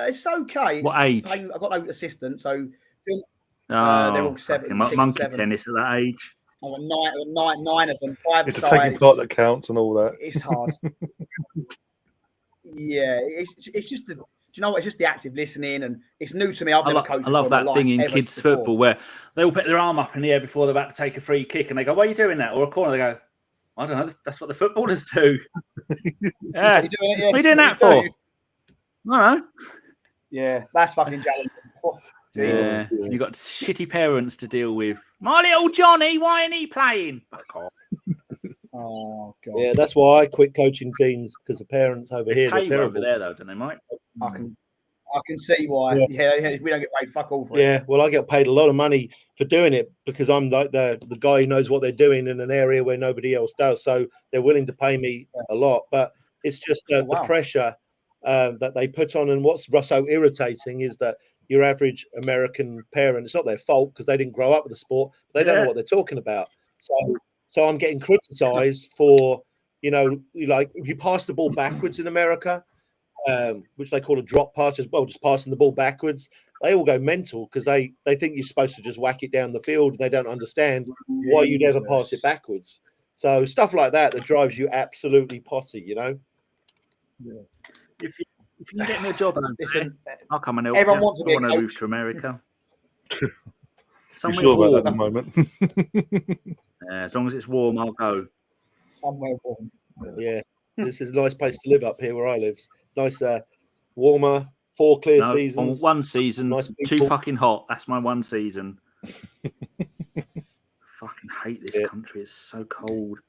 it's okay. what age? I got no assistant. So they're Oh, all 7, fucking 6, monkey 7. tennis at that age. I got nine of them, 5 It's a sides. taking part that counts and all that. It's hard. Yeah, it's just the. Do you know what? It's just the active listening, and it's new to me. I've never coached. I love before in my that thing life, in ever kids before. football where they all put their arm up in the air before they're about to take a free kick, and they go, "Why are you doing that?" Or a corner, they go, "I don't know. That's what the footballers do." Yeah, You're doing it, yeah. what are you doing that do. for? I don't know. Yeah, that's fucking challenging. Oh, Yeah, you've got shitty parents to deal with. My little Johnny, why ain't he playing? Fuck off. oh god. Yeah, that's why I quit coaching teams, because the parents over here They they're pay you terrible. over there though, don't they, Mike? I can see why. Yeah, we don't get paid fuck all for it. Yeah, well, I get paid a lot of money for doing it because I'm like the guy who knows what they're doing in an area where nobody else does. So they're willing to pay me a lot, but it's just the pressure that they put on. And what's so irritating is that your average American parent, it's not their fault because they didn't grow up with the sport. They don't know what they're talking about. So I'm getting criticized for, like if you pass the ball backwards in America, which they call a drop pass as well, just passing the ball backwards, they all go mental because they think you're supposed to just whack it down the field. They don't understand why you never pass it backwards. So stuff like that drives you absolutely potty, Yeah. If you can get me a job, Listen, I'll come and help. everyone you. wants to be I a want to move coach. to America. You Somewhere sure about that at the warm. moment? As long as it's warm, I'll go. somewhere warm. Yeah, this is a nice place to live up here where I live. Nice, warmer, 4 clear No, seasons. on one season, Nice too people. fucking hot. That's my one season. Fucking hate this Yeah. country. It's so cold.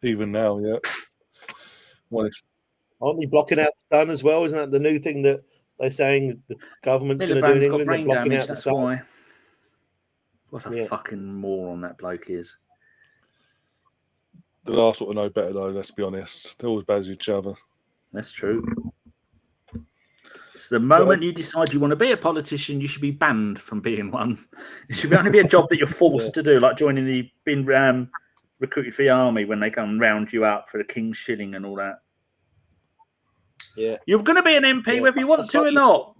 Even now, yeah. Well, Aren't they blocking out the sun as well? Isn't that the new thing that they're saying the government's going to do in Millibrand's got England? They're brain blocking damage. out the That's sun. why. What a Yeah. fucking moron that bloke is. the Arsenal know better though. Let's be honest. They're always bad as each other. That's true. It's the moment you decide you want to be a politician, you should be banned from being one. It should only be a job that you're forced to do, like joining being recruited for the army when they come round you up for the King's Shilling and all that. Yeah. You're going to be an MP Yeah. whether you want That's to or funny. not.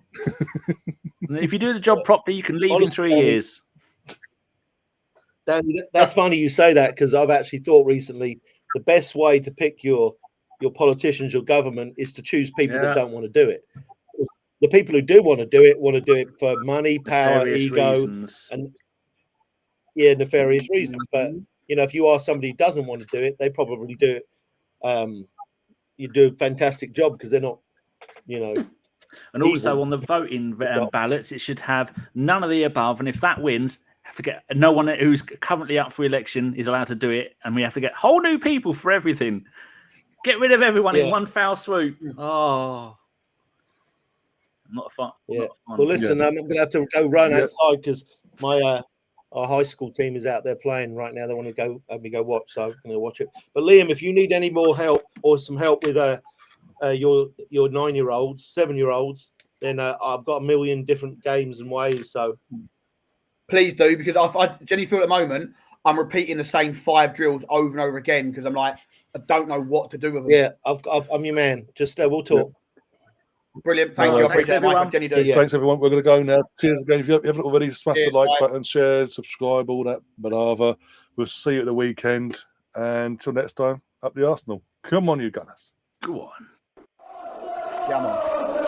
And if you do the job properly, you can leave Honestly, in 3 years. Danny, that's funny you say that because I've actually thought recently the best way to pick your politicians, your government, is to choose people that don't want to do it. The people who do want to do it for money, power, Various ego, reasons. and nefarious reasons. But if you ask somebody who doesn't want to do it, they probably do it. You do a fantastic job because they're not, And He also will. on the voting Got- ballots, it should have none of the above. And if that wins, forget no one who's currently up for election is allowed to do it. And we have to get whole new people for everything. Get rid of everyone in Yeah. one foul swoop. Oh, not fun. Yeah. Not fun. Well, listen, I'm going to have to go run Yep. outside because my our high school team is out there playing right now. They want to go have me go watch, so I'm going to watch it. But Liam, if you need any more help or some help with your 9-year-olds, 7-year-olds, then I've got a million different games and ways. So Please do, because I genuinely feel at the moment I'm repeating the same 5 drills over and over again because I'm like, I don't know what to do with them. yeah, I'm your man. Just we'll talk. Brilliant. Thank you. I Thanks, appreciate it, Mike. I everyone. genuinely do. Yeah. Thanks, everyone. We're going to go now. Cheers again. If you haven't already, smash the Cheers, like guys. button, share, subscribe, all that balava. We'll see you at the weekend. And until next time, up the Arsenal. Come on, you Gunners. Go on. Yeah, man.